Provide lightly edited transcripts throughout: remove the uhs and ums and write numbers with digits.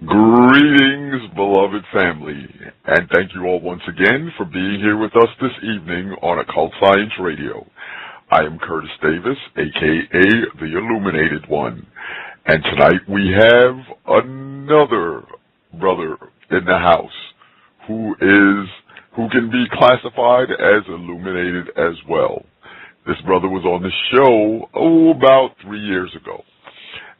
Greetings, beloved family, and thank you all once again for being here with us this evening on Occult Science Radio. I am Curtis Davis, aka the Illuminated One, and tonight we have another brother in the house who can be classified as illuminated as well. This brother was on the show about 3 years ago.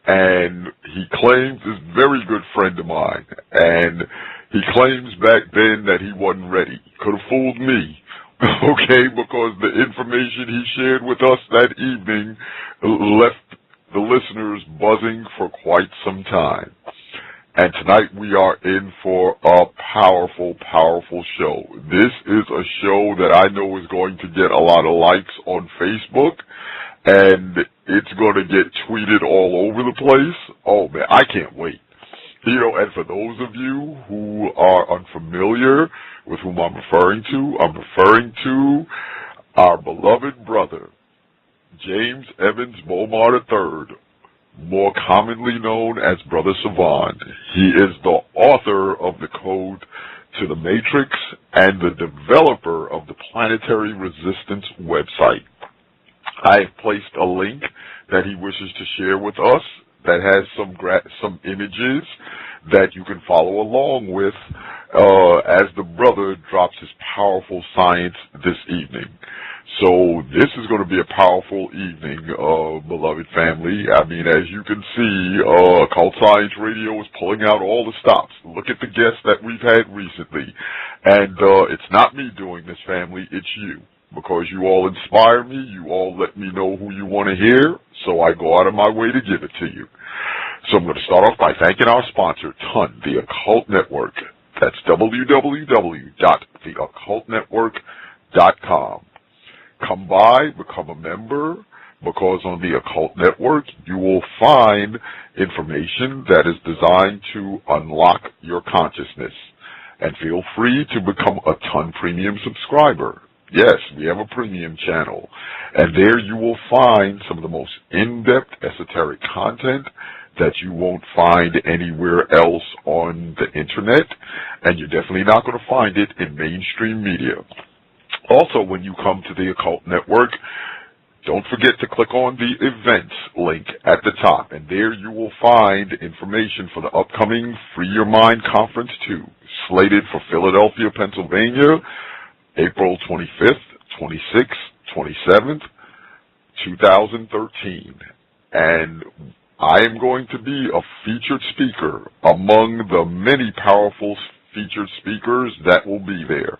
And he claims, this very good friend of mine, and he claims back then that he wasn't ready. Could have fooled me, okay, because the information he shared with us that evening left the listeners buzzing for quite some time. And tonight we are in for a powerful, powerful show. This is a show that I know is going to get a lot of likes on Facebook, and it's going to get tweeted all over the place. Oh, man, I can't wait. And for those of you who are unfamiliar with whom I'm referring to our beloved brother, James Evans Bomar III, more commonly known as Brother Sevan. He is the author of the Code to the Matrix and the developer of the Planetary Resistance website. I have placed a link that he wishes to share with us that has some images that you can follow along with as the brother drops his powerful science this evening. So this is going to be a powerful evening, beloved family. I mean, as you can see, Occult Science Radio is pulling out all the stops. Look at the guests that we've had recently. And it's not me doing this, family, it's you. Because you all inspire me, you all let me know who you want to hear, so I go out of my way to give it to you. So I'm going to start off by thanking our sponsor, TON, the Occult Network. That's www.theoccultnetwork.com. Come by, become a member, because on the Occult Network you will find information that is designed to unlock your consciousness. And feel free to become a TON Premium subscriber. Yes, we have a premium channel, and there you will find some of the most in-depth esoteric content that you won't find anywhere else on the internet, and you're definitely not going to find it in mainstream media. Also, when you come to the Occult Network, don't forget to click on the events link at the top, and there you will find information for the upcoming Free Your Mind Conference 2, slated for Philadelphia, Pennsylvania, April 25th, 26th, 27th, 2013. And I am going to be a featured speaker among the many powerful featured speakers that will be there.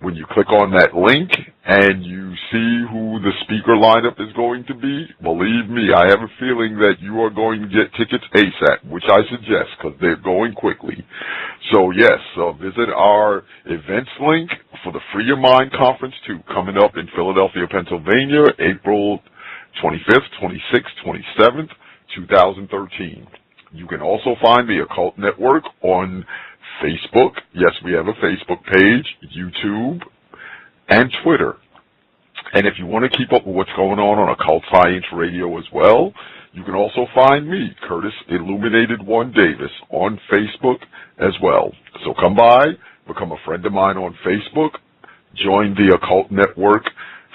When you click on that link and you see who the speaker lineup is going to be, believe me, I have a feeling that you are going to get tickets ASAP, which I suggest because they're going quickly. So yes, visit our events link for the Free Your Mind Conference 2 coming up in Philadelphia, Pennsylvania, April 25th, 26th, 27th, 2013. You can also find the Occult Network on Facebook. Yes, we have a Facebook page, YouTube, and Twitter. And if you want to keep up with what's going on Occult Science Radio as well, you can also find me, Curtis Illuminated One Davis, on Facebook as well. So come by, become a friend of mine on Facebook, join the Occult Network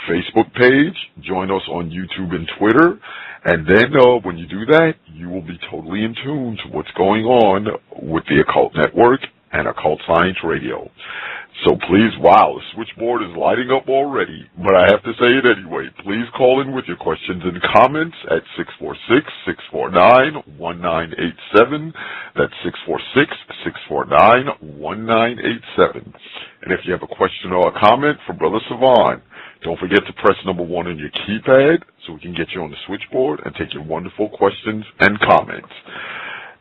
Facebook page, join us on YouTube and Twitter, and then when you do that, you will be totally in tune to what's going on with the Occult Network and Occult Science Radio. So please, wow, the switchboard is lighting up already, but I have to say it anyway. Please call in with your questions and comments at 646-649-1987. That's 646-649-1987. And if you have a question or a comment for Brother Sevan, don't forget to press number 1 on your keypad so we can get you on the switchboard and take your wonderful questions and comments.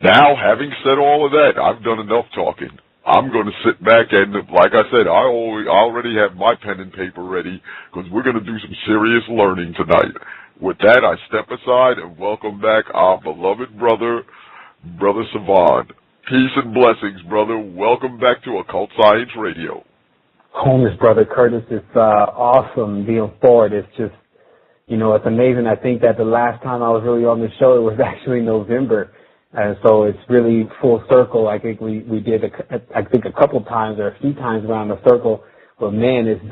Now, having said all of that, I've done enough talking. I'm going to sit back and, like I said, I already have my pen and paper ready because we're going to do some serious learning tonight. With that, I step aside and welcome back our beloved brother, Brother Sevan. Peace and blessings, brother. Welcome back to Occult Science Radio. Wholeness, Brother Curtis. It's awesome being forward. It's just, it's amazing. I think that the last time I was really on the show, it was actually November. And so it's really full circle. I think we did a couple times or a few times around the circle. But man, it's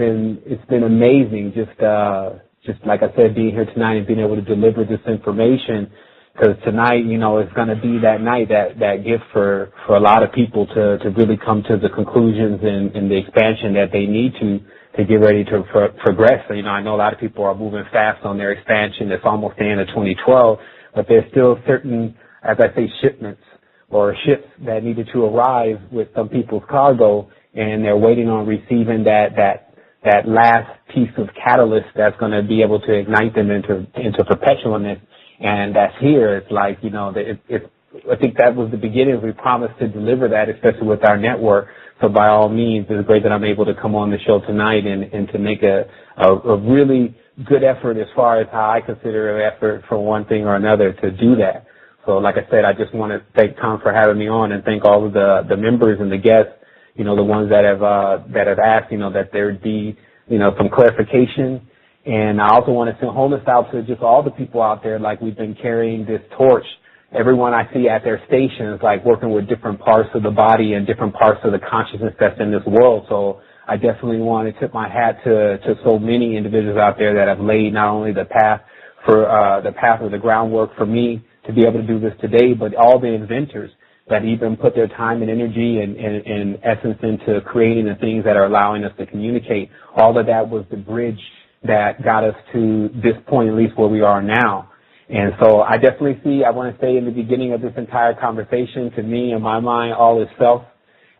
been amazing. Just like I said, being here tonight and being able to deliver this information. Because tonight, it's going to be that night, that gift for a lot of people to really come to the conclusions and the expansion that they need to get ready to progress. So, I know a lot of people are moving fast on their expansion. It's almost the end of 2012, but there's still certain, as I say, shipments or ships that needed to arrive with some people's cargo, and they're waiting on receiving that last piece of catalyst that's going to be able to ignite them into perpetualness. And that's here. It's like, I think that was the beginning. We promised to deliver that, especially with our network. So by all means, it's great that I'm able to come on the show tonight and to make a really good effort as far as how I consider an effort for one thing or another to do that. So like I said, I just want to thank Tom for having me on and thank all of the members and the guests, the ones that have asked, that there would be, some clarification. And I also want to send wholeness out to just all the people out there, like we've been carrying this torch. Everyone I see at their stations, like working with different parts of the body and different parts of the consciousness that's in this world. So I definitely want to tip my hat to so many individuals out there that have laid not only the path or the groundwork for me to be able to do this today, but all the inventors that even put their time and energy and essence into creating the things that are allowing us to communicate. All of that was the bridge that got us to this point, at least where we are now. And so I definitely see, I want to say in the beginning of this entire conversation, to me, in my mind, all is self.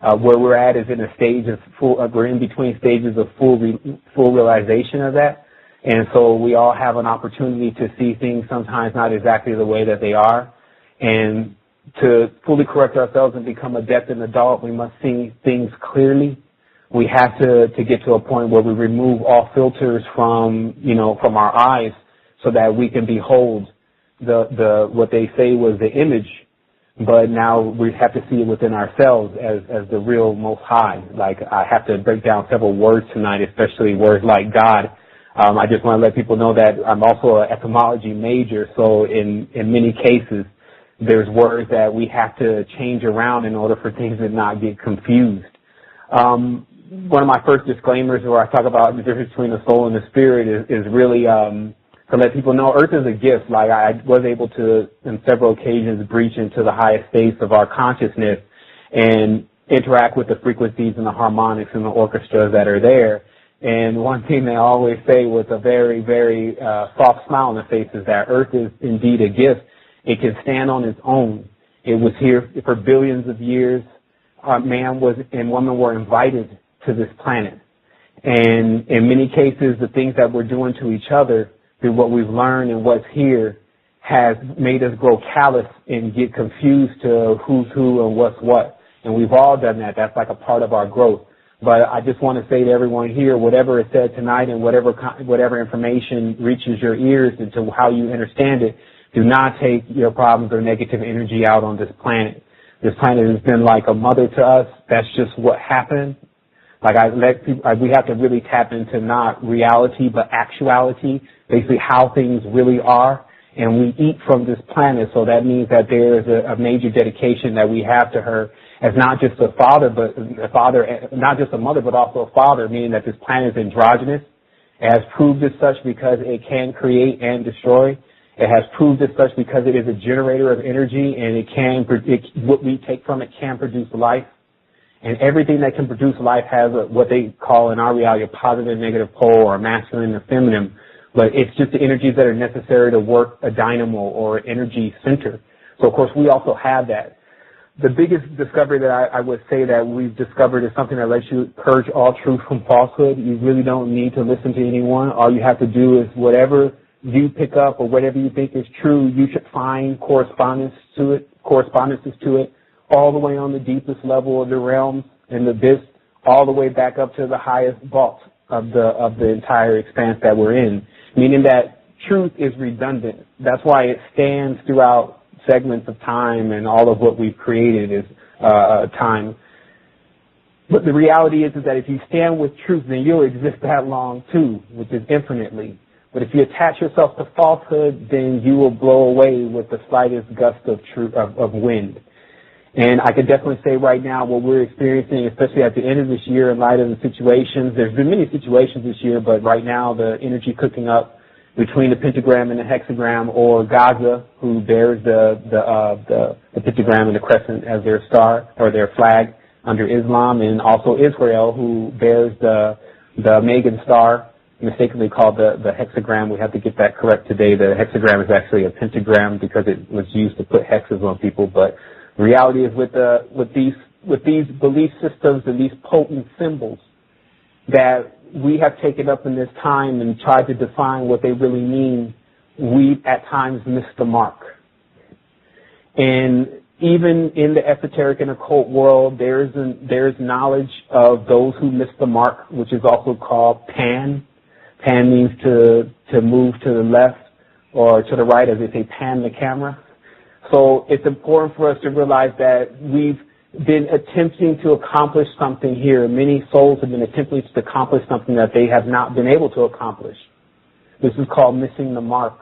Where we're at is in a stage of we're in between stages of full realization of that. And so we all have an opportunity to see things sometimes not exactly the way that they are. And to fully correct ourselves and become adept and adult, we must see things clearly. We have to get to a point where we remove all filters from our eyes so that we can behold the what they say was the image, but now we have to see it within ourselves as the real Most High. Like, I have to break down several words tonight, especially words like God. I just want to let people know that I'm also an etymology major, so in many cases, there's words that we have to change around in order for things to not get confused. One of my first disclaimers where I talk about the difference between the soul and the spirit is really to let people know Earth is a gift. Like, I was able to, on several occasions, breach into the highest states of our consciousness and interact with the frequencies and the harmonics and the orchestras that are there. And one thing they always say with a very, very soft smile on the face is that Earth is indeed a gift. It can stand on its own. It was here for billions of years. Man and woman were invited to this planet. And in many cases, the things that we're doing to each other through what we've learned and what's here has made us grow callous and get confused to who's who and what's what. And we've all done that. That's like a part of our growth. But I just want to say to everyone here, whatever is said tonight and whatever information reaches your ears into how you understand it, do not take your problems or negative energy out on this planet. This planet has been like a mother to us. That's just what happened. Like, we have to really tap into not reality, but actuality, basically how things really are. And we eat from this planet, so that means that there is a major dedication that we have to her as not just a father, not just a mother, but also a father, meaning that this planet is androgynous. It has proved as such because it can create and destroy. It has proved as such because it is a generator of energy, and what we take from it can produce life. And everything that can produce life has what they call in our reality a positive and negative pole, or masculine and feminine. But it's just the energies that are necessary to work a dynamo or an energy center. So, of course, we also have that. The biggest discovery that I would say that we've discovered is something that lets you purge all truth from falsehood. You really don't need to listen to anyone. All you have to do is whatever you pick up or whatever you think is true, you should find correspondences to it, all the way on the deepest level of the realms and the abyss, all the way back up to the highest vault of the entire expanse that we're in, meaning that truth is redundant. That's why it stands throughout segments of time, and all of what we've created is time. But the reality is that if you stand with truth, then you'll exist that long too, which is infinitely. But if you attach yourself to falsehood, then you will blow away with the slightest gust of wind. And I could definitely say right now what we're experiencing, especially at the end of this year in light of the situations, there's been many situations this year, but right now the energy cooking up between the pentagram and the hexagram, or Gaza, who bears the pentagram and the crescent as their star or their flag under Islam, and also Israel, who bears the Megan star, mistakenly called the hexagram. We have to get that correct today. The hexagram is actually a pentagram because it was used to put hexes on people, but the reality is with these belief systems and these potent symbols that we have taken up in this time and tried to define what they really mean, we at times miss the mark. And even in the esoteric and occult world, there's knowledge of those who miss the mark, which is also called pan. Pan means to move to the left or to the right, as they say, pan the camera. So it's important for us to realize that we've been attempting to accomplish something here. Many souls have been attempting to accomplish something that they have not been able to accomplish. This is called missing the mark.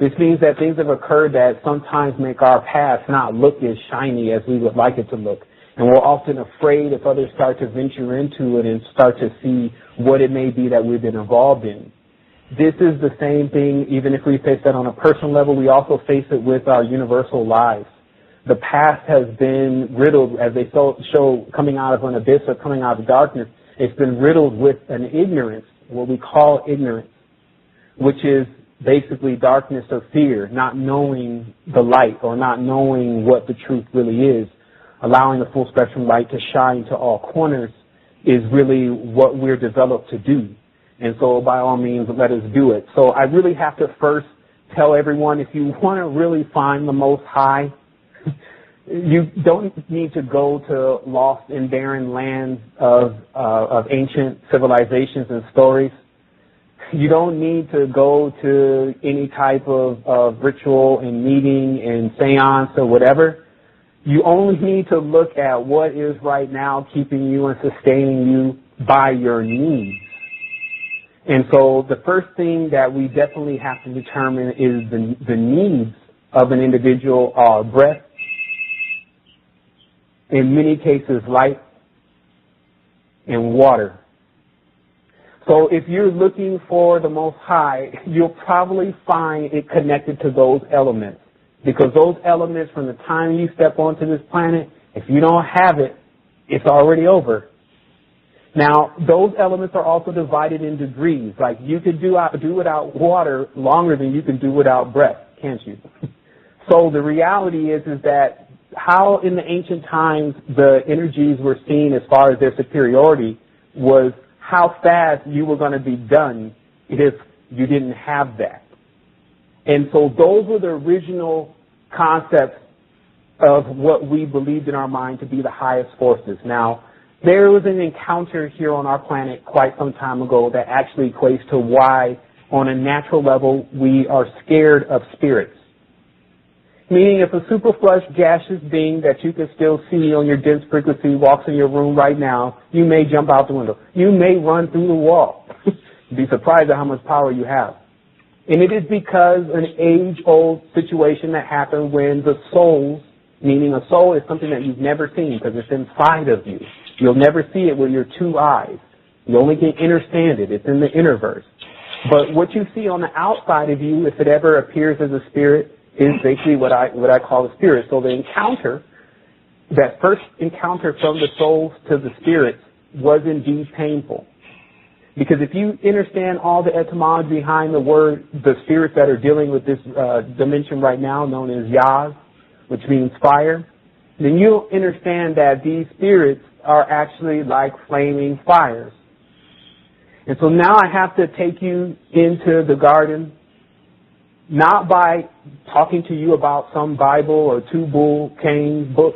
This means that things have occurred that sometimes make our path not look as shiny as we would like it to look. And we're often afraid if others start to venture into it and start to see what it may be that we've been involved in. This is the same thing, even if we face that on a personal level, we also face it with our universal lives. The past has been riddled, as they show coming out of an abyss or coming out of darkness, it's been riddled with an ignorance, what we call ignorance, which is basically darkness or fear, not knowing the light or not knowing what the truth really is. Allowing the full spectrum light to shine to all corners is really what we're developed to do. And so by all means, let us do it. So I really have to first tell everyone, if you want to really find the Most High, you don't need to go to lost and barren lands of ancient civilizations and stories. You don't need to go to any type of ritual and meeting and seance or whatever. You only need to look at what is right now keeping you and sustaining you by your needs. And so the first thing that we definitely have to determine is the needs of an individual are breath, in many cases light, and water. So if you're looking for the Most High, you'll probably find it connected to those elements. Because those elements, from the time you step onto this planet, if you don't have it, it's already over. Now, those elements are also divided in degrees. Like you could do without water longer than you can do without breath, can't you? So the reality is that how in the ancient times the energies were seen as far as their superiority was how fast you were going to be done if you didn't have that. And so those were the original concepts of what we believed in our mind to be the highest forces. Now, there was an encounter here on our planet quite some time ago that actually equates to why, on a natural level, we are scared of spirits. Meaning if a superflush gaseous being that you can still see on your dense frequency walks in your room right now, you may jump out the window. You may run through the wall. You'd be surprised at how much power you have. And it is because an age-old situation that happened when the souls, meaning a soul is something that you've never seen because it's inside of you. You'll never see it with your two eyes. You only can understand it. It's in the Innerverse. But what you see on the outside of you, if it ever appears as a spirit, is basically what I call a spirit. So the encounter, that first encounter from the souls to the spirits, was indeed painful. Because if you understand all the etymology behind the word, the spirits that are dealing with this dimension right now, known as Yaz, which means fire, then you'll understand that these spirits are actually like flaming fires. And so now I have to take you into the garden, not by talking to you about some Bible or Tubal Cain book,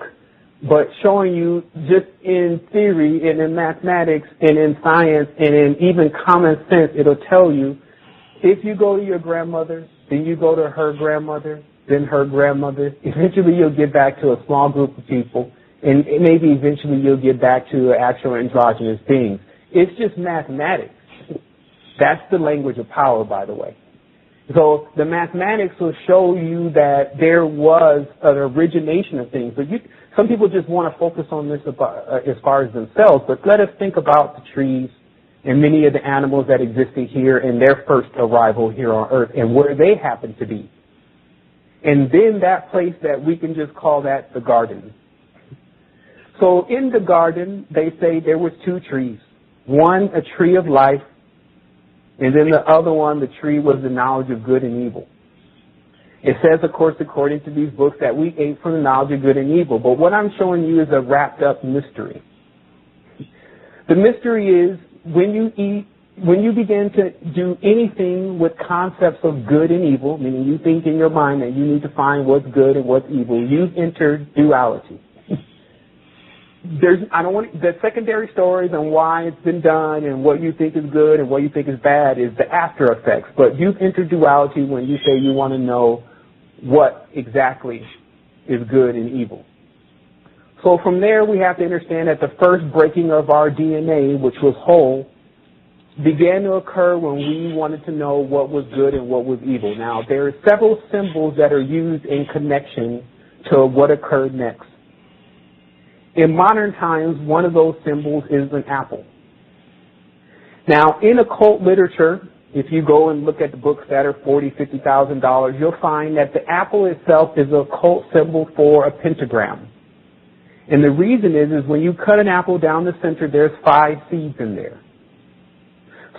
but showing you just in theory and in mathematics and in science and in even common sense, it'll tell you if you go to your grandmother, then you go to her grandmother, then her grandmother, eventually you'll get back to a small group of people, and maybe eventually you'll get back to actual androgynous beings. It's just mathematics. That's the language of power, by the way. So the mathematics will show you that there was an origination of things. But some people just want to focus on this as far as themselves, but let us think about the trees and many of the animals that existed here and their first arrival here on Earth and where they happen to be. And then that place that we can just call that the garden. So in the garden, they say there was two trees. One, a tree of life, and then the other one, the tree was the knowledge of good and evil. It says, of course, according to these books, that we ate from the knowledge of good and evil. But what I'm showing you is a wrapped up mystery. The mystery is when you begin to do anything with concepts of good and evil, meaning you think in your mind that you need to find what's good and what's evil, you've entered duality. The secondary stories on why it's been done and what you think is good and what you think is bad is the after effects. But you've entered duality when you say you want to know what exactly is good and evil. So from there, we have to understand that the first breaking of our DNA, which was whole, began to occur when we wanted to know what was good and what was evil. Now, there are several symbols that are used in connection to what occurred next. In modern times, one of those symbols is an apple. Now, in occult literature, if you go and look at the books that are $40,000, $50,000, you'll find that the apple itself is an occult symbol for a pentagram. And the reason is when you cut an apple down the center, there's 5 seeds in there.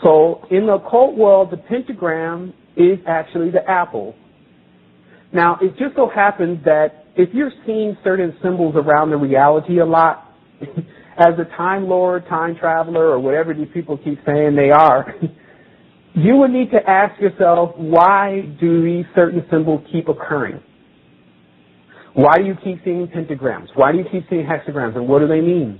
So in the occult world, the pentagram is actually the apple. Now, it just so happens that if you're seeing certain symbols around the reality a lot, as a Time Lord, time traveler, or whatever these people keep saying they are, you would need to ask yourself, why do these certain symbols keep occurring? Why do you keep seeing pentagrams? Why do you keep seeing hexagrams? And what do they mean?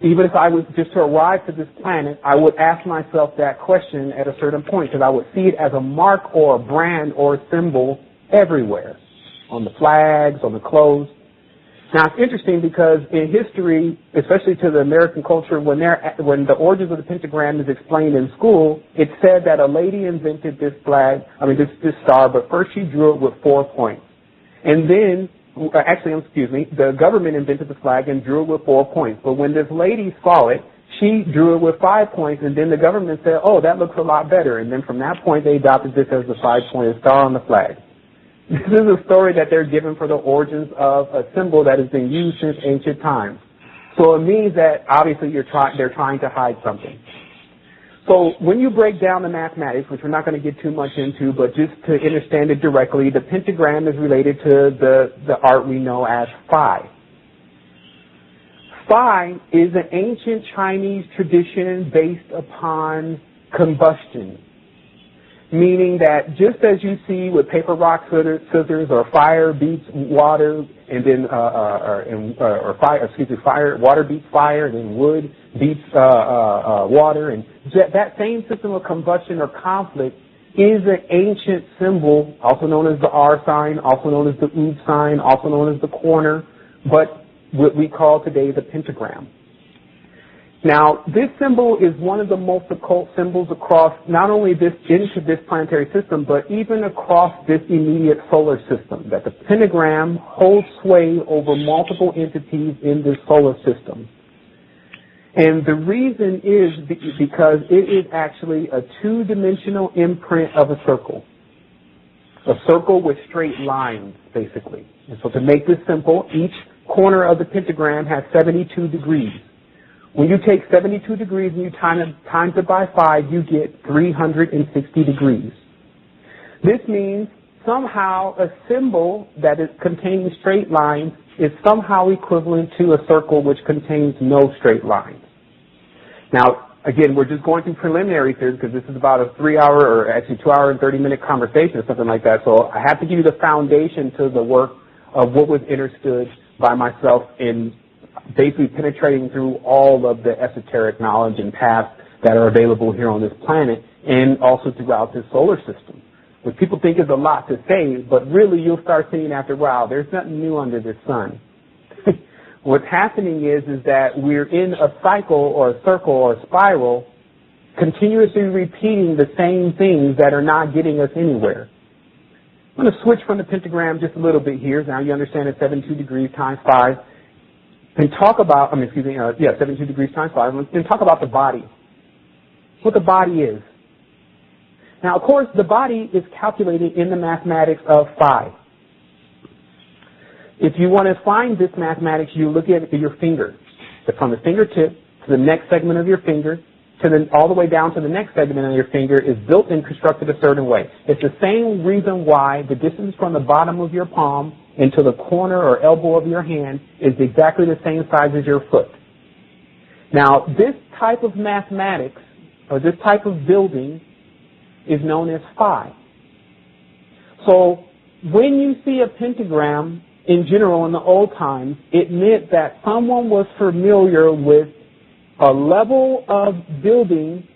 Even if I was just to arrive to this planet, I would ask myself that question at a certain point because I would see it as a mark or a brand or a symbol everywhere, on the flags, on the clothes. Now, it's interesting because in history, especially to the American culture, when the origins of the pentagram is explained in school, it's said that a lady invented this flag, this star, but first she drew it with 4 points. And then, the government invented the flag and drew it with 4 points. But when this lady saw it, she drew it with 5 points, and then the government said, oh, that looks a lot better. And then from that point, they adopted this as the 5-pointed star on the flag. This is a story that they're given for the origins of a symbol that has been used since ancient times. So it means that obviously they're trying to hide something. So when you break down the mathematics, which we're not going to get too much into, but just to understand it directly, the pentagram is related to the art we know as Phi. Phi is an ancient Chinese tradition based upon combustion, meaning that just as you see with paper, rock, scissors, or fire beats water, and then water beats fire, and then wood beats water, and that same system of combustion or conflict is an ancient symbol, also known as the R sign, also known as the Ood sign, also known as the corner, but what we call today the pentagram. Now, this symbol is one of the most occult symbols across not only into this planetary system, but even across this immediate solar system, that the pentagram holds sway over multiple entities in this solar system. And the reason is because it is actually a 2-dimensional imprint of a circle with straight lines, basically. And so to make this simple, each corner of the pentagram has 72 degrees. When you take 72 degrees and you times it by 5, you get 360 degrees. This means somehow a symbol that contains straight lines is somehow equivalent to a circle which contains no straight lines. Now, again, we're just going through preliminary theories because this is about a 3-hour or actually 2-hour and 30-minute conversation or something like that. So I have to give you the foundation to the work of what was understood by myself in basically penetrating through all of the esoteric knowledge and paths that are available here on this planet and also throughout this solar system. What people think is a lot to say, but really you'll start seeing after a while, there's nothing new under the sun. What's happening is that we're in a cycle or a circle or a spiral, continuously repeating the same things that are not getting us anywhere. I'm going to switch from the pentagram just a little bit here. Now you understand it's 72 degrees times 5. And talk about, 72 degrees times 5. And talk about the body. What the body is. Now, of course, the body is calculated in the mathematics of 5. If you want to find this mathematics, you look at your finger. From the fingertip to the next segment of your finger, all the way down to the next segment of your finger is built and constructed a certain way. It's the same reason why the distance from the bottom of your palm into the corner or elbow of your hand is exactly the same size as your foot. Now, this type of mathematics, or this type of building, is known as phi. So, when you see a pentagram, in general, in the old times, it meant that someone was familiar with a level of building,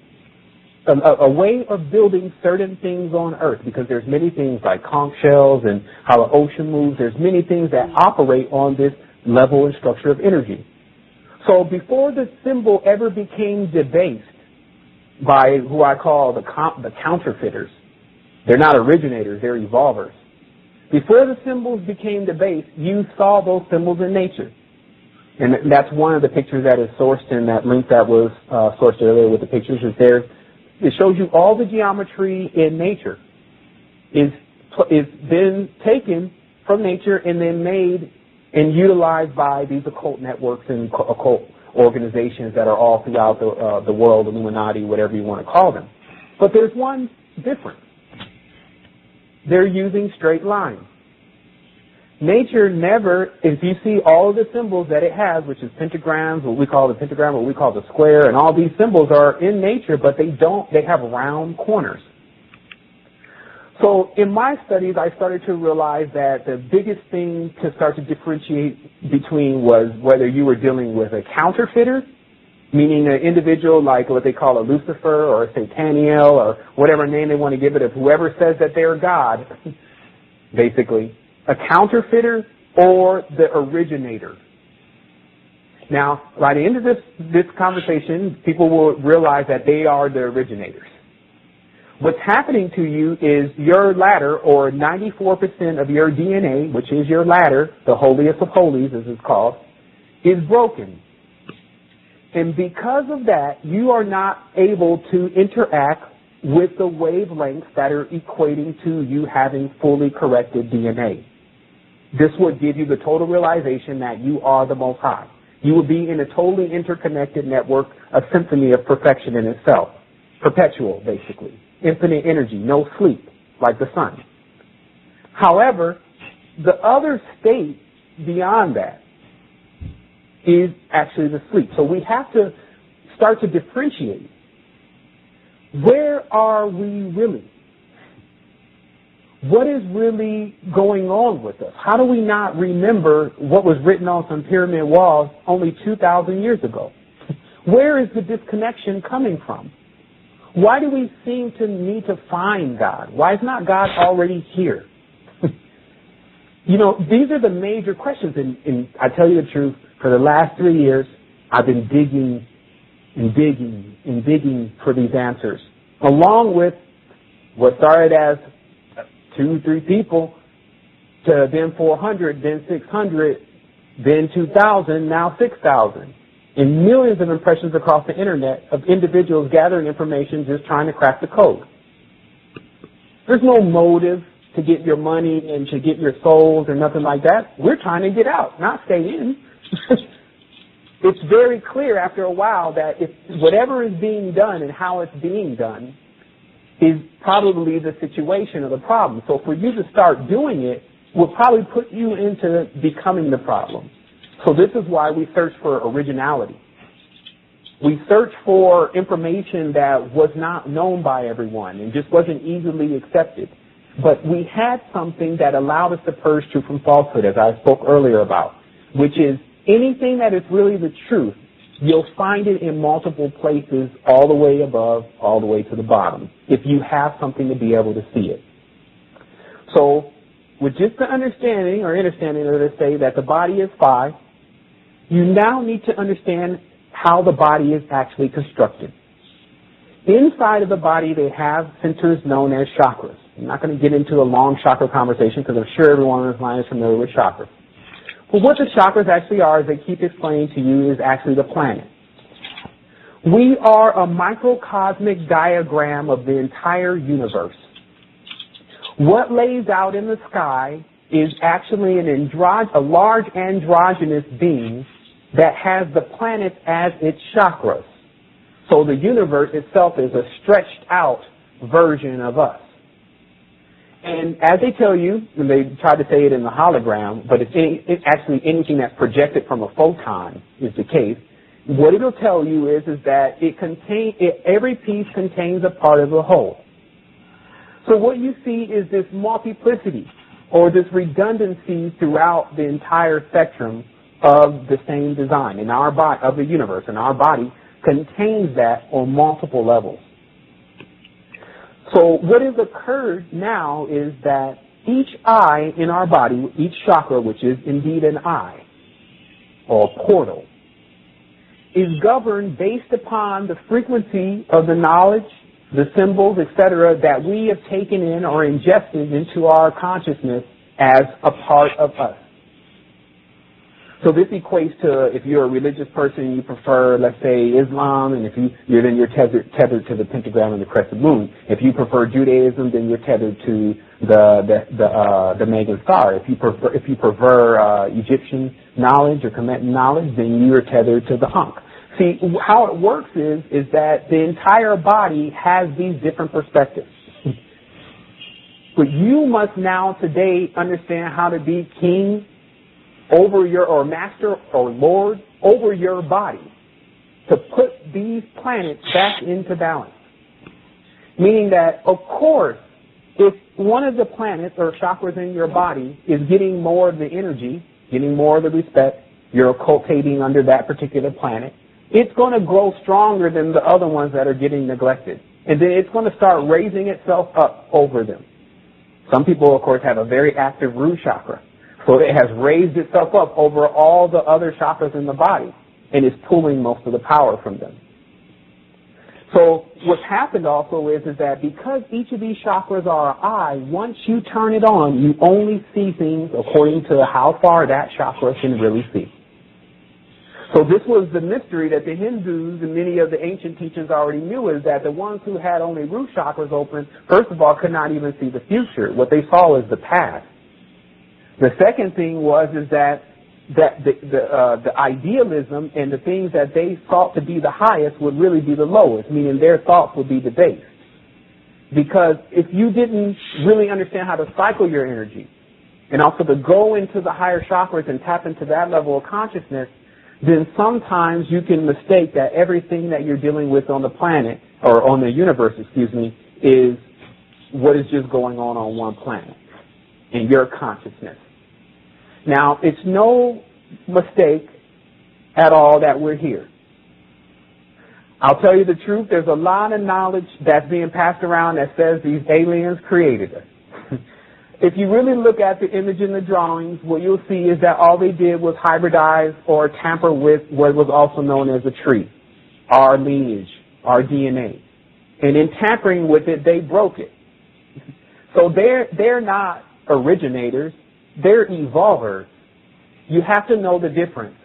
a way of building certain things on Earth, because there's many things like conch shells and how the ocean moves. There's many things that operate on this level and structure of energy. So before the symbol ever became debased by who I call the counterfeiters, they're not originators, they're evolvers. Before the symbols became debased, you saw those symbols in nature. And that's one of the pictures that is sourced in that link that was sourced earlier with the pictures. It shows you all the geometry in nature is then taken from nature and then made and utilized by these occult networks and occult organizations that are all throughout the world, Illuminati, whatever you want to call them. But there's one difference. They're using straight lines. Nature never, if you see all of the symbols that it has, which is pentagrams, what we call the pentagram, what we call the square, and all these symbols are in nature, but they have round corners. So in my studies, I started to realize that the biggest thing to start to differentiate between was whether you were dealing with a counterfeiter, meaning an individual like what they call a Lucifer or a Sataniel or whatever name they want to give it, of whoever says that they're God, basically, a counterfeiter or the originator. Now, by the end of this conversation, people will realize that they are the originators. What's happening to you is your ladder, or 94% of your DNA, which is your ladder, the holiest of holies as it's called, is broken. And because of that, you are not able to interact with the wavelengths that are equating to you having fully corrected DNA. This would give you the total realization that you are the Most High. You will be in a totally interconnected network, a symphony of perfection in itself. Perpetual, basically. Infinite energy, no sleep, like the sun. However, the other state beyond that is actually the sleep. So we have to start to differentiate. Where are we really? What is really going on with us? How do we not remember what was written on some pyramid walls only 2,000 years ago? Where is the disconnection coming from? Why do we seem to need to find God? Why is not God already here? You know, these are the major questions, and I tell you the truth, for the last 3 years, I've been digging and digging and digging for these answers, along with what started as 2, 3 people, to then 400, then 600, then 2,000, now 6,000. And millions of impressions across the internet of individuals gathering information just trying to crack the code. There's no motive to get your money and to get your souls or nothing like that. We're trying to get out, not stay in. It's very clear after a while that if whatever is being done and how it's being done is probably the situation or the problem. So for you to start doing it will probably put you into becoming the problem. So this is why we search for originality. We search for information that was not known by everyone and just wasn't easily accepted. But we had something that allowed us to purge truth from falsehood, as I spoke earlier about, which is anything that is really the truth, you'll find it in multiple places, all the way above, all the way to the bottom, if you have something to be able to see it. So with just the understanding or understanding, let's say, that the body is 5, you now need to understand how the body is actually constructed. Inside of the body, they have centers known as chakras. I'm not going to get into a long chakra conversation because I'm sure everyone on this line is familiar with chakras. But what the chakras actually are, as they keep explaining to you, is actually the planet. We are a microcosmic diagram of the entire universe. What lays out in the sky is actually a large androgynous being that has the planets as its chakras. So the universe itself is a stretched out version of us. And as they tell you, and they try to say it in the hologram, but it's actually anything that's projected from a photon is the case. What it'll tell you is that every piece contains a part of the whole. So what you see is this multiplicity or this redundancy throughout the entire spectrum of the same design in our body, of the universe, and our body contains that on multiple levels. So what has occurred now is that each eye in our body, each chakra, which is indeed an eye or portal, is governed based upon the frequency of the knowledge, the symbols, etc., that we have taken in or ingested into our consciousness as a part of us. So this equates to, if you're a religious person, you prefer, let's say, Islam, and if you're tethered to the pentagram and the crescent moon. If you prefer Judaism, then you're tethered to the Magan star. If you prefer Egyptian knowledge or Kemetic knowledge, then you are tethered to the Ankh. See, how it works is that the entire body has these different perspectives. But you must now today understand how to be king over or master or lord over your body to put these planets back into balance. Meaning that, of course, if one of the planets or chakras in your body is getting more of the energy, getting more of the respect, you're occultating under that particular planet, it's going to grow stronger than the other ones that are getting neglected. And then it's going to start raising itself up over them. Some people, of course, have a very active root chakra. So it has raised itself up over all the other chakras in the body and is pulling most of the power from them. So what's happened also is that because each of these chakras are an eye, once you turn it on, you only see things according to how far that chakra can really see. So this was the mystery that the Hindus and many of the ancient teachers already knew, is that the ones who had only root chakras open, first of all, could not even see the future. What they saw was the past. The second thing is that the idealism and the things that they thought to be the highest would really be the lowest, meaning their thoughts would be the base. Because if you didn't really understand how to cycle your energy and also to go into the higher chakras and tap into that level of consciousness, then sometimes you can mistake that everything that you're dealing with on the planet, or on the universe, is what is just going on one planet in your consciousness. Now, it's no mistake at all that we're here. I'll tell you the truth, there's a lot of knowledge that's being passed around that says these aliens created us. If you really look at the image in the drawings, what you'll see is that all they did was hybridize or tamper with what was also known as a tree, our lineage, our DNA. And in tampering with it, they broke it. So they're not originators, they're evolvers. You have to know the difference.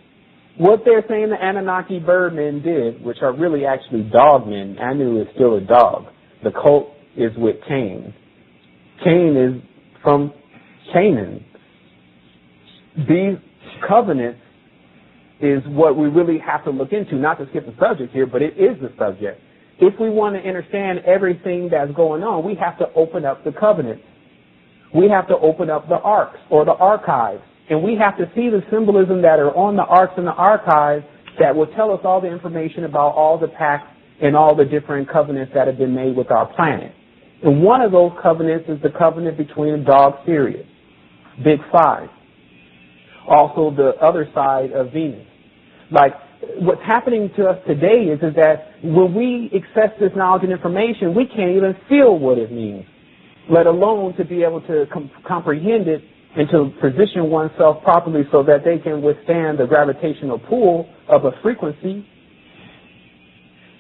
What they're saying the Anunnaki birdmen did, which are really actually dogmen, Anu is still a dog. The cult is with Cain. Cain is from Canaan. These covenants is what we really have to look into, not to skip the subject here, but it is the subject. If we want to understand everything that's going on, we have to open up the covenants. We have to open up the arcs or the archives, and we have to see the symbolism that are on the arcs and the archives that will tell us all the information about all the pacts and all the different covenants that have been made with our planet. And one of those covenants is the covenant between the dog Sirius, Big Five. Also the other side of Venus. Like, what's happening to us today is that when we access this knowledge and information, we can't even feel what it means, let alone to be able to comprehend it and to position oneself properly so that they can withstand the gravitational pull of a frequency.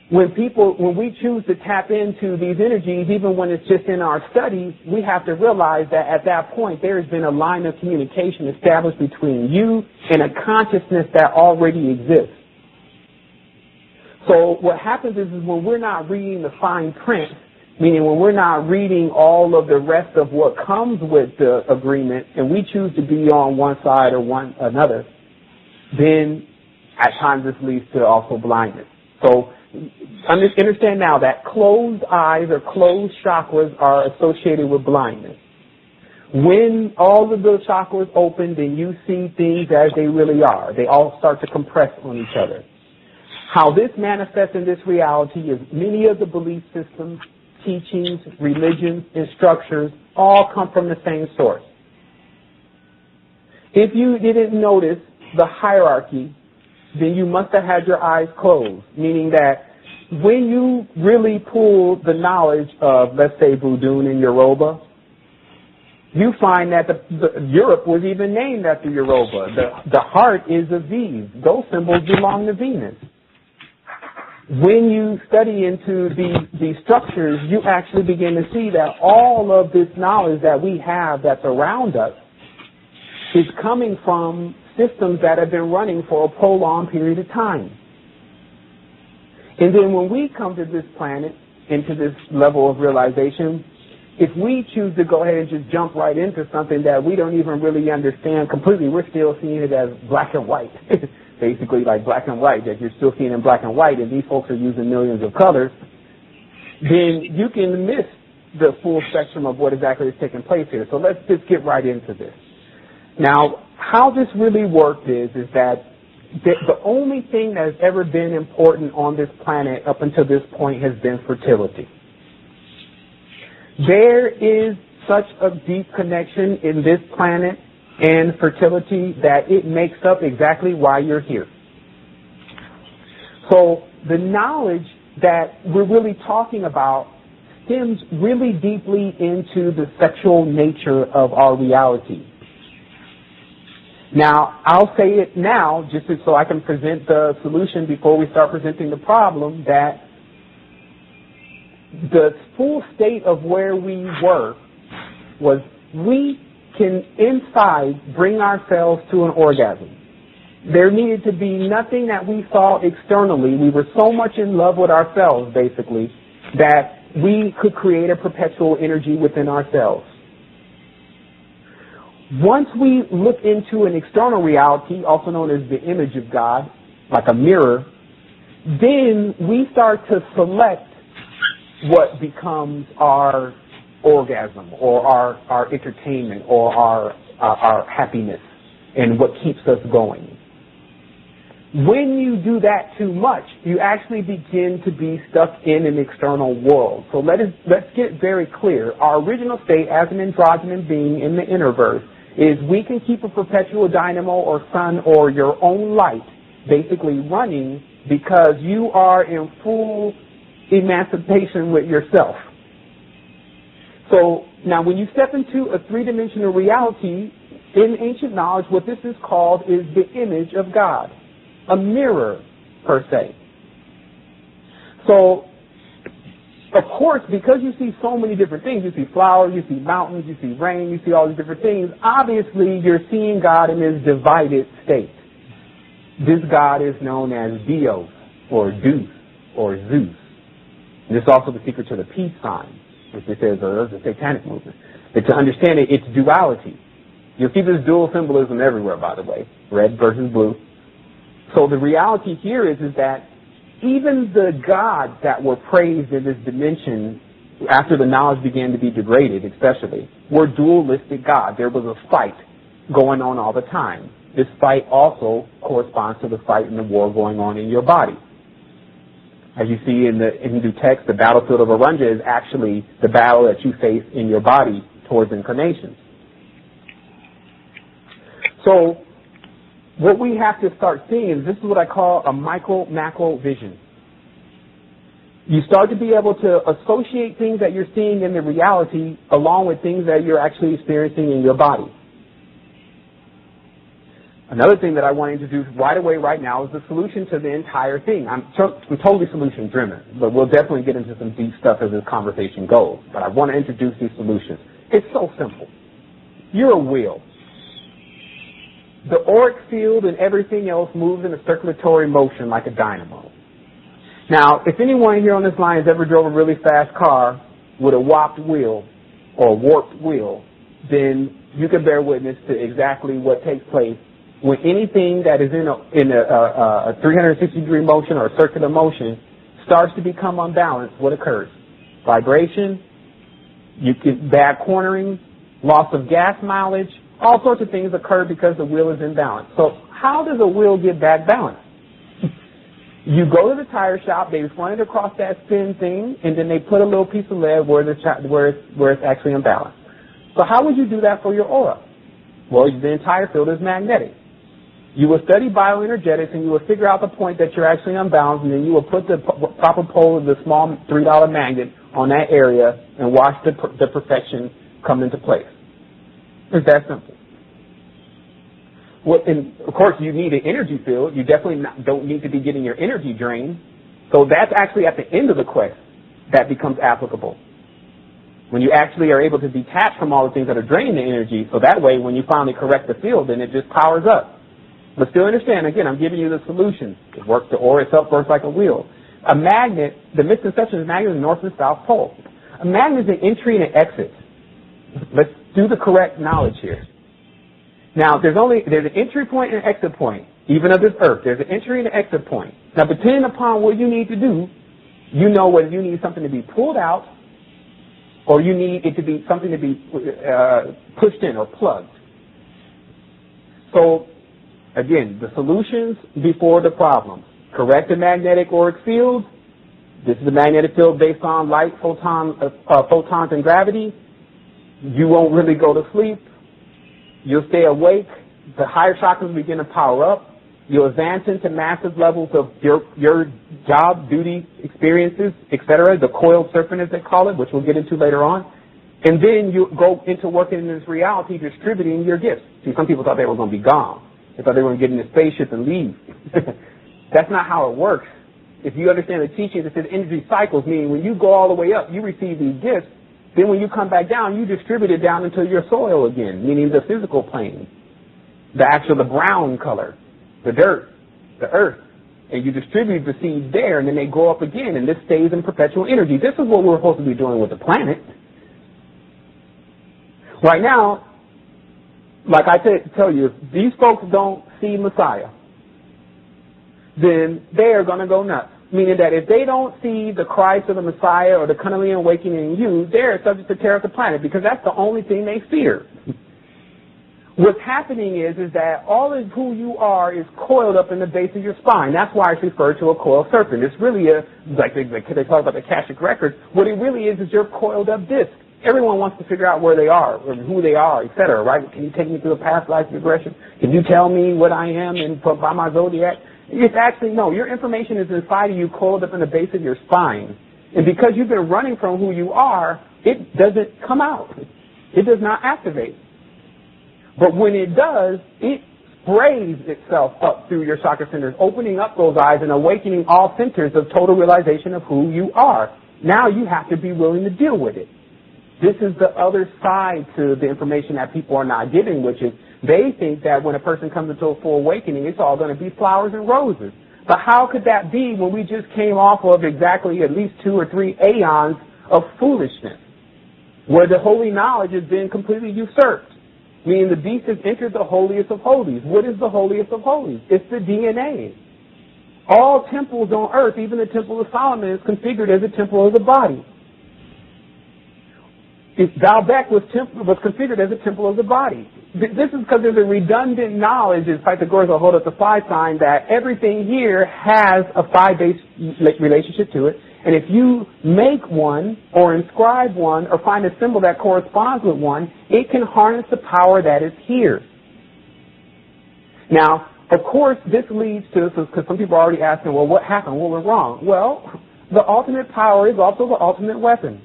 when we choose to tap into these energies, even when it's just in our studies, we have to realize that at that point there has been a line of communication established between you and a consciousness that already exists. So what happens is when we're not reading the fine print, meaning when we're not reading all of the rest of what comes with the agreement, and we choose to be on one side or one another, then at times this leads to also blindness. So understand now that closed eyes or closed chakras are associated with blindness. When all of the chakras open, then you see things as they really are. They all start to compress on each other. How this manifests in this reality is many of the belief systems, teachings, religions, and structures all come from the same source. If you didn't notice the hierarchy, then you must have had your eyes closed, meaning that when you really pull the knowledge of, let's say, Voodoo and Yoruba, you find that Europe was even named after Yoruba. The heart is a V. Those symbols belong to Venus. When you study into these structures, you actually begin to see that all of this knowledge that we have that's around us is coming from systems that have been running for a prolonged period of time. And then when we come to this planet, into this level of realization, if we choose to go ahead and just jump right into something that we don't even really understand completely, we're still seeing it as black and white. Basically like black and white, that you're still seeing in black and white, and these folks are using millions of colors, then you can miss the full spectrum of what exactly is taking place here. So let's just get right into this. Now, how this really worked is that the only thing that has ever been important on this planet up until this point has been fertility. There is such a deep connection in this planet and fertility that it makes up exactly why you're here. So the knowledge that we're really talking about stems really deeply into the sexual nature of our reality. Now, I'll say it now just so I can present the solution before we start presenting the problem, that the full state of where we were was we can inside bring ourselves to an orgasm. There needed to be nothing that we saw externally. We were so much in love with ourselves, basically, that we could create a perpetual energy within ourselves. Once we look into an external reality, also known as the image of God, like a mirror, then we start to select what becomes our orgasm or our entertainment or our happiness and what keeps us going. When you do that too much, you actually begin to be stuck in an external world. So let's get very clear. Our original state as an androgynous being in the Innerverse is we can keep a perpetual dynamo or sun or your own light basically running because you are in full emancipation with yourself. So now when you step into a three-dimensional reality, in ancient knowledge, what this is called is the image of God, a mirror per se. So of course, because you see so many different things, you see flowers, you see mountains, you see rain, you see all these different things, obviously you're seeing God in his divided state. This God is known as Dios, or Deus, or Zeus. And this is also the secret to the peace sign, which it says is the satanic movement. But to understand it, it's duality. You'll see this dual symbolism everywhere, by the way, red versus blue. So the reality here is that even the gods that were praised in this dimension after the knowledge began to be degraded, especially, were dualistic gods. There was a fight going on all the time. This fight also corresponds to the fight and the war going on in your body. As you see in the Hindu text, the battlefield of Arunja is actually the battle that you face in your body towards incarnations. So what we have to start seeing is this is what I call a micro-macro vision. You start to be able to associate things that you're seeing in the reality along with things that you're actually experiencing in your body. Another thing that I want to introduce right away right now is the solution to the entire thing. I'm totally solution driven, but we'll definitely get into some deep stuff as this conversation goes. But I want to introduce these solutions. It's so simple. You're a wheel. The auric field and everything else moves in a circulatory motion like a dynamo. Now, if anyone here on this line has ever drove a really fast car with a warped wheel or a warped wheel, then you can bear witness to exactly what takes place when anything that is in a 360-degree motion or circular motion starts to become unbalanced. What occurs? Vibration, bad cornering, loss of gas mileage, all sorts of things occur because the wheel is imbalanced. So how does a wheel get back balanced? You go to the tire shop, they run it across that spin thing, and then they put a little piece of lead where it's actually imbalanced. So how would you do that for your aura? Well, the entire field is magnetic. You will study bioenergetics, and you will figure out the point that you're actually unbalanced, and then you will put the proper pole of the small $3 magnet on that area and watch the perfection come into place. It's that simple. Well, and of course, you need an energy field. You definitely don't need to be getting your energy drained. So that's actually at the end of the quest that becomes applicable. When you actually are able to detach from all the things that are draining the energy, so that way when you finally correct the field, then it just powers up. But still understand, again, I'm giving you the solution. It works, the aura itself works like a wheel. A magnet, the misconception is magnet is north and south pole. A magnet is an entry and an exit. Let's do the correct knowledge here. Now, there's an entry point and an exit point, even of this earth. There's an entry and an exit point. Now, depending upon what you need to do, you know whether you need something to be pulled out or you need it to be something to be pushed in or plugged. So, again, the solutions before the problems. Correct the magnetic auric field. This is the magnetic field based on light, photons, and gravity. You won't really go to sleep. You'll stay awake. The higher chakras begin to power up. You'll advance into massive levels of your job, duty, experiences, etc. The coiled serpent, as they call it, which we'll get into later on. And then you go into working in this reality, distributing your gifts. See, some people thought they were going to be gone. They thought they were going to get in a spaceship and leave. That's not how it works. If you understand the teachings, it says energy cycles, meaning when you go all the way up, you receive these gifts. Then when you come back down, you distribute it down into your soil again, meaning the physical plane, the brown color, the dirt, the earth. And you distribute the seeds there, and then they grow up again, and this stays in perpetual energy. This is what we're supposed to be doing with the planet. Right now, like I tell you, if these folks don't see Messiah, then they are going to go nuts. Meaning that if they don't see the Christ or the Messiah or the Kundalini awakening in you, they're subject to tear up the planet because that's the only thing they fear. What's happening is that all of who you are is coiled up in the base of your spine. That's why it's referred to a coiled serpent. It's really like they talk about the Akashic records. What it really is your coiled up disc. Everyone wants to figure out where they are, or who they are, etc. Right? Can you take me through a past life regression? Can you tell me what I am and by my zodiac? It's actually, no, your information is inside of you, coiled up in the base of your spine. And because you've been running from who you are, it doesn't come out. It does not activate. But when it does, it sprays itself up through your chakra centers, opening up those eyes and awakening all centers of total realization of who you are. Now you have to be willing to deal with it. This is the other side to the information that people are not getting, which is they think that when a person comes into a full awakening, it's all going to be flowers and roses. But how could that be when we just came off of exactly at least 2 or 3 aeons of foolishness, where the holy knowledge has been completely usurped? Meaning the beast has entered the holiest of holies. What is the holiest of holies? It's the DNA. All temples on earth, even the Temple of Solomon, is configured as a temple of the body. Baalbek was configured as a temple of the body. This is because there's a redundant knowledge, it's like the Pythagoras will hold up the phi sign, that everything here has a phi-based relationship to it. And if you make one or inscribe one or find a symbol that corresponds with one, it can harness the power that is here. Now, of course, this leads to, because some people are already asking, well, what happened? What went wrong? Well, the ultimate power is also the ultimate weapon.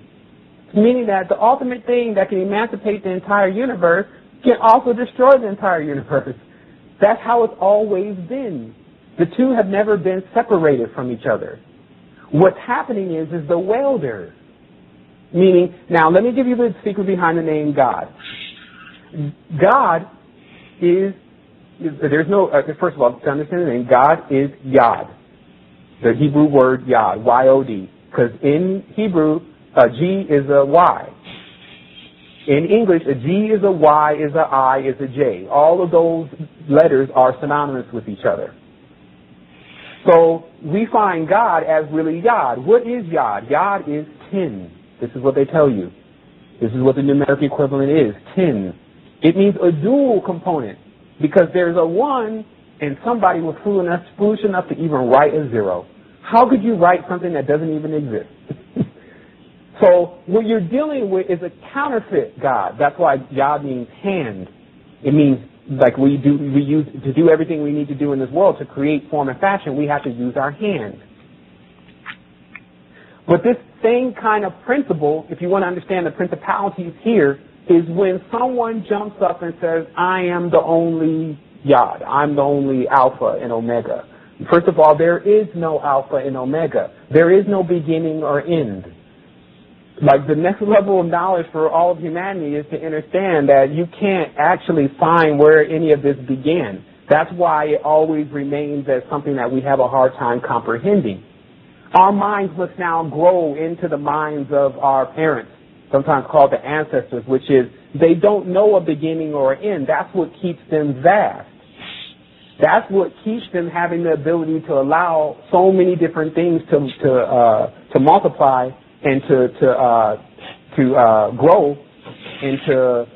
Meaning that the ultimate thing that can emancipate the entire universe can also destroy the entire universe. That's how it's always been. The two have never been separated from each other. What's happening is the welder. Meaning, now let me give you the secret behind the name God. God is, there's no, first of all, to understand the name, God is Yod. The Hebrew word Yod, Y-O-D. Because in Hebrew, a G is a Y. In English, a G is a Y, is a I, is a J. All of those letters are synonymous with each other. So we find God as really Yod. What is Yod? Yod is 10. This is what they tell you. This is what the numeric equivalent is, 10. It means a dual component because there's a 1 and somebody was foolish enough to even write a 0. How could you write something that doesn't even exist? So what you're dealing with is a counterfeit God. That's why Yod means hand. It means like we use to do everything we need to do in this world to create form and fashion, we have to use our hand. But this same kind of principle, if you want to understand the principalities here, is when someone jumps up and says, I am the only Yod, I'm the only Alpha and Omega. First of all, there is no Alpha and Omega. There is no beginning or end. Like the next level of knowledge for all of humanity is to understand that you can't actually find where any of this began. That's why it always remains as something that we have a hard time comprehending. Our minds must now grow into the minds of our parents, sometimes called the ancestors, which is they don't know a beginning or an end. That's what keeps them vast. That's what keeps them having the ability to allow so many different things to multiply and to grow and to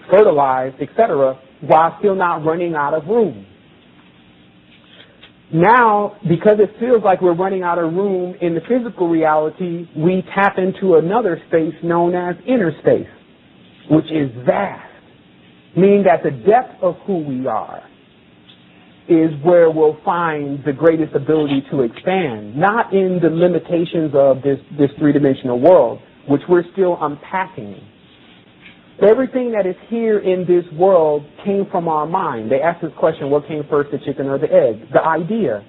fertilize, etc., while still not running out of room. Now, because it feels like we're running out of room in the physical reality, we tap into another space known as inner space, which is vast, meaning that the depth of who we are is where we'll find the greatest ability to expand, not in the limitations of this three-dimensional world, which we're still unpacking. Everything that is here in this world came from our mind. They ask this question, what came first, the chicken or the egg? The idea.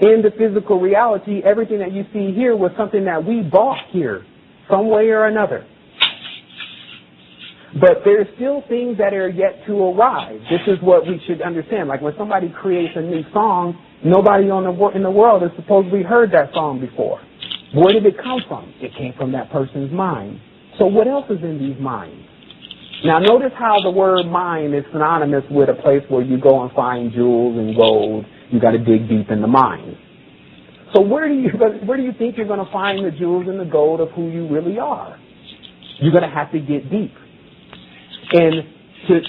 In the physical reality, everything that you see here was something that we bought here, some way or another. But there's still things that are yet to arrive. This is what we should understand. Like when somebody creates a new song, nobody in the world has supposedly heard that song before. Where did it come from? It came from that person's mind. So what else is in these minds? Now notice how the word mind is synonymous with a place where you go and find jewels and gold. You got to dig deep in the mind. So where do you think you're going to find the jewels and the gold of who you really are? You're going to have to get deep. And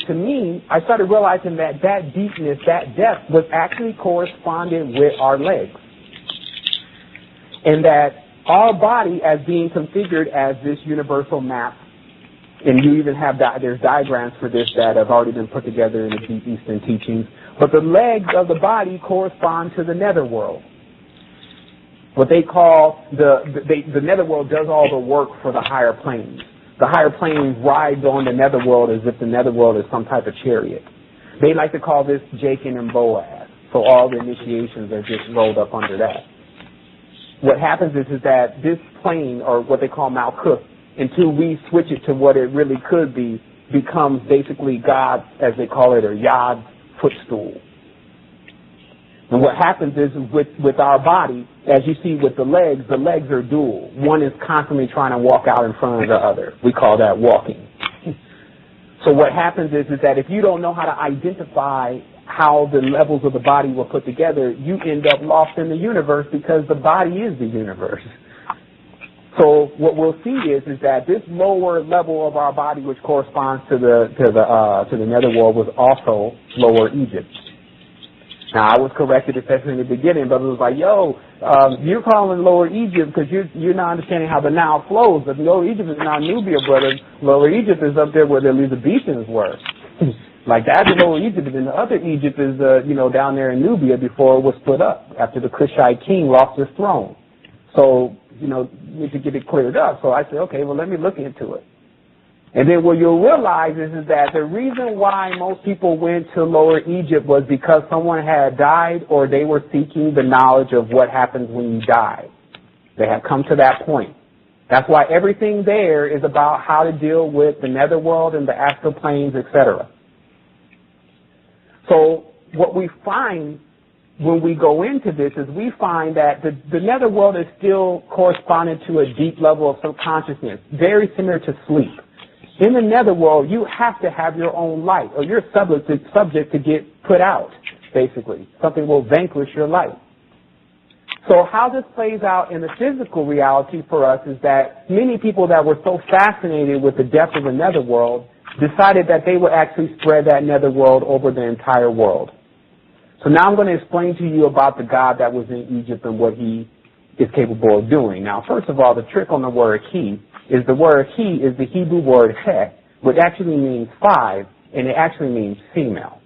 to me, I started realizing that deepness, that depth was actually corresponded with our legs. And that our body as being configured as this universal map, and you even have there's diagrams for this that have already been put together in the deep Eastern teachings, but the legs of the body correspond to the netherworld. What they call the netherworld does all the work for the higher planes. The higher plane rides on the netherworld as if the netherworld is some type of chariot. They like to call this Jacob and Boaz. So all the initiations are just rolled up under that. What happens is that this plane, or what they call Malkuth, until we switch it to what it really could be, becomes basically God's, as they call it, or Yod's footstool. And what happens is with our body, as you see with the legs are dual. One is constantly trying to walk out in front of the other. We call that walking. So what happens is that if you don't know how to identify how the levels of the body were put together, you end up lost in the universe because the body is the universe. So what we'll see is that this lower level of our body, which corresponds to the netherworld, was also Lower Egypt. Now, I was corrected, especially in the beginning, but it was like, yo, you're calling Lower Egypt because you're not understanding how the Nile flows. But Lower Egypt is not Nubia, brother. Lower Egypt is up there where the Elizabethans were. Like that's Lower Egypt, and the other Egypt is, down there in Nubia before it was split up after the Kushite king lost his throne. So, need to get it cleared up. So I said, okay, well, let me look into it. And then what you'll realize is that the reason why most people went to Lower Egypt was because someone had died or they were seeking the knowledge of what happens when you die. They have come to that point. That's why everything there is about how to deal with the netherworld and the astral planes, etc. So what we find when we go into this is we find that the netherworld is still corresponding to a deep level of subconsciousness, very similar to sleep. In the netherworld, you have to have your own light, or you're subject to get put out, basically. Something will vanquish your light. So how this plays out in the physical reality for us is that many people that were so fascinated with the depth of the netherworld decided that they would actually spread that netherworld over the entire world. So now I'm going to explain to you about the God that was in Egypt and what he is capable of doing. Now, first of all, the trick on the word he is the word he is the Hebrew word he, which actually means 5, and it actually means female.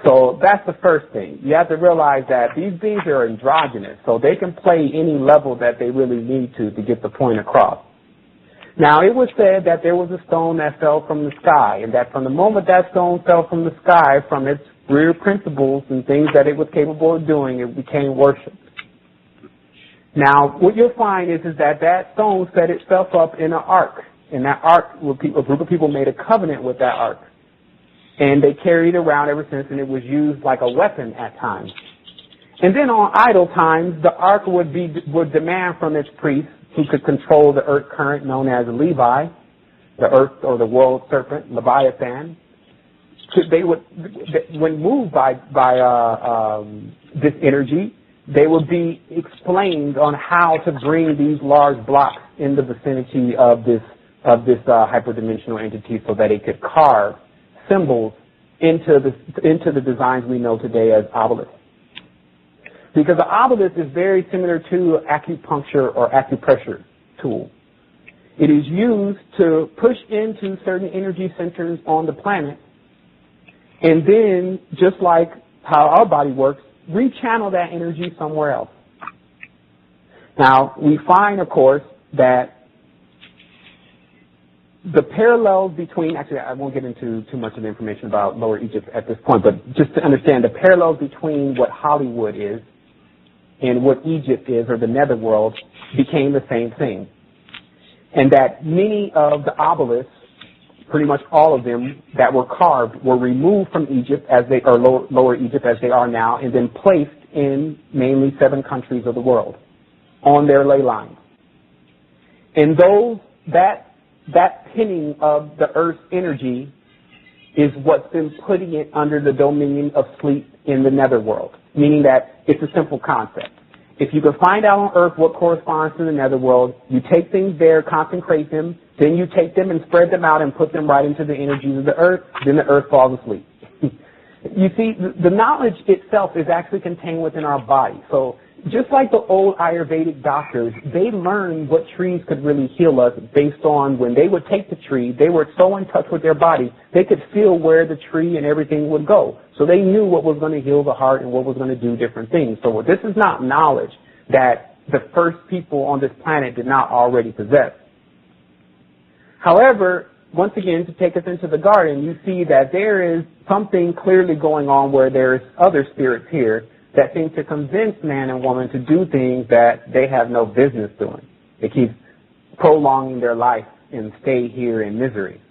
So that's the first thing. You have to realize that these beings are androgynous, so they can play any level that they really need to get the point across. Now, it was said that there was a stone that fell from the sky, and that from the moment that stone fell from the sky, from its real principles and things that it was capable of doing, it became worshipped. Now, what you'll find is that that stone set itself up in an ark. And that ark, a group of people made a covenant with that ark. And they carried it around ever since, and it was used like a weapon at times. And then on idle times, the ark would demand from its priests, who could control the earth current known as Levi, the earth or the world serpent, Leviathan. They would, when moved by this energy, they would be explained on how to bring these large blocks in the vicinity of this hyperdimensional entity so that it could carve symbols into the designs we know today as obelisks. Because the obelisk is very similar to acupuncture or acupressure tool. It is used to push into certain energy centers on the planet, and then, just like how our body works, rechannel that energy somewhere else. Now, we find, of course, that the parallels between, actually I won't get into too much of the information about Lower Egypt at this point, but just to understand the parallels between what Hollywood is and what Egypt is, or the netherworld, became the same thing. And that many of the obelisks, pretty much all of them that were carved, were removed from Egypt as they are Lower Egypt as they are now, and then placed in mainly 7 countries of the world on their ley lines. And that pinning of the Earth's energy is what's been putting it under the dominion of sleep in the netherworld, meaning that it's a simple concept. If you can find out on Earth what corresponds to the netherworld, you take things there, consecrate them, then you take them and spread them out and put them right into the energies of the Earth, then the Earth falls asleep. You see, the knowledge itself is actually contained within our body. So just like the old Ayurvedic doctors, they learned what trees could really heal us based on when they would take the tree, they were so in touch with their body, they could feel where the tree and everything would go. So they knew what was going to heal the heart and what was going to do different things. So this is not knowledge that the first people on this planet did not already possess. However, once again, to take us into the garden, you see that there is something clearly going on where there's other spirits here that seem to convince man and woman to do things that they have no business doing. They keep prolonging their life and stay here in misery.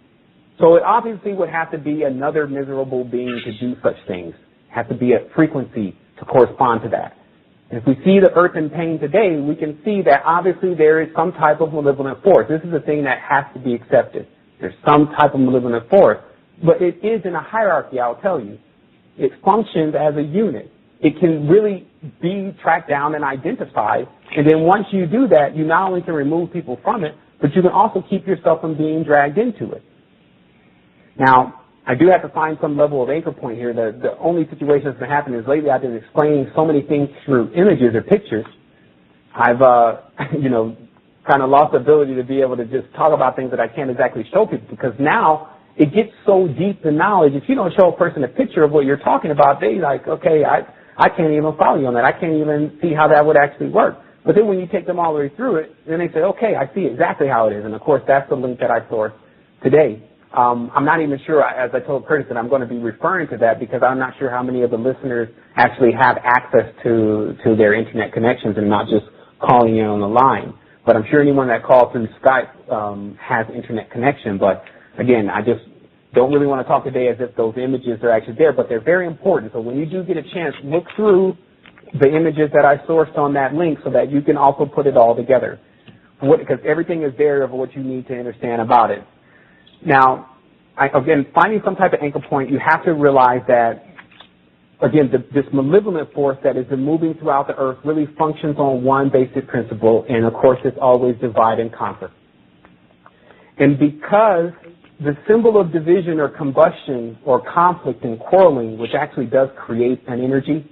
So it obviously would have to be another miserable being to do such things. It has to be a frequency to correspond to that. And if we see the earth in pain today, we can see that obviously there is some type of malevolent force. This is a thing that has to be accepted. There's some type of malevolent force, but it is in a hierarchy, I'll tell you. It functions as a unit. It can really be tracked down and identified, and then once you do that, you not only can remove people from it, but you can also keep yourself from being dragged into it. Now, I do have to find some level of anchor point here. The only situation that's been happening is lately I've been explaining so many things through images or pictures. I've, kind of lost the ability to be able to just talk about things that I can't exactly show people, because now it gets so deep in knowledge. If you don't show a person a picture of what you're talking about, they like, okay, I can't even follow you on that. I can't even see how that would actually work. But then when you take them all the way through it, then they say, okay, I see exactly how it is. And, of course, that's the link that I source today. I'm not even sure, as I told Curtis, that I'm going to be referring to that because I'm not sure how many of the listeners actually have access to their internet connections and not just calling in on the line. But I'm sure anyone that called through Skype has internet connection. But again, I just don't really want to talk today as if those images are actually there, but they're very important. So when you do get a chance, look through the images that I sourced on that link so that you can also put it all together. Because everything is there of what you need to understand about it. Now, again, finding some type of anchor point, you have to realize that, again, this malevolent force that is moving throughout the earth really functions on one basic principle, and of course it's always divide and conquer. And because the symbol of division or combustion or conflict and quarreling, which actually does create an energy,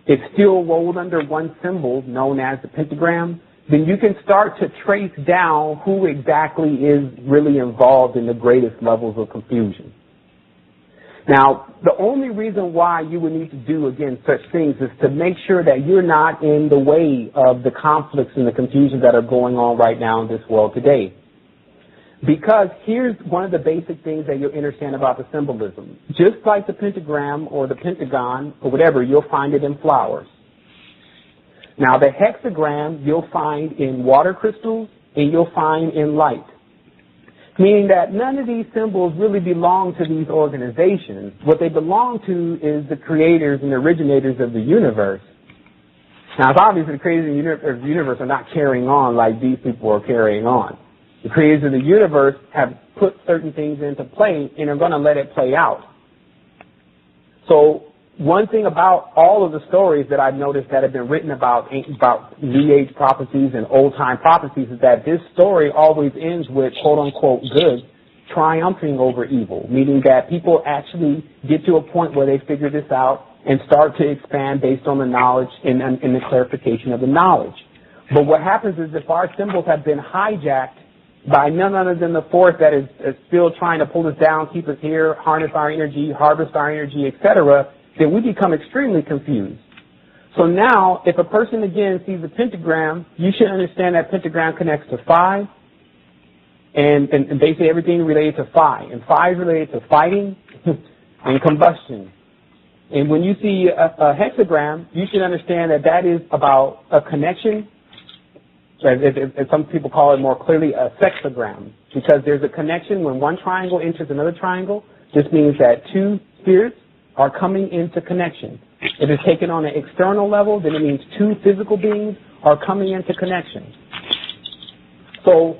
is still rolled under one symbol known as the pentagram, then you can start to trace down who exactly is really involved in the greatest levels of confusion. Now, the only reason why you would need to do, again, such things is to make sure that you're not in the way of the conflicts and the confusions that are going on right now in this world today. Because here's one of the basic things that you'll understand about the symbolism. Just like the pentagram or the pentagon or whatever, you'll find it in flowers. Now, the hexagram you'll find in water crystals and you'll find in light, meaning that none of these symbols really belong to these organizations. What they belong to is the creators and originators of the universe. Now, it's obvious that the creators of the universe are not carrying on like these people are carrying on. The creators of the universe have put certain things into play and are going to let it play out. So one thing about all of the stories that I've noticed that have been written about New Age prophecies and old-time prophecies is that this story always ends with, quote-unquote, good triumphing over evil, meaning that people actually get to a point where they figure this out and start to expand based on the knowledge and the clarification of the knowledge. But what happens is if our symbols have been hijacked by none other than the force that is still trying to pull us down, keep us here, harness our energy, harvest our energy, etc., then we become extremely confused. So now, if a person again sees a pentagram, you should understand that pentagram connects to 5, and basically everything related to 5. And 5 is related to fighting and combustion. And when you see a hexagram, you should understand that that is about a connection. As some people call it more clearly, a sexagram, because there's a connection when one triangle enters another triangle. This means that two spirits are coming into connection. If it's taken on an external level, then it means two physical beings are coming into connection. So,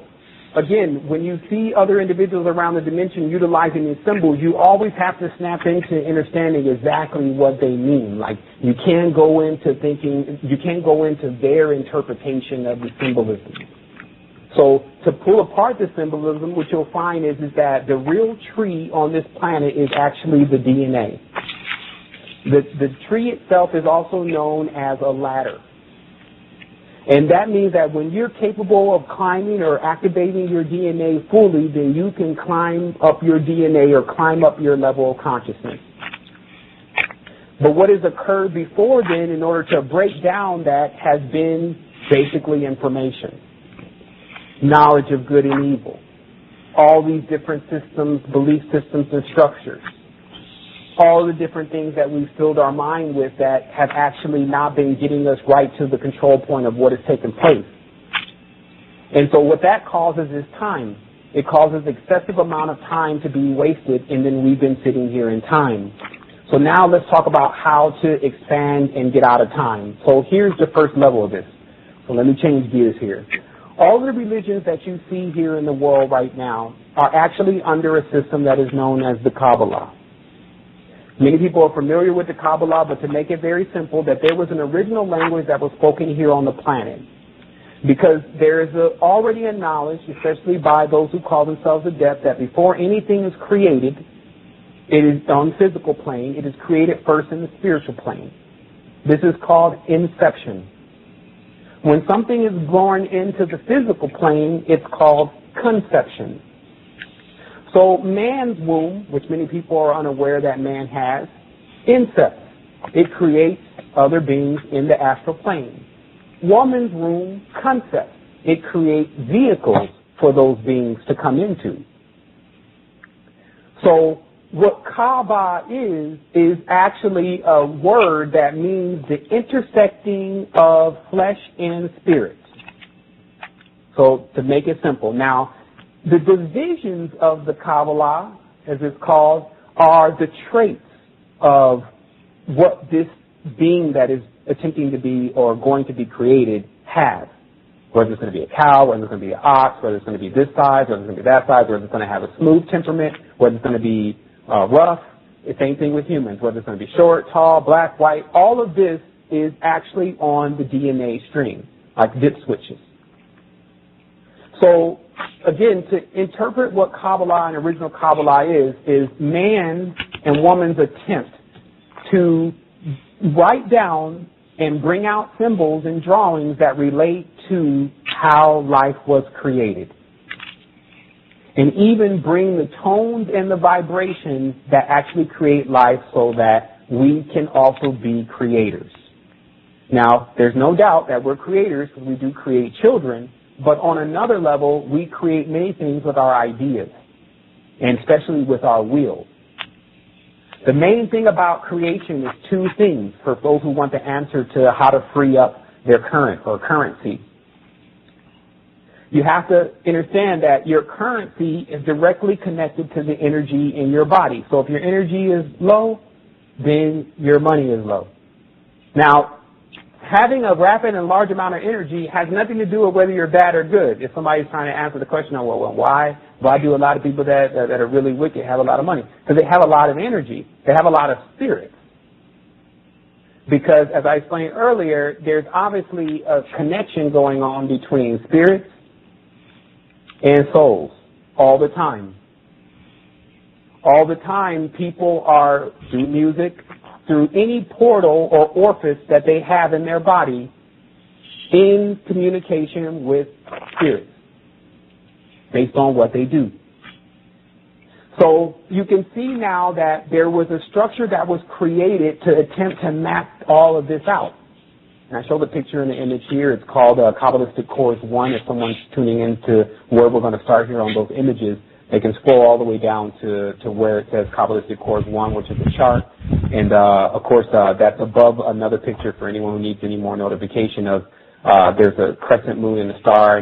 again, when you see other individuals around the dimension utilizing these symbols, you always have to snap into understanding exactly what they mean. Like, you can't go into thinking, you can't go into their interpretation of the symbolism. So, to pull apart the symbolism, what you'll find is that the real tree on this planet is actually the DNA. The tree itself is also known as a ladder. And that means that when you're capable of climbing or activating your DNA fully, then you can climb up your DNA or climb up your level of consciousness. But what has occurred before then in order to break down that has been basically information, knowledge of good and evil, all these different systems, belief systems and structures, all the different things that we've filled our mind with that have actually not been getting us right to the control point of what has taken place. And so what that causes is time. It causes excessive amount of time to be wasted, and then we've been sitting here in time. So now let's talk about how to expand and get out of time. So here's the first level of this. So let me change gears here. All the religions that you see here in the world right now are actually under a system that is known as the Kabbalah. Many people are familiar with the Kabbalah, but to make it very simple, that there was an original language that was spoken here on the planet. Because there is already a knowledge, especially by those who call themselves adept, that before anything is created, it is on the physical plane, it is created first in the spiritual plane. This is called inception. When something is born into the physical plane, it's called conception. So man's womb, which many people are unaware that man has, incepts. It creates other beings in the astral plane. Woman's womb concepts. It creates vehicles for those beings to come into. So what Kaaba is actually a word that means the intersecting of flesh and spirit. So to make it simple. Now, the divisions of the Kabbalah, as it's called, are the traits of what this being that is attempting to be or going to be created has. Whether it's going to be a cow, whether it's going to be an ox, whether it's going to be this size, whether it's going to be that size, whether it's going to have a smooth temperament, whether it's going to be rough. The same thing with humans, whether it's going to be short, tall, black, white. All of this is actually on the DNA string, like dip switches. So, again, to interpret what Kabbalah and original Kabbalah is man and woman's attempt to write down and bring out symbols and drawings that relate to how life was created. And even bring the tones and the vibrations that actually create life so that we can also be creators. Now, there's no doubt that we're creators because we do create children, but on another level, we create many things with our ideas, and especially with our will. The main thing about creation is two things for those who want the answer to how to free up their current or currency. You have to understand that your currency is directly connected to the energy in your body. So if your energy is low, then your money is low. Now, having a rapid and large amount of energy has nothing to do with whether you're bad or good. If somebody's trying to answer the question, well, why do a lot of people that are really wicked have a lot of money? Because they have a lot of energy. They have a lot of spirit. Because, as I explained earlier, there's obviously a connection going on between spirits and souls all the time. All the time, people are, through music, through any portal or orifice that they have in their body, in communication with spirits, based on what they do. So you can see now that there was a structure that was created to attempt to map all of this out. And I show the picture in the image here. It's called Kabbalistic Course 1. If someone's tuning in to where we're going to start here on those images, they can scroll all the way down to where it says Kabbalistic Course 1, which is a chart. And, of course, that's above another picture for anyone who needs any more notification of there's a crescent moon and a Star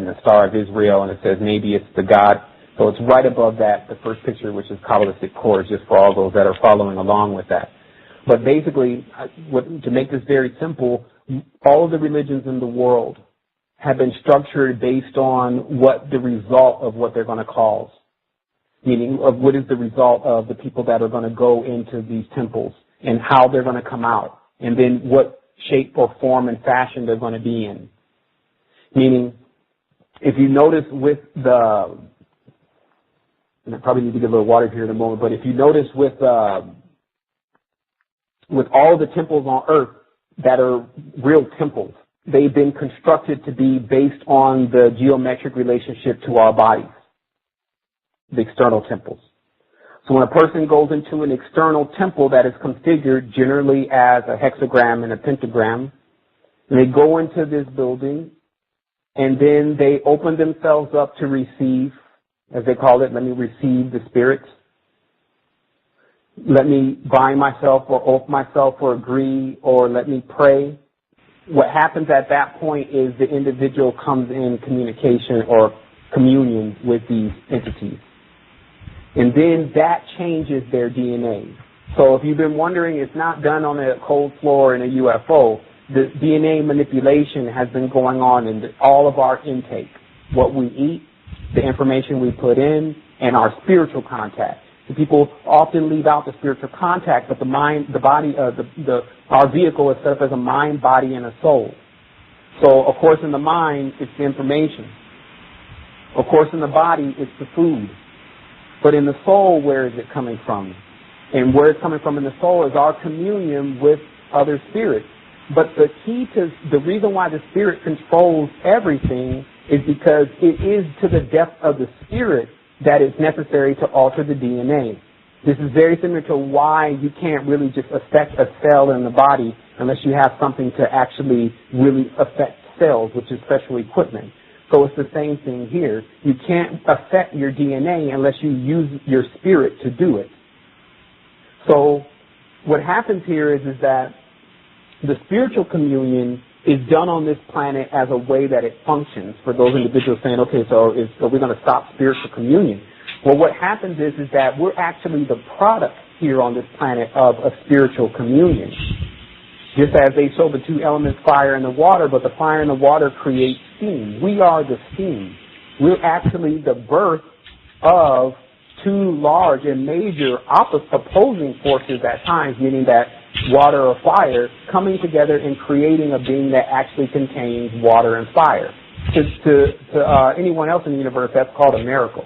of Israel, and it says maybe it's the God. So it's right above that, the first picture, which is Kabbalistic Course, just for all those that are following along with that. But basically, to make this very simple, all of the religions in the world have been structured based on what the result of what they're going to cause. Meaning of what is the result of the people that are going to go into these temples and how they're going to come out, and then what shape or form and fashion they're going to be in. Meaning, if you notice with the, and I probably need to get a little water here in a moment, but if you notice with all the temples on earth that are real temples, they've been constructed to be based on the geometric relationship to our bodies. The external temples. So when a person goes into an external temple that is configured generally as a hexagram and a pentagram, and they go into this building, and then they open themselves up to receive, as they call it, let me receive the spirits. Let me bind myself or oath myself or agree or let me pray. What happens at that point is the individual comes in communication or communion with these entities. And then that changes their DNA. So if you've been wondering, it's not done on a cold floor in a UFO. The DNA manipulation has been going on in all of our intake. What we eat, the information we put in, and our spiritual contact. So people often leave out the spiritual contact, but the mind, the body, our vehicle is set up as a mind, body, and a soul. So, of course, in the mind, it's the information. Of course, in the body, it's the food. But in the soul, where is it coming from? And where it's coming from in the soul is our communion with other spirits. But the key to the reason why the spirit controls everything is because it is to the depth of the spirit that is necessary to alter the DNA. This is very similar to why you can't really just affect a cell in the body unless you have something to actually really affect cells, which is special equipment. So it's the same thing here. You can't affect your DNA unless you use your spirit to do it. So what happens here is that the spiritual communion is done on this planet as a way that it functions. For those individuals saying, okay, so we're going to stop spiritual communion. Well, what happens is that we're actually the product here on this planet of a spiritual communion. Just as they show the two elements, fire and the water, but the fire and the water create steam. We are the steam. We're actually the birth of two large and major opposing forces at times, meaning that water or fire coming together and creating a being that actually contains water and fire. To anyone else in the universe, that's called a miracle.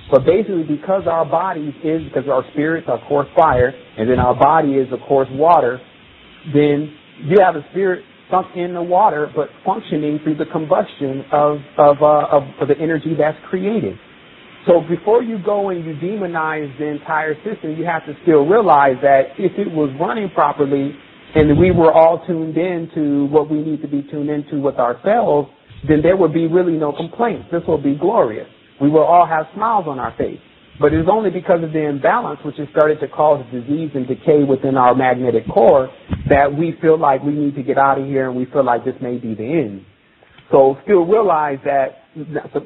But basically, because our bodies because our spirits are, of course, fire, and then our body is, of course, water, then you have a spirit sunk in the water, but functioning through the combustion of the energy that's created. So before you go and you demonize the entire system, you have to still realize that if it was running properly and we were all tuned in to what we need to be tuned into with ourselves, then there would be really no complaints. This will be glorious. We will all have smiles on our face. But it's only because of the imbalance, which has started to cause disease and decay within our magnetic core, that we feel like we need to get out of here and we feel like this may be the end. So still realize that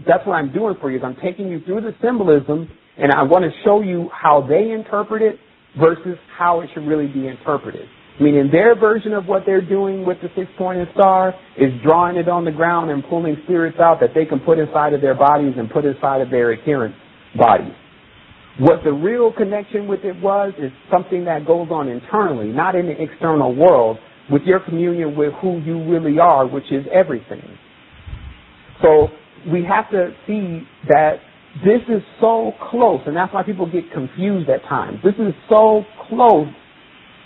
that's what I'm doing for you. Is I'm taking you through the symbolism, and I want to show you how they interpret it versus how it should really be interpreted. Meaning their version of what they're doing with the six-pointed star is drawing it on the ground and pulling spirits out that they can put inside of their bodies and put inside of their adherent bodies. What the real connection with it was is something that goes on internally, not in the external world, with your communion with who you really are, which is everything. So we have to see that this is so close, and that's why people get confused at times. This is so close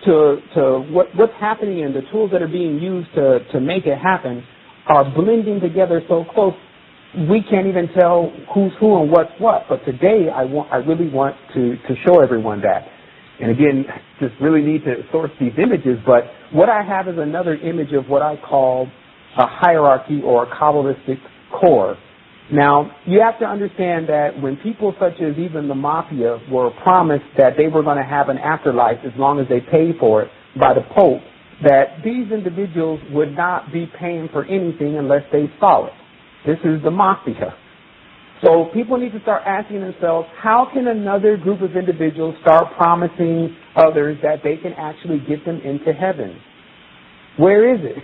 to what's happening, and the tools that are being used to make it happen are blending together so close. We can't even tell who's who and what's what. But today I really want to show everyone that. And again, just really need to source these images. But what I have is another image of what I call a hierarchy or a Kabbalistic core. Now, you have to understand that when people such as even the mafia were promised that they were going to have an afterlife as long as they paid for it by the Pope, that these individuals would not be paying for anything unless they saw it. This is the mafia. So people need to start asking themselves, how can another group of individuals start promising others that they can actually get them into heaven? Where is it?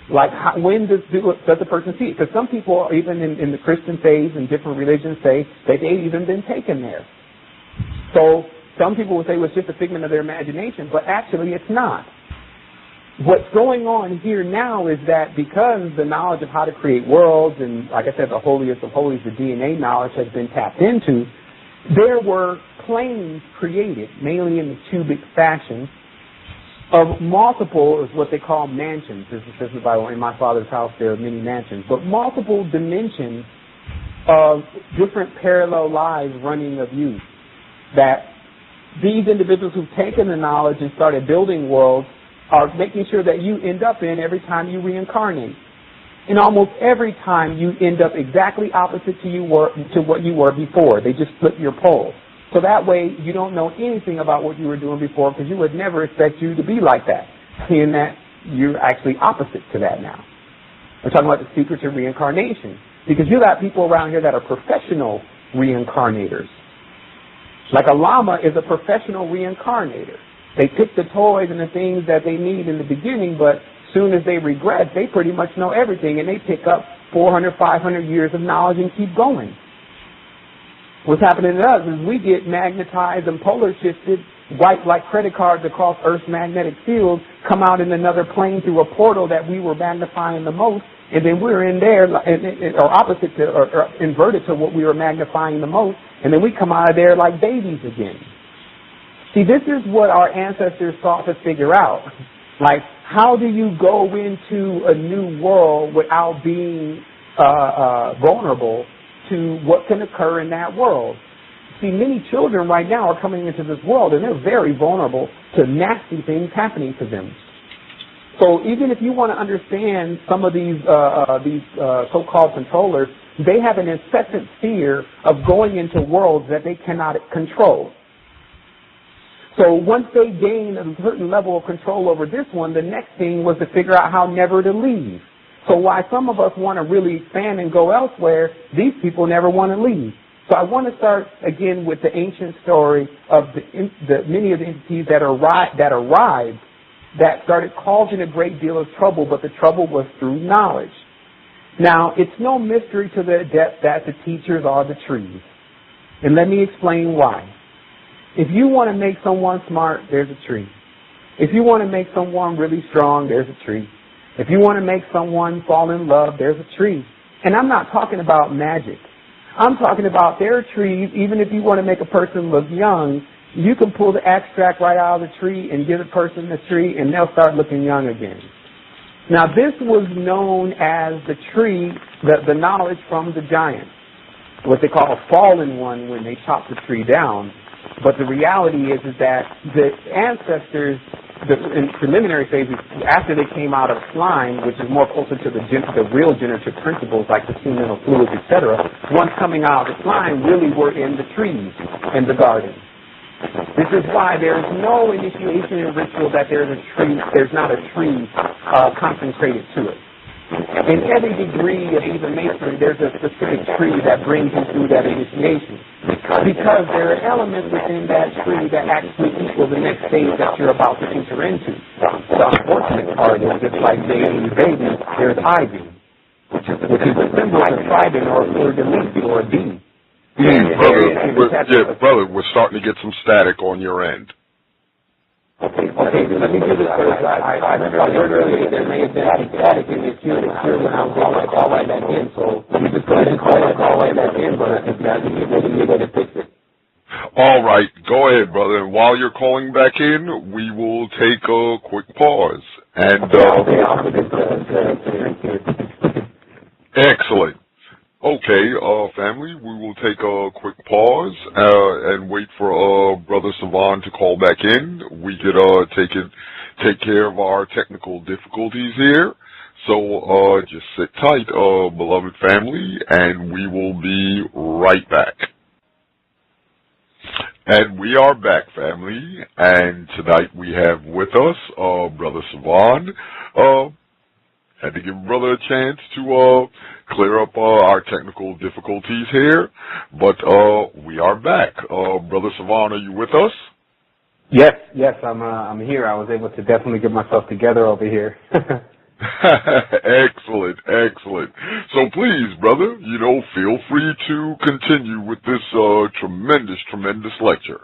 Like, when does the person see it? Because some people, even in the Christian faith and different religions, say that they've even been taken there. So some people will say, well, it's just a figment of their imagination, but actually it's not. What's going on here now is that because the knowledge of how to create worlds, and like I said, the holiest of holies, the DNA knowledge has been tapped into, there were planes created, mainly in the cubic fashion, of multiple, is what they call mansions. This is the Bible. In my Father's house there are many mansions, but multiple dimensions of different parallel lives running of you. That these individuals who've taken the knowledge and started building worlds are making sure that you end up in every time you reincarnate. And almost every time you end up exactly opposite to what you were before. They just flip your pole. So that way you don't know anything about what you were doing before, because you would never expect you to be like that, seeing that you're actually opposite to that now. We're talking about the secret to reincarnation, because you got people around here that are professional reincarnators. Like a llama is a professional reincarnator. They pick the toys and the things that they need in the beginning, but as soon as they regress, they pretty much know everything, and they pick up 400, 500 years of knowledge and keep going. What's happening to us is we get magnetized and polar shifted, wiped like credit cards across Earth's magnetic field, come out in another plane through a portal that we were magnifying the most, and then we're in there, or opposite to, or inverted to what we were magnifying the most, and then we come out of there like babies again. See, this is what our ancestors sought to figure out. Like, how do you go into a new world without being vulnerable to what can occur in that world? See, many children right now are coming into this world, and they're very vulnerable to nasty things happening to them. So even if you want to understand some of these so-called controllers, they have an incessant fear of going into worlds that they cannot control. So once they gain a certain level of control over this one, the next thing was to figure out how never to leave. So while some of us want to really expand and go elsewhere, these people never want to leave. So I want to start again with the ancient story of the many of the entities that arrived that started causing a great deal of trouble, but the trouble was through knowledge. Now, it's no mystery to the adept that the teachers are the trees. And let me explain why. If you want to make someone smart, there's a tree. If you want to make someone really strong, there's a tree. If you want to make someone fall in love, there's a tree. And I'm not talking about magic. I'm talking about there are trees, even if you want to make a person look young, you can pull the extract right out of the tree and give the person the tree, and they'll start looking young again. Now, this was known as the tree, the knowledge from the giants, what they call a fallen one when they chop the tree down. But the reality is that the ancestors, in preliminary phases, after they came out of slime, which is more closer to the real generative principles like the seminal fluids, etc., once coming out of the slime really were in the trees and the garden. This is why there is no initiation and ritual that there's not a tree consecrated to it. In every degree of even masonry, there's a specific tree that brings you through that initiation. Because there are elements within that tree that actually equal the next stage that you're about to enter into. The unfortunate part is just like baby, there's ivy, which is a symbol of trident or a fleur-de-lis or a bee. Brother, we're starting to get some static on your end. Okay, let me do this first. I heard earlier there may have been static in this unit here when I was all right back in, so let me just go ahead and call it all right back in, but I think that's a way to fix it. All right, go ahead, brother. And while you're calling back in, we will take a quick pause. And excellent. Okay, family, we will take a quick pause and wait for Brother Sevan to call back in. We could take care of our technical difficulties here. So just sit tight, beloved family, and we will be right back. And we are back, family, and tonight we have with us Brother Sevan. Had to give Brother a chance to clear up our technical difficulties here, but we are back. Brother Sevan, are you with us? Yes, I'm here. I was able to definitely get myself together over here. Excellent. So please, brother, feel free to continue with this tremendous lecture.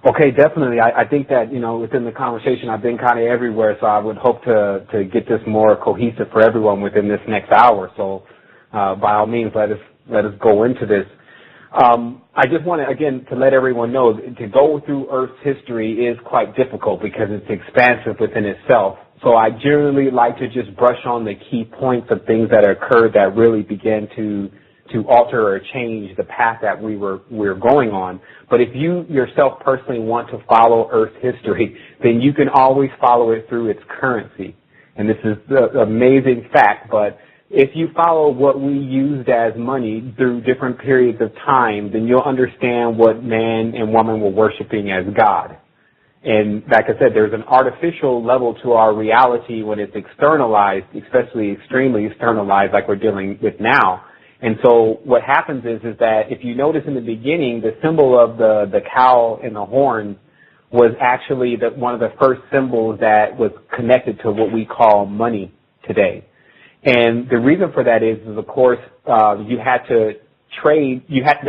Okay, definitely. I think that, within the conversation, I've been kind of everywhere, so I would hope to get this more cohesive for everyone within this next hour. So, by all means, let us go into this. I just want to, again, to let everyone know, to go through Earth's history is quite difficult because it's expansive within itself. So I generally like to just brush on the key points of things that occurred that really began to alter or change the path that we're going on. But if you yourself personally want to follow Earth's history, then you can always follow it through its currency. And this is the amazing fact, but if you follow what we used as money through different periods of time, then you'll understand what man and woman were worshiping as God. And like I said, there's an artificial level to our reality when it's externalized, especially extremely externalized like we're dealing with now. And so what happens is that if you notice in the beginning, the symbol of the cow and the horns was actually one of the first symbols that was connected to what we call money today. And the reason for that is of course, you had to trade,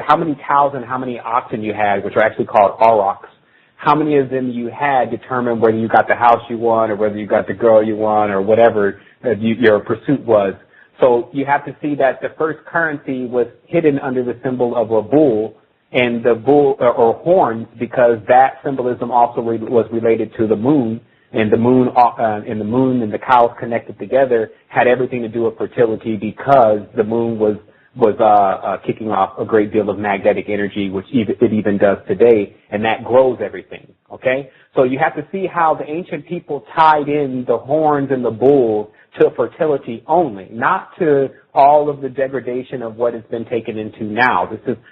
how many cows and how many oxen you had, which are actually called aurochs. How many of them you had determined whether you got the house you want or whether you got the girl you want or whatever your pursuit was. So you have to see that the first currency was hidden under the symbol of a bull, and the bull or horns, because that symbolism also was related to the moon, and the moon and the cows connected together had everything to do with fertility because the moon was kicking off a great deal of magnetic energy, which it even does today, and that grows everything, okay? So you have to see how the ancient people tied in the horns and the bulls to fertility only, not to all of the degradation of what has been taken into now.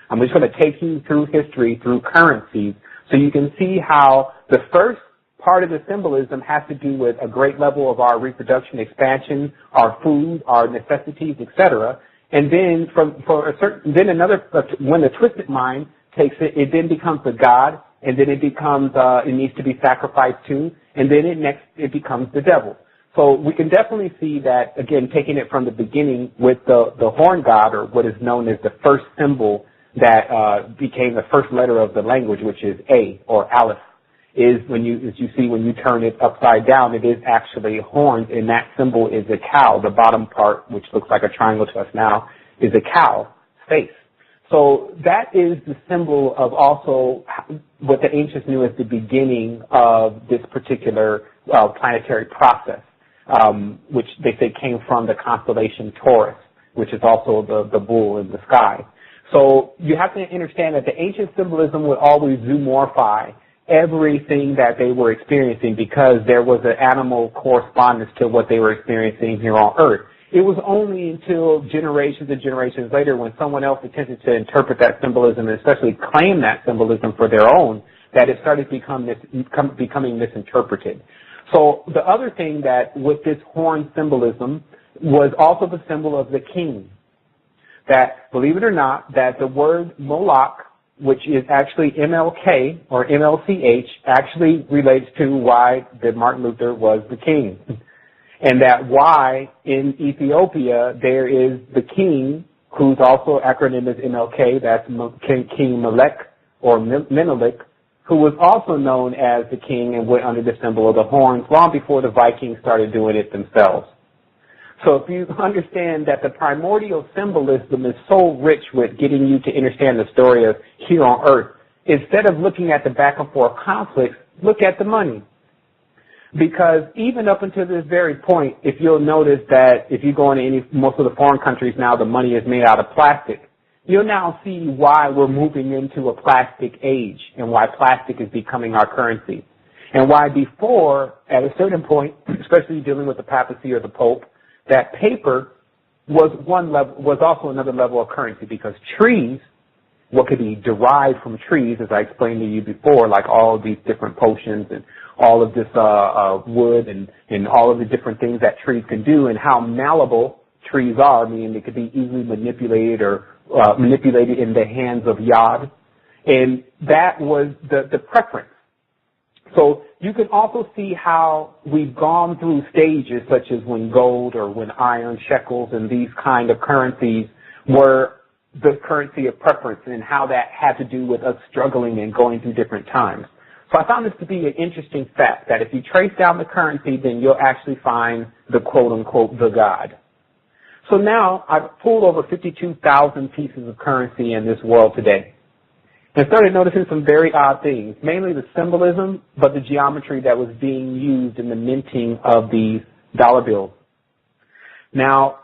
I'm just going to take you through history, through currencies, so you can see how the first part of the symbolism has to do with a great level of our reproduction, expansion, our food, our necessities, etc. And then when the twisted mind takes it, it then becomes the God, and then it becomes it needs to be sacrificed to, and then it becomes the devil. So we can definitely see that, again, taking it from the beginning with the horn god, or what is known as the first symbol that became the first letter of the language, which is A, or Aleph, is when you turn it upside down, it is actually horns, and that symbol is a cow. The bottom part, which looks like a triangle to us now, is a cow face. So that is the symbol of also what the ancients knew as the beginning of this particular planetary process, which they say came from the constellation Taurus, which is also the bull in the sky. So you have to understand that the ancient symbolism would always zoomorphi everything that they were experiencing, because there was an animal correspondence to what they were experiencing here on Earth. It was only until generations and generations later, when someone else attempted to interpret that symbolism and especially claim that symbolism for their own, that it started becoming misinterpreted. So the other thing that with this horn symbolism was also the symbol of the king. That, believe it or not, that the word Moloch, which is actually MLK or MLCH, actually relates to why that Martin Luther was the king. And that why in Ethiopia there is the king, whose also acronym is MLK, that's King Melech or Menelik, who was also known as the king and went under the symbol of the horns long before the Vikings started doing it themselves. So if you understand that the primordial symbolism is so rich with getting you to understand the story of here on Earth, instead of looking at the back and forth conflicts, look at the money. Because even up until this very point, if you'll notice that if you go into most of the foreign countries now, the money is made out of plastic. You'll now see why we're moving into a plastic age and why plastic is becoming our currency. And why before, at a certain point, especially dealing with the papacy or the Pope, that paper was also another level of currency, because trees, what could be derived from trees, as I explained to you before, like all of these different potions and all of this wood and all of the different things that trees can do, and how malleable trees are, meaning they could be easily manipulated or manipulated in the hands of Yod. And that was the preference. So you can also see how we've gone through stages such as when gold or when iron, shekels, and these kind of currencies were the currency of preference, and how that had to do with us struggling and going through different times. So I found this to be an interesting fact, that if you trace down the currency, then you'll actually find the quote-unquote the God. So now I've pulled over 52,000 pieces of currency in this world today, and started noticing some very odd things, mainly the symbolism, but the geometry that was being used in the minting of these dollar bills. Now,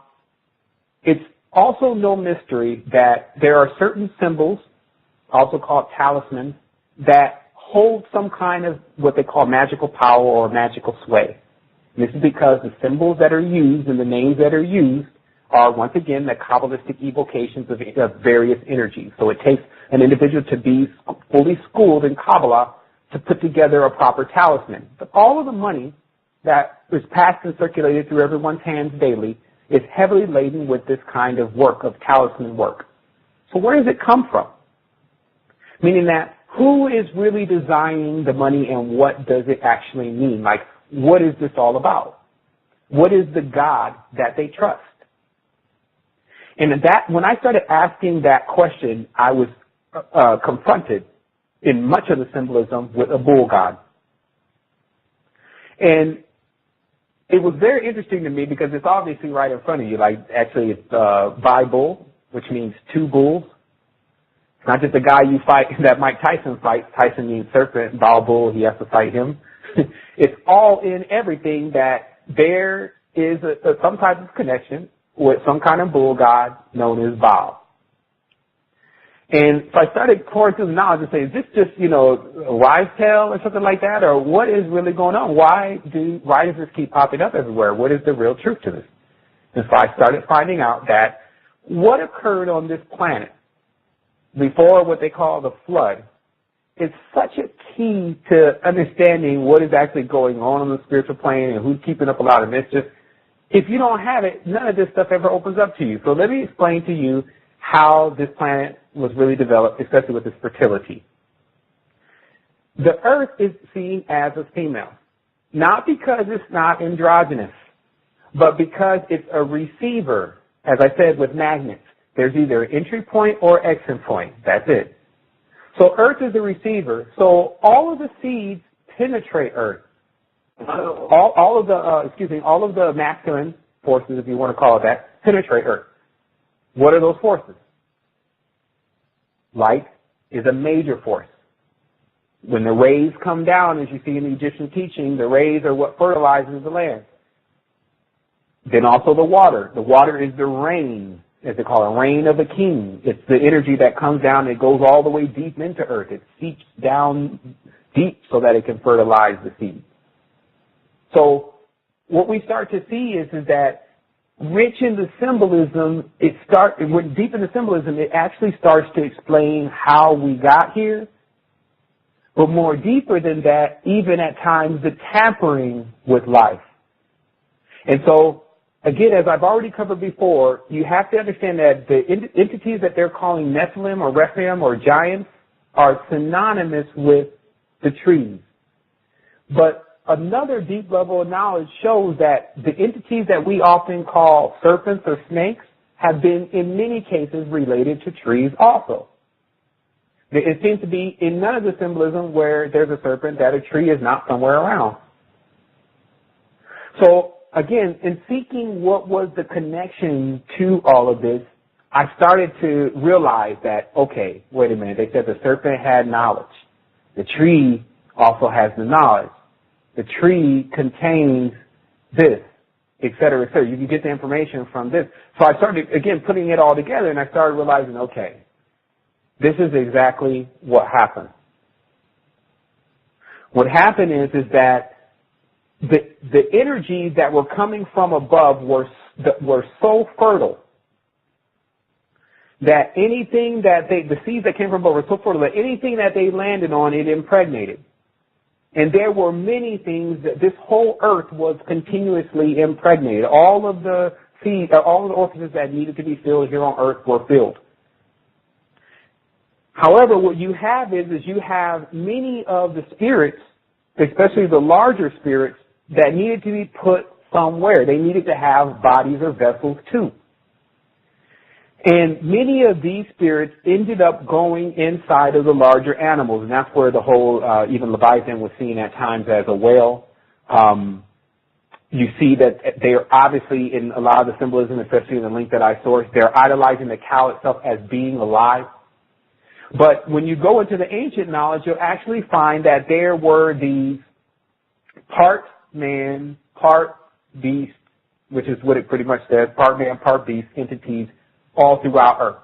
it's also no mystery that there are certain symbols, also called talismans, that hold some kind of what they call magical power or magical sway. And this is because the symbols that are used and the names that are used are, once again, the Kabbalistic evocations of various energies. So it takes an individual to be fully schooled in Kabbalah to put together a proper talisman. But all of the money that is passed and circulated through everyone's hands daily is heavily laden with this kind of work, of talisman work. So where does it come from? Meaning that who is really designing the money, and what does it actually mean? Like, what is this all about? What is the God that they trust? And that, when I started asking that question, I was confronted in much of the symbolism with a bull god. And it was very interesting to me because it's obviously right in front of you. Like, actually, it's bi-bull, which means two bulls. It's not just a guy you fight that Mike Tyson fights. Tyson means serpent. Bull, he has to fight him. It's all in everything that there is some type of connection with some kind of bull god known as Baal. And so I started pouring through the knowledge and saying, is this just, a wives' tale or something like that? Or what is really going on? Why does this keep popping up everywhere? What is the real truth to this? And so I started finding out that what occurred on this planet before what they call the flood is such a key to understanding what is actually going on the spiritual plane and who's keeping up a lot of mischief. If you don't have it, none of this stuff ever opens up to you. So let me explain to you how this planet was really developed, especially with its fertility. The Earth is seen as a female, not because it's not androgynous, but because it's a receiver. As I said, with magnets, there's either an entry point or exit point. That's it. So Earth is the receiver. So all of the seeds penetrate Earth. All of the masculine forces, if you want to call it that, penetrate Earth. What are those forces? Light is a major force. When the rays come down, as you see in the Egyptian teaching, the rays are what fertilizes the land. Then also the water. The water is the rain, as they call it, rain of a king. It's the energy that comes down and it goes all the way deep into Earth. It seeps down deep so that it can fertilize the seed. So what we start to see is that rich in the symbolism, deep in the symbolism, it actually starts to explain how we got here. But more deeper than that, even at times, the tampering with life. And so, again, as I've already covered before, you have to understand that the entities that they're calling Nephilim or Rephaim or giants are synonymous with the trees. But another deep level of knowledge shows that the entities that we often call serpents or snakes have been, in many cases, related to trees also. It seems to be in none of the symbolism where there's a serpent that a tree is not somewhere around. So, again, in seeking what was the connection to all of this, I started to realize that, okay, wait a minute, they said the serpent had knowledge. The tree also has the knowledge. The tree contains this, et cetera, et cetera. You can get the information from this. So I started, again, putting it all together, and I started realizing, okay, this is exactly what happened. What happened is that the energies that were coming from above were so fertile that anything that the seeds that came from above were so fertile that anything that they landed on, it impregnated. And there were many things that this whole earth was continuously impregnated. All of the seeds, all of the orifices that needed to be filled here on earth were filled. However, what you have is you have many of the spirits, especially the larger spirits, that needed to be put somewhere. They needed to have bodies or vessels too. And many of these spirits ended up going inside of the larger animals, and that's where the whole, even Leviathan was seen at times as a whale. You see that they are obviously, in a lot of the symbolism, especially in the link that I sourced, they're idolizing the cow itself as being alive. But when you go into the ancient knowledge, you'll actually find that there were these part man, part beast, which is what it pretty much says, part man, part beast entities all throughout Earth.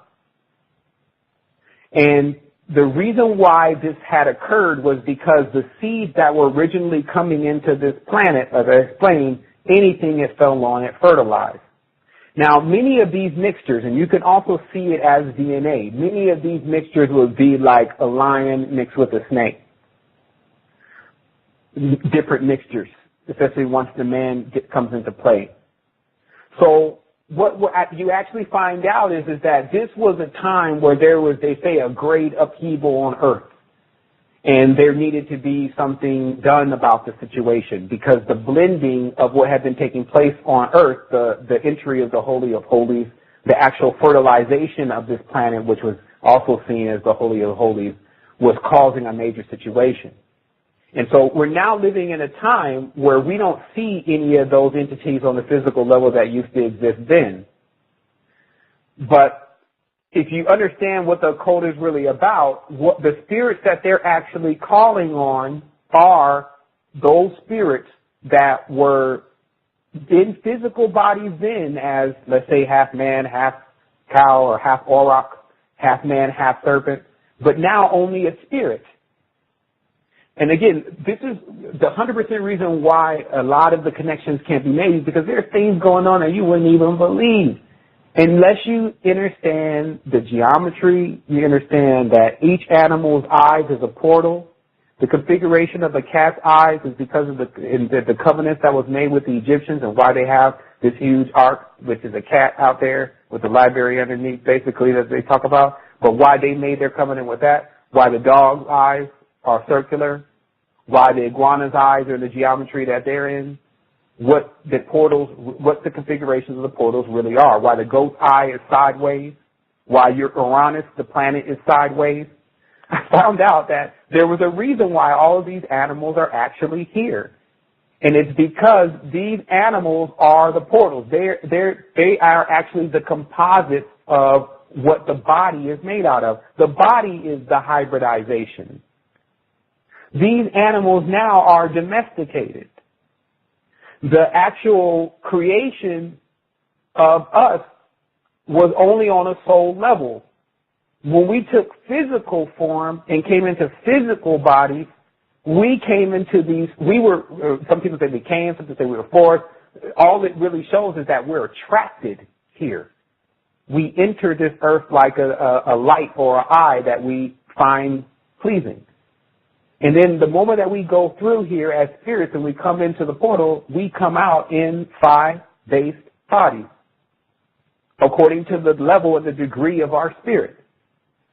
And the reason why this had occurred was because the seeds that were originally coming into this planet, as I explained, anything that fell on it fertilized. Now, many of these mixtures, and you can also see it as DNA, many of these mixtures would be like a lion mixed with a snake. Different mixtures, especially once the man comes into play. So what you actually find out is that this was a time where there was, they say, a great upheaval on earth. And there needed to be something done about the situation because the blending of what had been taking place on earth, the entry of the Holy of Holies, the actual fertilization of this planet, which was also seen as the Holy of Holies, was causing a major situation. And so we're now living in a time where we don't see any of those entities on the physical level that used to exist then. But if you understand what the occult is really about, what the spirits that they're actually calling on are those spirits that were in physical bodies then as, let's say, half man, half cow, or half auroch, half man, half serpent, but now only a spirit. And again, this is the 100% reason why a lot of the connections can't be made, because there are things going on that you wouldn't even believe. Unless you understand the geometry, you understand that each animal's eyes is a portal. The configuration of the cat's eyes is because of the covenant that was made with the Egyptians and why they have this huge ark, which is a cat out there with the library underneath, basically, that they talk about. But why they made their covenant with that, why the dog's eyes are circular, why the iguana's eyes are in the geometry that they're in, what the configurations of the portals really are, why the goat's eye is sideways, why your Uranus, the planet, is sideways. I found out that there was a reason why all of these animals are actually here. And it's because these animals are the portals. They are actually the composites of what the body is made out of. The body is the hybridization. These animals now are domesticated. The actual creation of us was only on a soul level. When we took physical form and came into physical bodies, we came into these, some people say we came, some people say we were forced. All it really shows is that we're attracted here. We enter this earth like a light or an eye that we find pleasing. And then the moment that we go through here as spirits and we come into the portal, we come out in 5-based bodies, according to the level and the degree of our spirit.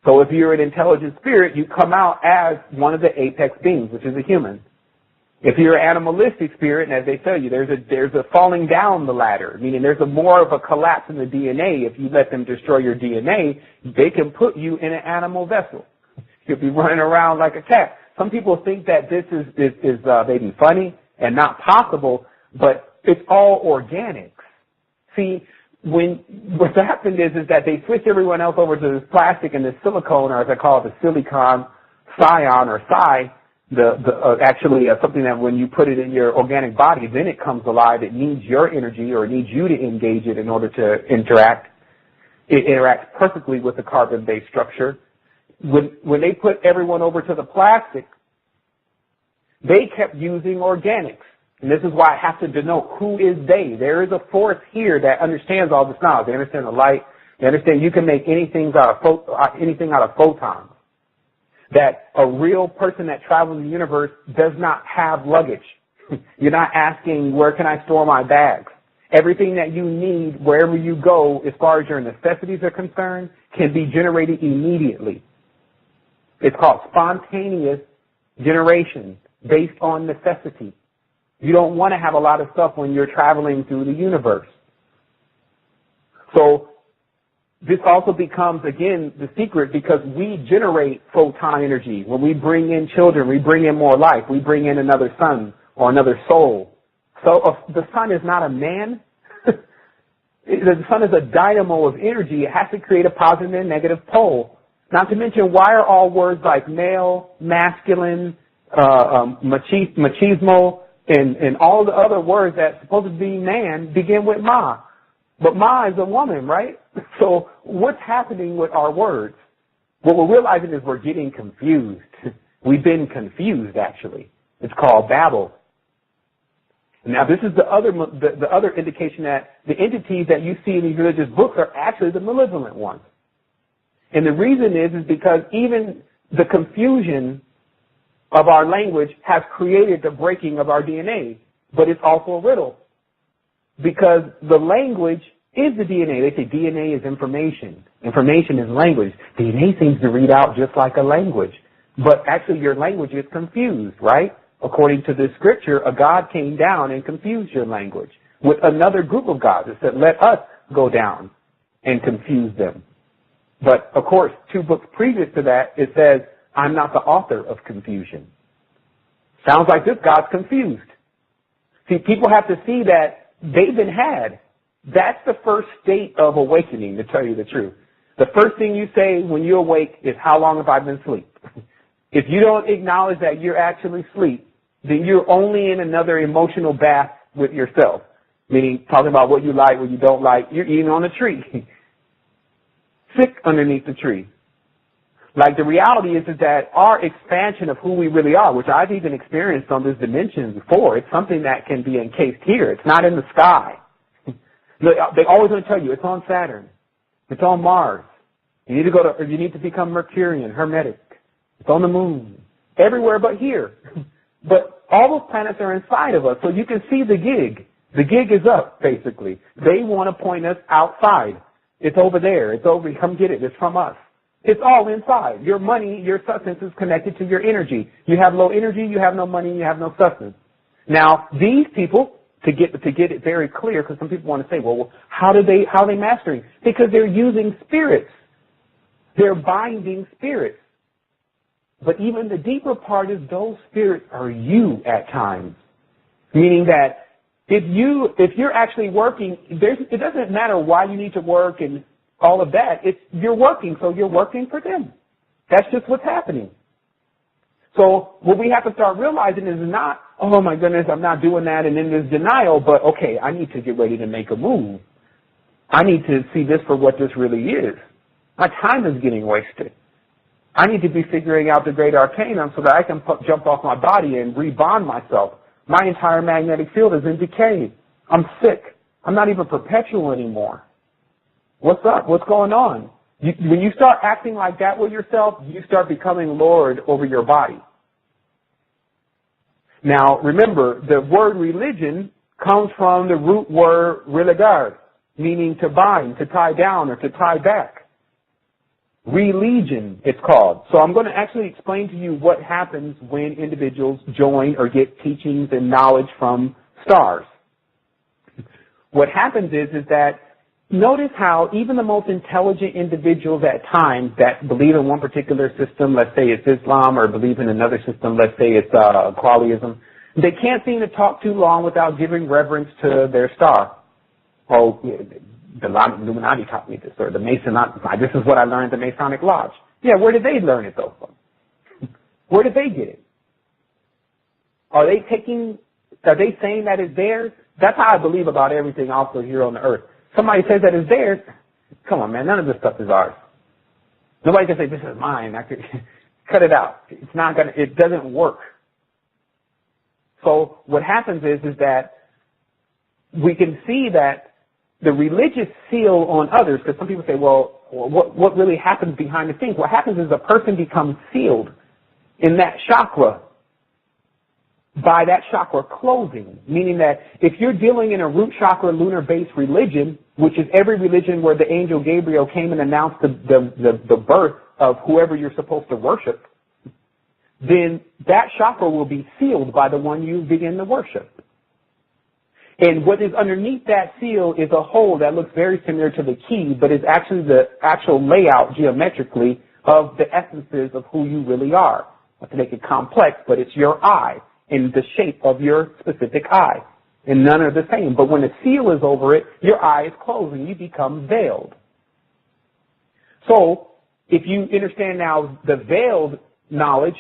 So if you're an intelligent spirit, you come out as one of the apex beings, which is a human. If you're an animalistic spirit, and as they tell you, there's a falling down the ladder, meaning there's more of a collapse in the DNA. If you let them destroy your DNA, they can put you in an animal vessel. You'll be running around like a cat. Some people think that this is maybe funny and not possible, but it's all organics. See, what's happened is that they switched everyone else over to this plastic and this silicone, or as I call it, the silicon, scion or psi, actually something that when you put it in your organic body, then it comes alive. It needs your energy, or it needs you to engage it in order to interact. It interacts perfectly with the carbon-based structure. When they put everyone over to the plastic, they kept using organics. And this is why I have to denote who is they. There is a force here that understands all this knowledge. They understand the light. They understand you can make anything out of photons. That a real person that travels the universe does not have luggage. You're not asking, where can I store my bags? Everything that you need wherever you go, as far as your necessities are concerned, can be generated immediately. It's called spontaneous generation based on necessity. You don't want to have a lot of stuff when you're traveling through the universe. So this also becomes, again, the secret, because we generate photon energy. When we bring in children, we bring in more life. We bring in another sun or another soul. So the sun is not a man. The sun is a dynamo of energy. It has to create a positive and negative pole. Not to mention, why are all words like male, masculine, machismo, and all the other words that supposed to be man begin with ma? But ma is a woman, right? So what's happening with our words? What we're realizing is we're getting confused. We've been confused, actually. It's called Babel. Now, this is the other indication that the entities that you see in these religious books are actually the malevolent ones. And the reason is because even the confusion of our language has created the breaking of our DNA, but it's also a riddle. Because the language is the DNA. They say DNA is information. Information is language. DNA seems to read out just like a language. But actually your language is confused, right? According to this scripture, a God came down and confused your language with another group of gods. It said, let us go down and confuse them. But, of course, 2 books previous to that, it says, I'm not the author of confusion. Sounds like this God's confused. See, people have to see that they've been had. That's the first state of awakening, to tell you the truth. The first thing you say when you awake is, how long have I been asleep? If you don't acknowledge that you're actually asleep, then you're only in another emotional bath with yourself. meaning talking about what you like, what you don't like. You're eating on a tree, sick underneath the tree. Like the reality is that our expansion of who we really are, which I've even experienced on this dimension before, it's something that can be encased here. It's not in the sky. They always want to tell you it's on Saturn, it's on Mars. You need to you need to become Mercurian, Hermetic. It's on the moon, everywhere but here. But all those planets are inside of us, so you can see the gig. The gig is up, basically. They want to point us outside. It's over there. It's over. Come get it. It's from us. It's all inside. Your money, your substance is connected to your energy. You have low energy, you have no money, you have no substance. Now, these people, to get it very clear, because some people want to say, well, how are they mastering? Because they're using spirits. They're binding spirits. But even the deeper part is those spirits are you at times. Meaning that if you're actually working, it doesn't matter why you need to work and all of that. You're working, so you're working for them. That's just what's happening. So what we have to start realizing is not, oh my goodness, I'm not doing that, and then there's denial, but okay, I need to get ready to make a move. I need to see this for what this really is. My time is getting wasted. I need to be figuring out the great arcanum so that I can jump off my body and rebond myself. My entire magnetic field is in decay. I'm sick. I'm not even perpetual anymore. What's up? What's going on? When you start acting like that with yourself, you start becoming Lord over your body. Now, remember, the word religion comes from the root word religare, meaning to bind, to tie down, or to tie back. Religion, it's called. So I'm going to actually explain to you what happens when individuals join or get teachings and knowledge from stars. What happens is that notice how even the most intelligent individuals at times that believe in one particular system, let's say it's Islam, or believe in another system, let's say it's Qualyism, they can't seem to talk too long without giving reverence to their star. Oh, the Illuminati taught me this, or the Mason, this is what I learned at the Masonic Lodge. Yeah, where did they learn it though from? Where did they get it? Are they saying that it's theirs? That's how I believe about everything also here on the earth. Somebody says that it's theirs, come on man, none of this stuff is ours. Nobody can say this is mine. I could cut it out. It doesn't work. So what happens is that we can see that the religious seal on others, because some people say, well, what really happens behind the scenes? What happens is a person becomes sealed in that chakra by that chakra closing, meaning that if you're dealing in a root chakra lunar-based religion, which is every religion where the angel Gabriel came and announced the birth of whoever you're supposed to worship, then that chakra will be sealed by the one you begin to worship. And what is underneath that seal is a hole that looks very similar to the key, but is actually the actual layout geometrically of the essences of who you really are. Not to make it complex, but it's your eye in the shape of your specific eye. And none are the same. But when the seal is over it, your eye is closed and you become veiled. So if you understand now the veiled knowledge,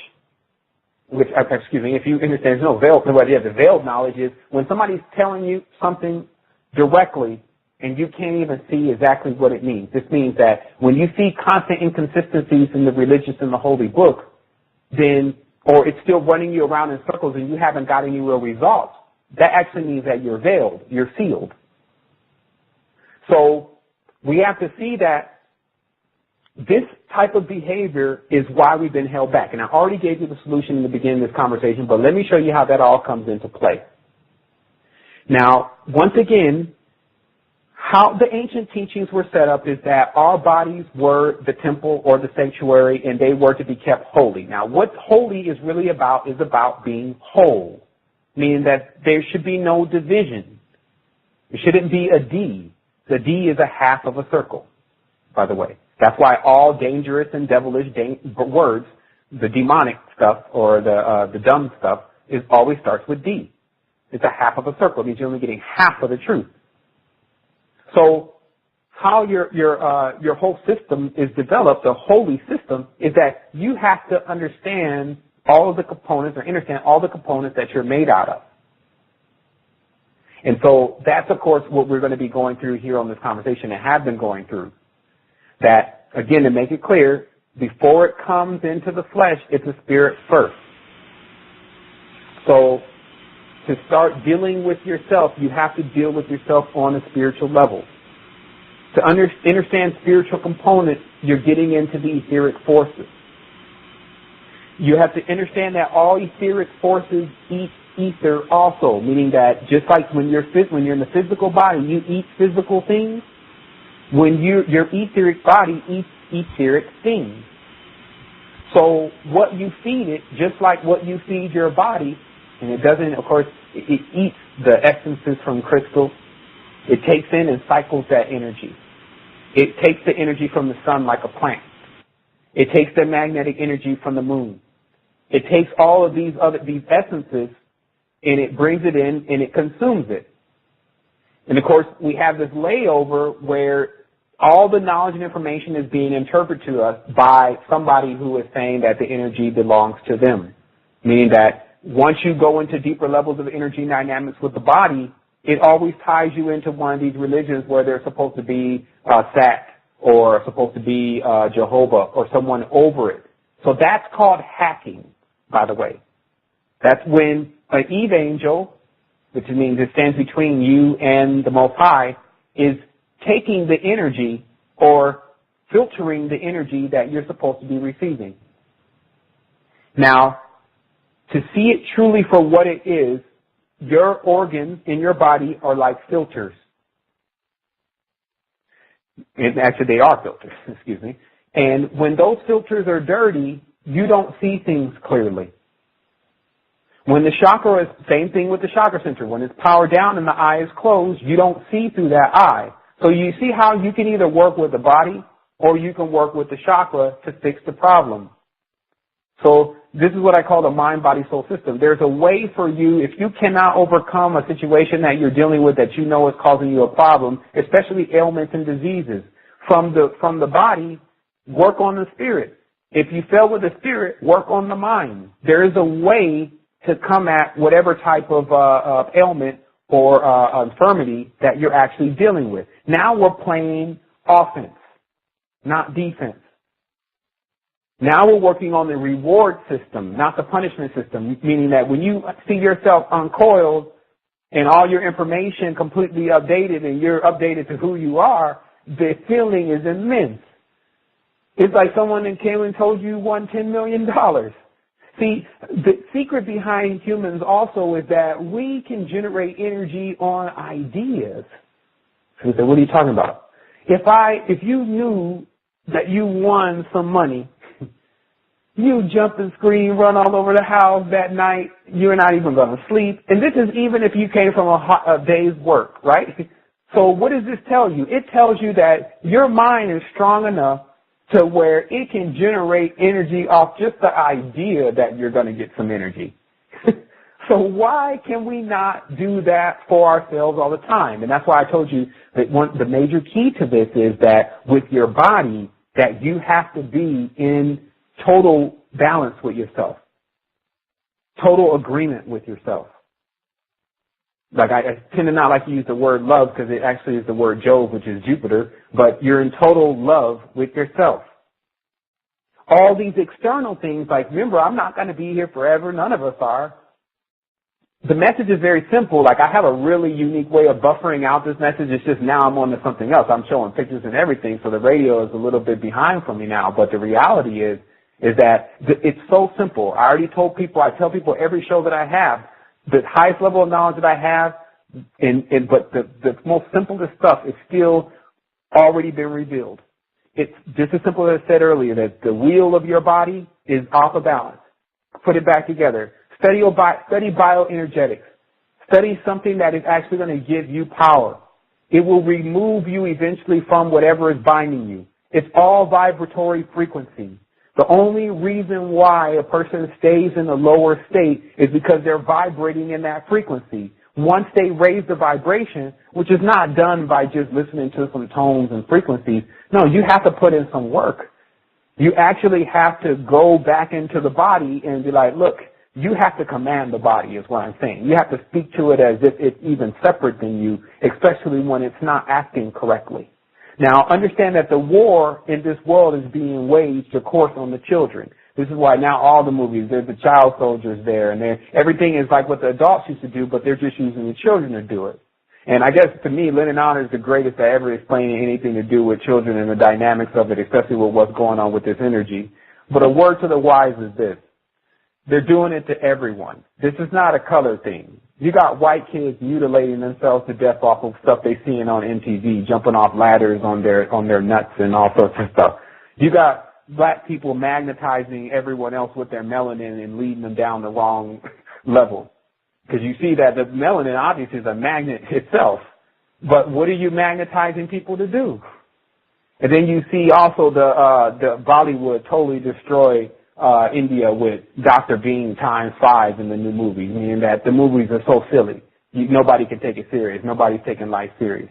if you understand there's no veil, the veiled knowledge is when somebody's telling you something directly and you can't even see exactly what it means. This means that when you see constant inconsistencies in the religious and the holy book, or it's still running you around in circles and you haven't got any real results, that actually means that you're veiled, you're sealed. So we have to see that this type of behavior is why we've been held back. And I already gave you the solution in the beginning of this conversation, but let me show you how that all comes into play. Now, once again, how the ancient teachings were set up is that our bodies were the temple or the sanctuary, and they were to be kept holy. Now, what holy is really about is about being whole, meaning that there should be no division. It shouldn't be a D. The D is a half of a circle, by the way. That's why all dangerous and devilish words, the demonic stuff or the dumb stuff, always starts with D. It's a half of a circle. It means you're only getting half of the truth. So how your whole system is developed, the holy system, is that you have to understand all of the components or understand all the components that you're made out of. And so that's, of course, what we're going to be going through here on this conversation and have been going through. That, again, to make it clear, before it comes into the flesh, it's a spirit first. So to start dealing with yourself, you have to deal with yourself on a spiritual level. To understand spiritual components, you're getting into the etheric forces. You have to understand that all etheric forces eat ether also, meaning that just like when you're in the physical body, you eat physical things. When your etheric body eats etheric things. So what you feed it, just like what you feed your body, and it doesn't, of course, it eats the essences from crystals. It takes in and cycles that energy. It takes the energy from the sun like a plant. It takes the magnetic energy from the moon. It takes all of these essences and it brings it in and it consumes it. And of course, we have this layover where all the knowledge and information is being interpreted to us by somebody who is saying that the energy belongs to them. Meaning that once you go into deeper levels of energy dynamics with the body, it always ties you into one of these religions where there's supposed to be Sat or supposed to be Jehovah or someone over it. So that's called hacking, by the way. That's when an Eve angel, which means it stands between you and the Most High, is taking the energy or filtering the energy that you're supposed to be receiving. Now, to see it truly for what it is, your organs in your body are like filters. And actually, they are filters, excuse me. And when those filters are dirty, you don't see things clearly. When the chakra is, same thing with the chakra center. When it's powered down and the eye is closed, you don't see through that eye. So you see how you can either work with the body or you can work with the chakra to fix the problem. So this is what I call the mind-body-soul system. There's a way for you, if you cannot overcome a situation that you're dealing with that you know is causing you a problem, especially ailments and diseases, from the body, work on the spirit. If you fail with the spirit, work on the mind. There is a way to come at whatever type of ailment or infirmity that you're actually dealing with. Now we're playing offense, not defense. Now we're working on the reward system, not the punishment system, meaning that when you see yourself uncoiled and all your information completely updated and you're updated to who you are, the feeling is immense. It's like someone came and told you won $10 million. See, the secret behind humans also is that we can generate energy on ideas. So you say, what are you talking about? If you knew that you won some money, you jump and scream, run all over the house that night. You're not even going to sleep. And this is even if you came from a day's work, right? So what does this tell you? It tells you that your mind is strong enough to where it can generate energy off just the idea that you're going to get some energy. So why can we not do that for ourselves all the time? And that's why I told you that the major key to this is that with your body, that you have to be in total balance with yourself, total agreement with yourself. Like I tend to not like to use the word love because it actually is the word Jove, which is Jupiter, but you're in total love with yourself. All these external things, like remember, I'm not going to be here forever. None of us are. The message is very simple. Like I have a really unique way of buffering out this message. It's just now I'm on to something else. I'm showing pictures and everything, so the radio is a little bit behind for me now. But the reality is that it's so simple. I already told people, I tell people every show that I have, the highest level of knowledge that I have, but the most simplest stuff is still already been revealed. It's just as simple as I said earlier, that the wheel of your body is off of balance. Put it back together. Study bioenergetics. Study something that is actually going to give you power. It will remove you eventually from whatever is binding you. It's all vibratory frequency. The only reason why a person stays in the lower state is because they're vibrating in that frequency. Once they raise the vibration, which is not done by just listening to some tones and frequencies, no, you have to put in some work. You actually have to go back into the body and be like, look, You have to command the body is what I'm saying. You have to speak to it as if it's even separate than you, especially when it's not acting correctly. Now, understand that the war in this world is being waged, of course, on the children. This is why now all the movies, there's the child soldiers there, and everything is like what the adults used to do, but they're just using the children to do it. And I guess, to me, Lennon Honor is the greatest at ever explaining anything to do with children and the dynamics of it, especially with what's going on with this energy. But a word to the wise is this. They're doing it to everyone. This is not a color thing. You got white kids mutilating themselves to death off of stuff they're seeing on MTV, jumping off ladders on their nuts and all sorts of stuff. You got black people magnetizing everyone else with their melanin and leading them down the wrong level. Because you see that the melanin obviously is a magnet itself. But what are you magnetizing people to do? And then you see also the Bollywood totally destroy India with Dr. Bean ×5 in the new movie, meaning that the movies are so silly. Nobody can take it serious. Nobody's taking life serious.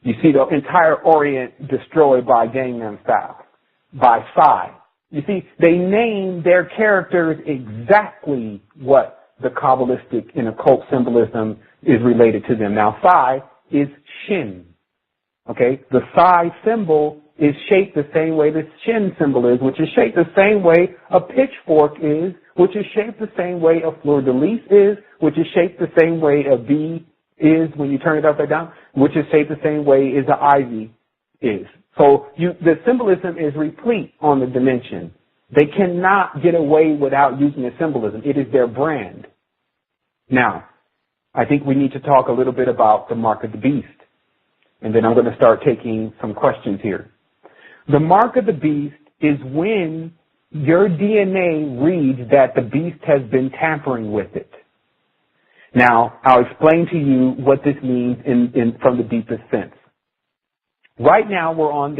You see the entire Orient destroyed by Gangnam Style, by Psy. You see, they name their characters exactly what the Kabbalistic and occult symbolism is related to them. Now, Psy is Shin. Okay? The Psy symbol is shaped the same way the Shin symbol is, which is shaped the same way a pitchfork is, which is shaped the same way a fleur-de-lis is, which is shaped the same way a bee is when you turn it upside down, which is shaped the same way as an ivy is. So the symbolism is replete on the dimension. They cannot get away without using the symbolism. It is their brand. Now, I think we need to talk a little bit about the mark of the beast. And then I'm going to start taking some questions here. The mark of the beast is when your DNA reads that the beast has been tampering with it. Now, I'll explain to you what this means from the deepest sense. Right now, we're on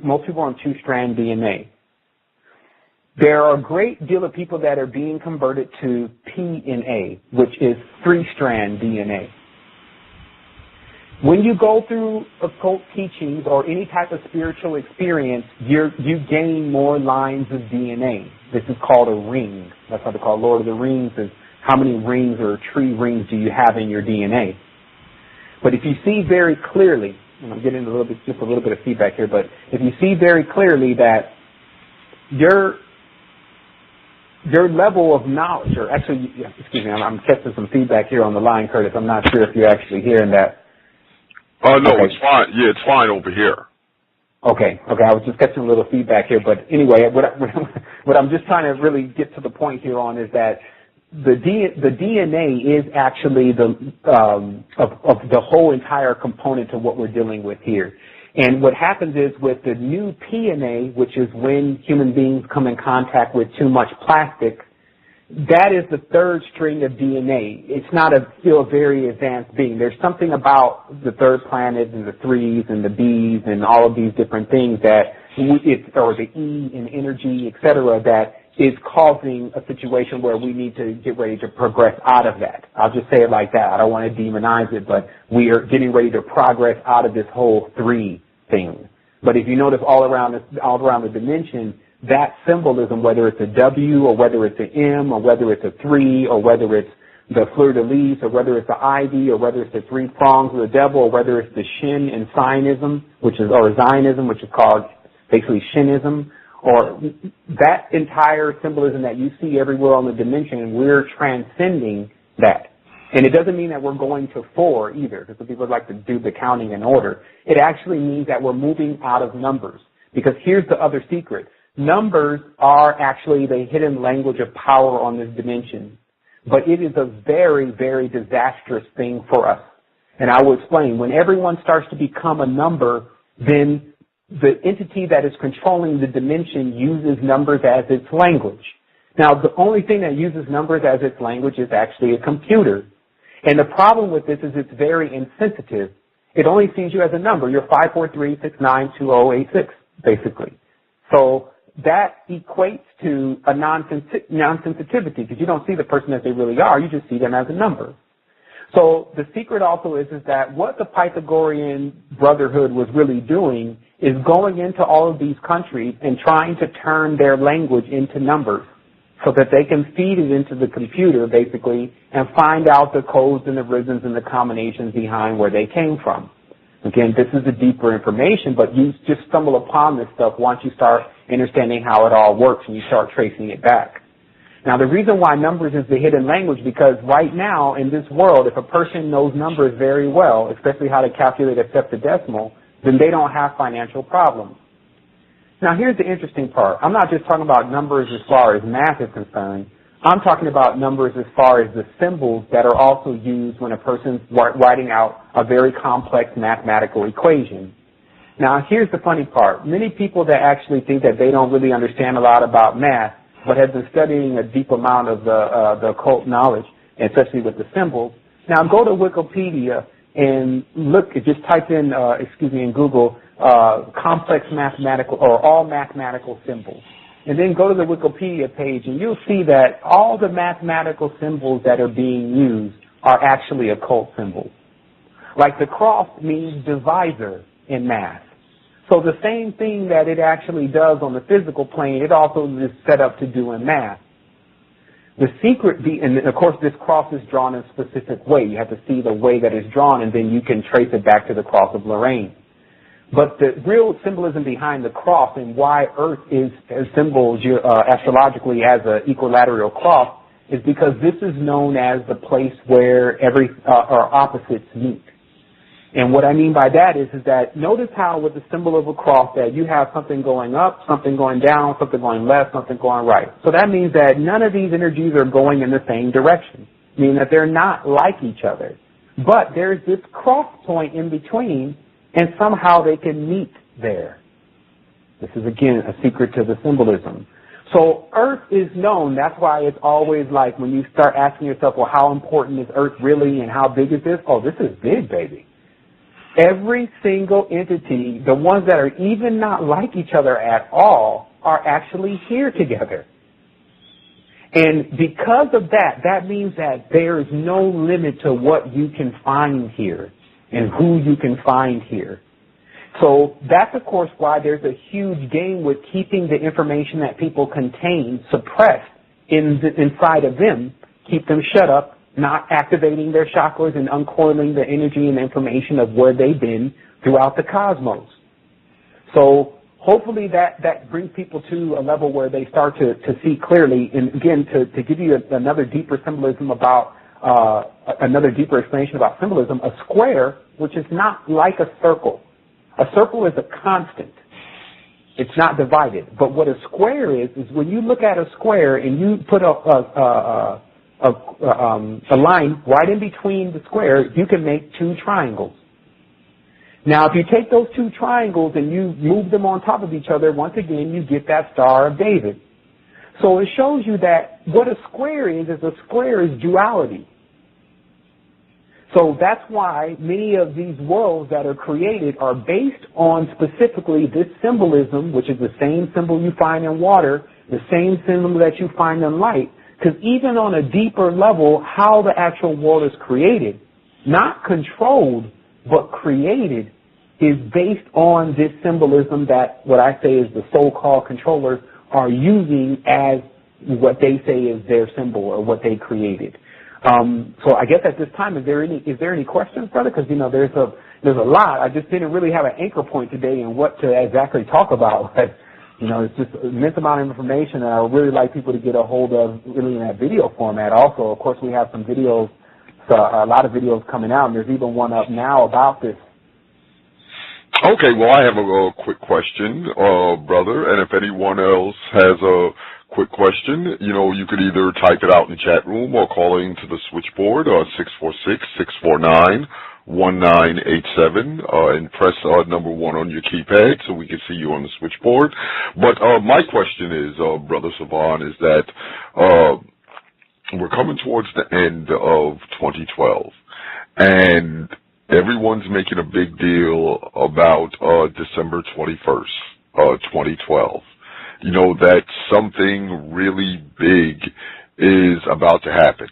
most people are on two-strand DNA. There are a great deal of people that are being converted to PNA, which is three-strand DNA. When you go through occult teachings or any type of spiritual experience, you gain more lines of DNA. This is called a ring. That's what they call Lord of the Rings, is how many rings or tree rings do you have in your DNA. But if you see very clearly, and I'm getting just a little bit of feedback here, but if you see very clearly that your level of knowledge, or actually, excuse me, I'm catching some feedback here on the line, Curtis. I'm not sure if you're actually hearing that. Oh, no, okay. It's fine. Yeah, it's fine over here. Okay. I was just catching a little feedback here. But anyway, what I'm just trying to really get to the point here on is that the DNA is actually of the whole entire component to what we're dealing with here. And what happens is with the new PNA, which is when human beings come in contact with too much plastic, that is the third string of DNA. It's not still a very advanced being. There's something about the third planet and the threes and the Bs and all of these different things or the E in energy, et cetera, that is causing a situation where we need to get ready to progress out of that. I'll just say it like that. I don't want to demonize it, but we are getting ready to progress out of this whole three thing. But if you notice all around the dimension, that symbolism, whether it's a W or whether it's an M or whether it's a 3 or whether it's the fleur-de-lis or whether it's the ivy or whether it's the three prongs of the devil or whether it's the Shin in Zionism, or Zionism, which is called basically Shinism, or that entire symbolism that you see everywhere on the dimension, we're transcending that. And it doesn't mean that we're going to 4 either, because people like to do the counting in order. It actually means that we're moving out of numbers. Because here's the other secret. Numbers are actually the hidden language of power on this dimension. But it is a very, very disastrous thing for us. And I will explain. When everyone starts to become a number, then the entity that is controlling the dimension uses numbers as its language. Now, the only thing that uses numbers as its language is actually a computer. And the problem with this is it's very insensitive. It only sees you as a number. You're 543692086, basically. So that equates to a non-sensitivity because you don't see the person as they really are. You just see them as a number. So the secret also is that what the Pythagorean Brotherhood was really doing is going into all of these countries and trying to turn their language into numbers. so that they can feed it into the computer, basically, and find out the codes and the rhythms and the combinations behind where they came from. Again, this is the deeper information, but you just stumble upon this stuff once you start understanding how it all works and you start tracing it back. Now, the reason why numbers is the hidden language, because right now in this world, if a person knows numbers very well, especially how to calculate a septidecimal, then they don't have financial problems. Now, here's the interesting part. I'm not just talking about numbers as far as math is concerned. I'm talking about numbers as far as the symbols that are also used when a person's writing out a very complex mathematical equation. Now, here's the funny part. Many people that actually think that they don't really understand a lot about math, but have been studying a deep amount of the occult knowledge, especially with the symbols. Now, go to Wikipedia and look, just type in, in Google, complex mathematical or all mathematical symbols. And then go to the Wikipedia page and you'll see that all the mathematical symbols that are being used are actually occult symbols. Like the cross means divisor in math. So the same thing that it actually does on the physical plane, it also is set up to do in math. The secret, and of course this cross is drawn in a specific way. You have to see the way that it's drawn and then you can trace it back to the cross of Lorraine. But the real symbolism behind the cross and why Earth is symbolized astrologically as an equilateral cross is because this is known as the place where our opposites meet. And what I mean by that is that notice how with the symbol of a cross that you have something going up, something going down, something going left, something going right. So that means that none of these energies are going in the same direction, meaning that they're not like each other. But there's this cross point in between, and somehow they can meet there. This is, again, a secret to the symbolism. So Earth is known. That's why it's always like when you start asking yourself, well, how important is Earth really and how big is this? Oh, this is big, baby. Every single entity, the ones that are even not like each other at all, are actually here together. And because of that, that means that there is no limit to what you can find here and who you can find here. So that's, of course, why there's a huge game with keeping the information that people contain suppressed inside of them, keep them shut up, not activating their chakras and uncoiling the energy and information of where they've been throughout the cosmos. So hopefully that brings people to a level where they start to see clearly. And again, to give you another deeper symbolism about another deeper explanation about symbolism, a square, which is not like a circle. A circle is a constant. It's not divided. But what a square is when you look at a square and you put a line right in between the square, you can make two triangles. Now, if you take those two triangles and you move them on top of each other, once again, you get that Star of David. So it shows you that what a square is a square is duality. So that's why many of these worlds that are created are based on specifically this symbolism, which is the same symbol you find in water, the same symbol that you find in light. Because even on a deeper level, how the actual world is created, not controlled, but created, is based on this symbolism that what I say is the so-called controllers are using as what they say is their symbol or what they created. So I guess at this time, is there any questions, brother? Because there's a lot. I just didn't really have an anchor point today in what to exactly talk about. But, it's just an immense amount of information, and I would really like people to get a hold of really in that video format. Also, of course, we have some videos, a lot of videos coming out, and there's even one up now about this. Okay, well, I have a quick question, brother, and if anyone else has a quick question, you could either type it out in the chat room or call into the switchboard, 646-649-1987, and press number 1 on your keypad so we can see you on the switchboard. But my question is, Brother Sevan, is that we're coming towards the end of 2012, and everyone's making a big deal about December 21st, 2012. That something really big is about to happen,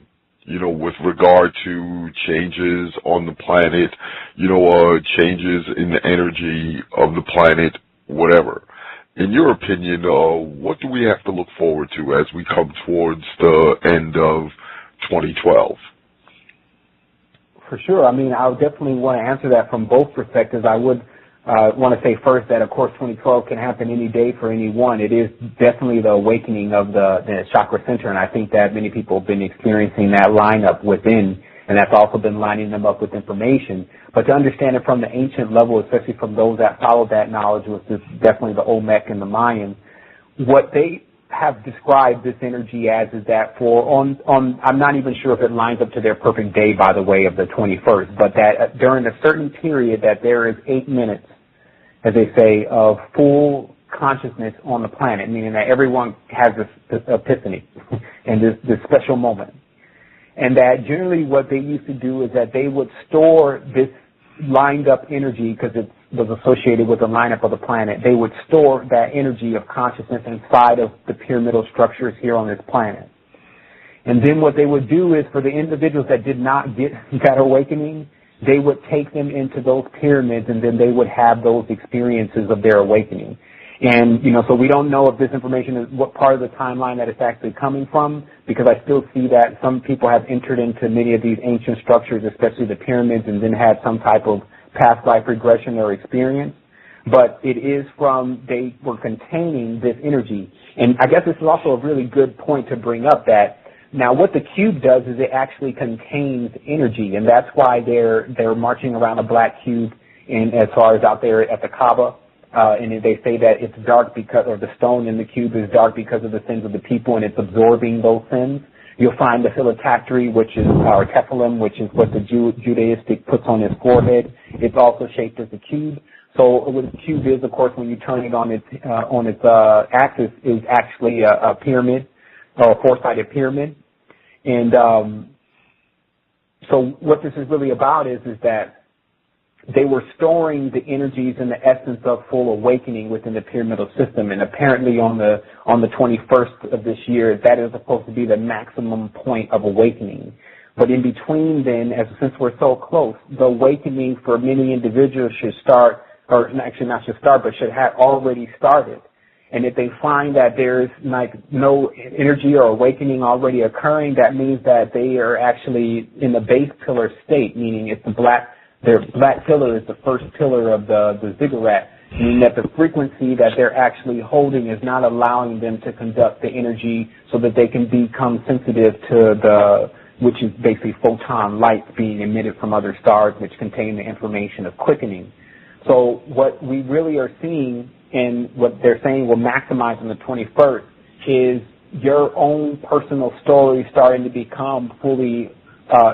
with regard to changes on the planet, changes in the energy of the planet, whatever. In your opinion, what do we have to look forward to as we come towards the end of 2012? For sure. I mean, I would definitely want to answer that from both perspectives. I would want to say first that, of course, 2012 can happen any day for anyone. It is definitely the awakening of the chakra center, and I think that many people have been experiencing that lineup within, and that's also been lining them up with information. But to understand it from the ancient level, especially from those that followed that knowledge, was definitely the Olmec and the Mayans, what they have described this energy as is that I'm not even sure if it lines up to their perfect day, by the way, of the 21st, but that during a certain period that there is 8 minutes, as they say, of full consciousness on the planet, meaning that everyone has this epiphany and this special moment. And that generally what they used to do is that they would store this lined up energy, because it was associated with the lineup of the planet. They would store that energy of consciousness inside of the pyramidal structures here on this planet. And then what they would do is, for the individuals that did not get that awakening, they would take them into those pyramids, and then they would have those experiences of their awakening. And, so we don't know if this information is what part of the timeline that it's actually coming from, because I still see that some people have entered into many of these ancient structures, especially the pyramids, and then had some type of past life regression or experience. But it is they were containing this energy. And I guess this is also a really good point to bring up, that now what the cube does is it actually contains energy, and that's why they're marching around a black cube as far as out there at the Kaaba. And they say that it's dark or the stone in the cube is dark because of the sins of the people, and it's absorbing those sins. You'll find the phylactery, or tefillin, which is what the Judaistic puts on his forehead. It's also shaped as a cube. So what a cube is, of course, when you turn it on its axis, is actually a pyramid, or a four-sided pyramid. And so what this is really about is that they were storing the energies and the essence of full awakening within the pyramidal system, and apparently on the 21st of this year, that is supposed to be the maximum point of awakening. But in between then, since we're so close, the awakening for many individuals should start, or actually not should start, but should have already started. And if they find that there's no energy or awakening already occurring, that means that they are actually in the base pillar state, meaning it's their black pillar is the first pillar of the ziggurat, meaning that the frequency that they're actually holding is not allowing them to conduct the energy so that they can become sensitive to which is basically photon light being emitted from other stars, which contain the information of quickening. So what we really are seeing, and what they're saying will maximize on the 21st, is your own personal story starting to become fully,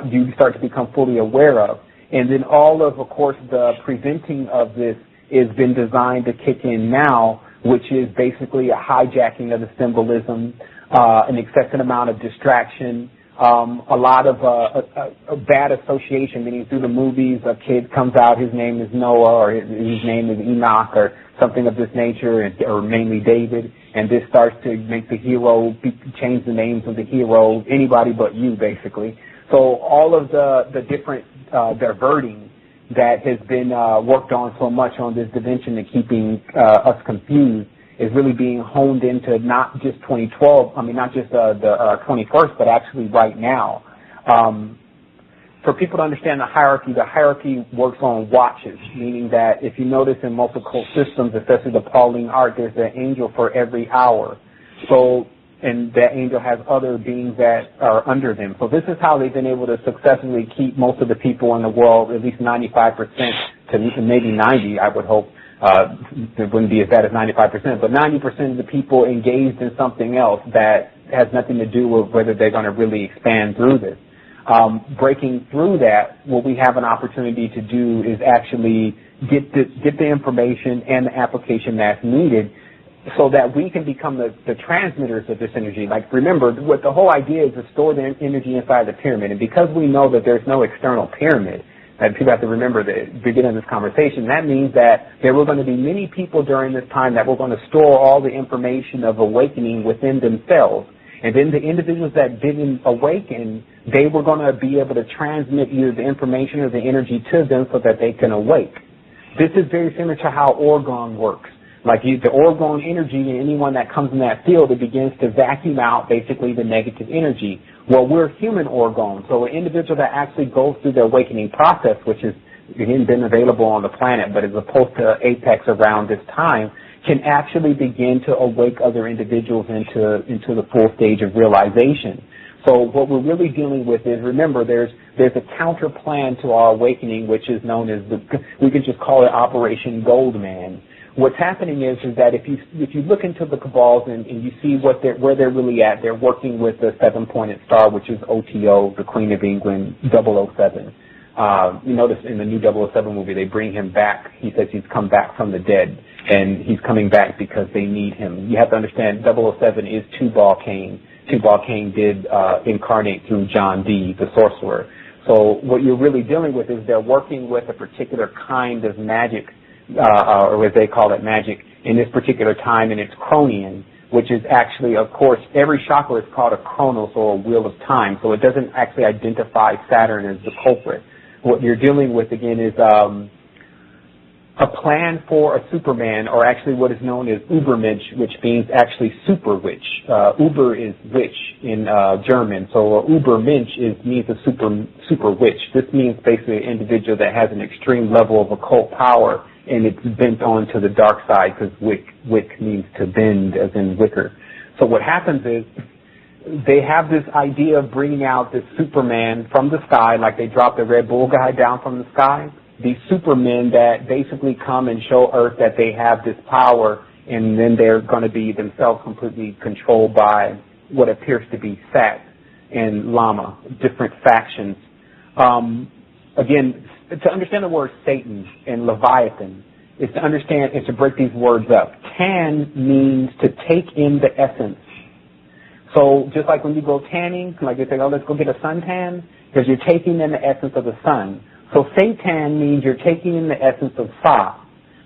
you start to become fully aware of. And then all of course, the preventing of this has been designed to kick in now, which is basically a hijacking of the symbolism, an excessive amount of distraction, a lot of a bad association, meaning through the movies, a kid comes out, his name is Noah, or his name is Enoch, or something of this nature, or mainly David, and this starts to make the hero change the names of the hero, anybody but you, basically. So all of the different diverting that has been worked on so much on this dimension and keeping us confused is really being honed into not just 2012, not just the 21st, but actually right now. For people to understand the hierarchy works on watches, meaning that if you notice in most occult systems, especially the Pauline art, there's an angel for every hour. So, and that angel has other beings that are under them. So this is how they've been able to successfully keep most of the people in the world, at least 95% to maybe 90, I would hope. It wouldn't be as bad as 95%, but 90% of the people engaged in something else that has nothing to do with whether they're going to really expand through this. Breaking through that, what we have an opportunity to do is actually get the information and the application that's needed, so that we can become the transmitters of this energy. Like, remember, what the whole idea is to store the energy inside the pyramid. And because we know that there's no external pyramid, and people have to remember the beginning of this conversation, that means that there were going to be many people during this time that were going to store all the information of awakening within themselves. And then the individuals that didn't awaken, they were going to be able to transmit either the information or the energy to them so that they can awake. This is very similar to how orgone works. The orgone energy and anyone that comes in that field, it begins to vacuum out basically the negative energy. Well, we're human orgone, so an individual that actually goes through the awakening process, which is, again, been available on the planet, but is opposed to apex around this time, can actually begin to awake other individuals into the full stage of realization. So what we're really dealing with is, remember, there's a counter plan to our awakening, which is known as we could just call it Operation Goldman. What's happening is that if you look into the cabals and you see where they're really at, they're working with the 7-pointed star, which is OTO, the Queen of England, 007. You notice in the new 007 movie, they bring him back. He says he's come back from the dead, and he's coming back because they need him. You have to understand 007 is Tubal Cain. Tubal Cain did incarnate through John Dee, the sorcerer. So what you're really dealing with is they're working with a particular kind of magic, or as they call it, magic, in this particular time, and it's Cronian, which is actually, of course, every chakra is called a chronos, or a wheel of time, so it doesn't actually identify Saturn as the culprit. What you're dealing with, again, is a plan for a Superman, or actually what is known as Übermensch, which means actually super witch. Uber is witch in German, so Übermensch means a super witch. This means basically an individual that has an extreme level of occult power, and it's bent on to the dark side, because wick means to bend, as in wicker. So what happens is they have this idea of bringing out this Superman from the sky, like they drop the Red Bull guy down from the sky. These supermen that basically come and show Earth that they have this power, and then they're going to be themselves completely controlled by what appears to be Sat and Lama, different factions. Again, to understand the word Satan and Leviathan is to break these words up. Tan means to take in the essence. So just like when you go tanning, like they say, oh, let's go get a suntan, because you're taking in the essence of the sun. So Satan means you're taking in the essence of Sa.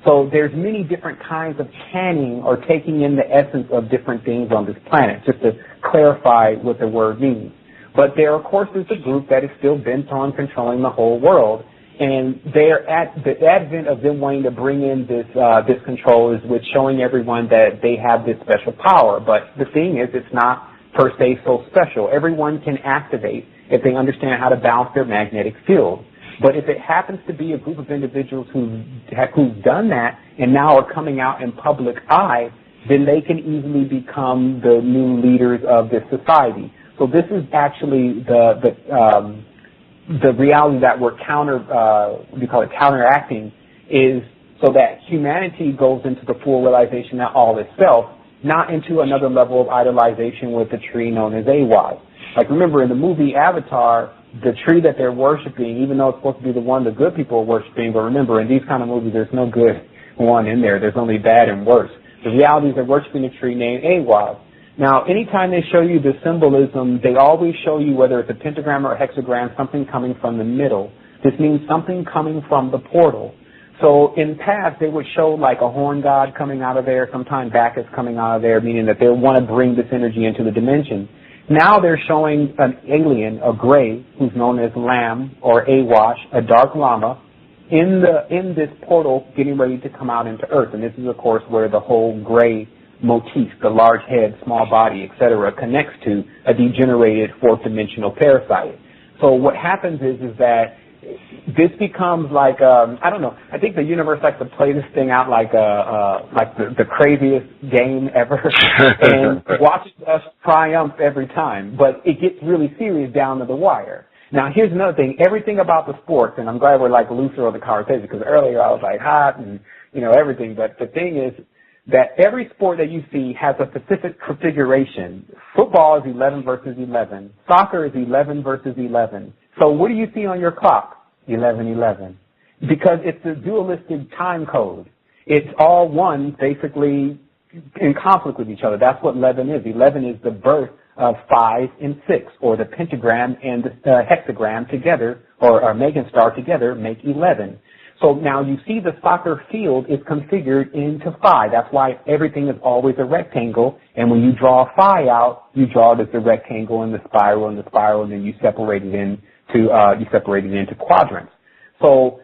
So there's many different kinds of tanning or taking in the essence of different things on this planet, just to clarify what the word means. But there, of course, is a group that is still bent on controlling the whole world. And they're at the advent of them wanting to bring in this control is with showing everyone that they have this special power. But the thing is, it's not per se so special. Everyone can activate if they understand how to balance their magnetic field. But if it happens to be a group of individuals who've done that and now are coming out in public eye, then they can easily become the new leaders of this society. So this is actually the reality that we're counteracting, is so that humanity goes into the full realization that all is self, not into another level of idolization with the tree known as Awaz. Like, remember, in the movie Avatar, the tree that they're worshiping, even though it's supposed to be the one the good people are worshiping, but remember, in these kind of movies, there's no good one in there. There's only bad and worse. The reality is they're worshiping a tree named Awaz. Now, anytime they show you the symbolism, they always show you, whether it's a pentagram or a hexagram, something coming from the middle. This means something coming from the portal. So in past, they would show like a horn god coming out of there, sometimes Bacchus coming out of there, meaning that they want to bring this energy into the dimension. Now they're showing an alien, a gray, who's known as Lam or Awash, a dark llama, in this portal getting ready to come out into Earth. And this is, of course, where the whole gray motif, the large head, small body, etc., connects to a degenerated fourth-dimensional parasite. So what happens is that this becomes like, I don't know, I think the universe likes to play this thing out like the craziest game ever and watches us triumph every time. But it gets really serious down to the wire. Now, here's another thing. Everything about the sports, and I'm glad we're like looser on the conversation, because earlier I was like hot and, everything. But the thing is that every sport that you see has a specific configuration. Football is 11 versus 11. Soccer is 11 versus 11. So what do you see on your clock? 11-11. Because it's a dualistic time code. It's all one, basically, in conflict with each other. That's what 11 is. 11 is the birth of 5 and 6, or the pentagram and the hexagram together, or Megan star together, make 11. So now you see the soccer field is configured into phi. That's why everything is always a rectangle. And when you draw phi out, you draw it as a rectangle and the spiral, and then you separate it into quadrants. So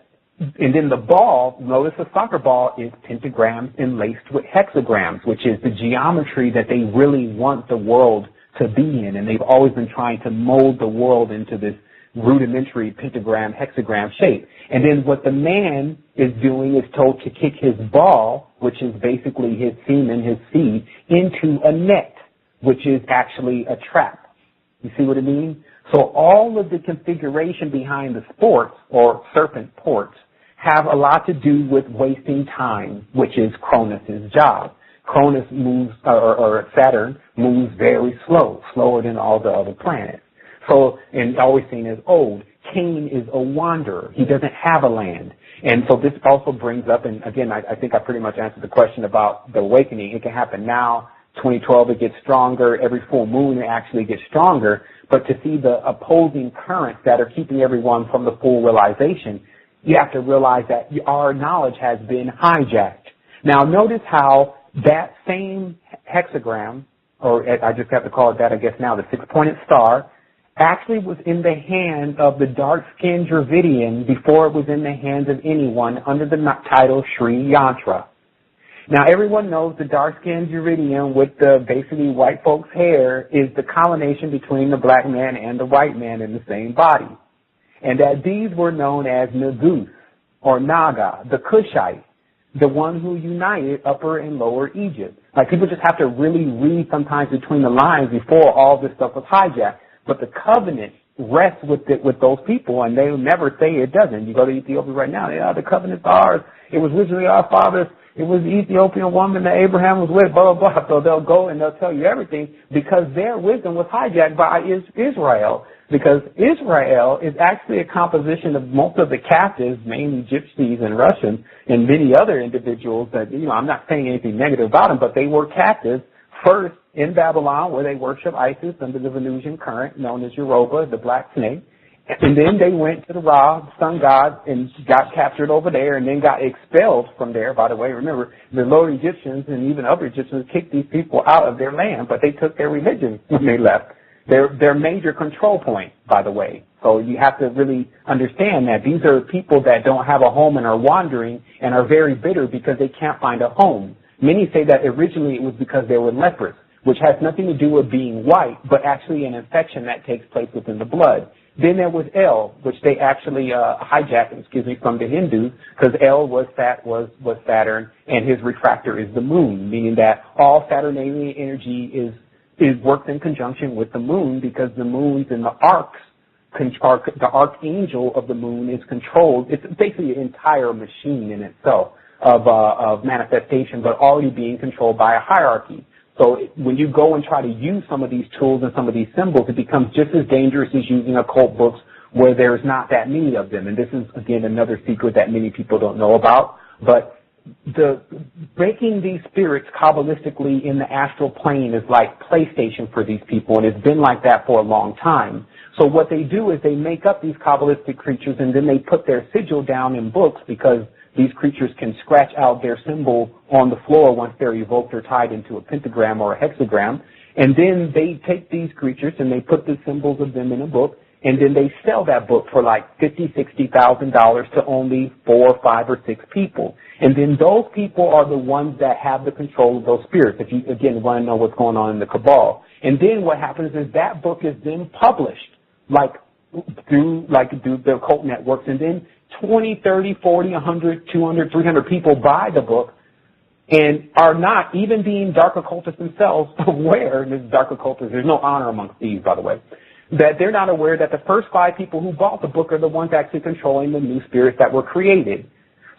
And then the ball, notice the soccer ball is pentagrams enlaced with hexagrams, which is the geometry that they really want the world to be in. And they've always been trying to mold the world into this rudimentary pentagram, hexagram shape. And then what the man is doing is told to kick his ball, which is basically his semen, his seed, into a net, which is actually a trap. You see what I mean? So all of the configuration behind the sports, or serpent ports, have a lot to do with wasting time, which is Cronus's job. Cronus moves, or Saturn moves very slow, slower than all the other planets. So, and always seen as old. Cain is a wanderer. He doesn't have a land. And so this also brings up, and again, I think I pretty much answered the question about the awakening. It can happen now. 2012, it gets stronger. Every full moon, it actually gets stronger. But to see the opposing currents that are keeping everyone from the full realization, you have to realize that our knowledge has been hijacked. Now, notice how that same hexagram, or I just have to call it that, I guess now, the six-pointed star, actually was in the hand of the dark-skinned Dravidian before it was in the hands of anyone under the title Sri Yantra. Now, everyone knows the dark-skinned Dravidian with the basically white folks' hair is the combination between the black man and the white man in the same body. And that these were known as Nagus, or Naga, the Kushite, the one who united Upper and Lower Egypt. Like, people just have to really read sometimes between the lines before all this stuff was hijacked. But the covenant rests with those people, and they'll never say it doesn't. You go to Ethiopia right now, the covenant's ours. It was originally our fathers. It was the Ethiopian woman that Abraham was with, blah, blah, blah. So they'll go and they'll tell you everything because their wisdom was hijacked by Israel. Because Israel is actually a composition of most of the captives, mainly Gypsies and Russians, and many other individuals that, I'm not saying anything negative about them, but they were captives first in Babylon, where they worship Isis under the Venusian current, known as Yoruba, the black snake. And then they went to the Ra, sun god, and got captured over there, and then got expelled from there. By the way, remember, the Lower Egyptians and even other Egyptians kicked these people out of their land, but they took their religion when they left. Their major control point, by the way. So you have to really understand that these are people that don't have a home and are wandering and are very bitter because they can't find a home. Many say that originally it was because they were lepers, which has nothing to do with being white, but actually an infection that takes place within the blood. Then there was El, which they actually hijacked, from the Hindus, because El was Saturn, and his refractor is the moon, meaning that all Saturnalian energy is works in conjunction with the moon, because the moons and the arcs, the archangel of the moon is controlled. It's basically an entire machine in itself of manifestation, but already being controlled by a hierarchy. So when you go and try to use some of these tools and some of these symbols, it becomes just as dangerous as using occult books where there's not that many of them. And this is, again, another secret that many people don't know about. But the breaking these spirits Kabbalistically in the astral plane is like PlayStation for these people, and it's been like that for a long time. So what they do is they make up these Kabbalistic creatures, and then they put their sigil down in books, because these creatures can scratch out their symbol on the floor once they're evoked or tied into a pentagram or a hexagram. And then they take these creatures and they put the symbols of them in a book, and then they sell that book for like $50,000, $60,000 to only 4, 5, or 6 people. And then those people are the ones that have the control of those spirits, if you, again, want to know what's going on in the Cabal. And then what happens is that book is then published, through the occult networks, and then 20, 30, 40, 100, 200, 300 people buy the book and are not, even being dark occultists themselves, aware, and this is dark occultists, there's no honor amongst these, by the way, that they're not aware that the first 5 people who bought the book are the ones actually controlling the new spirits that were created.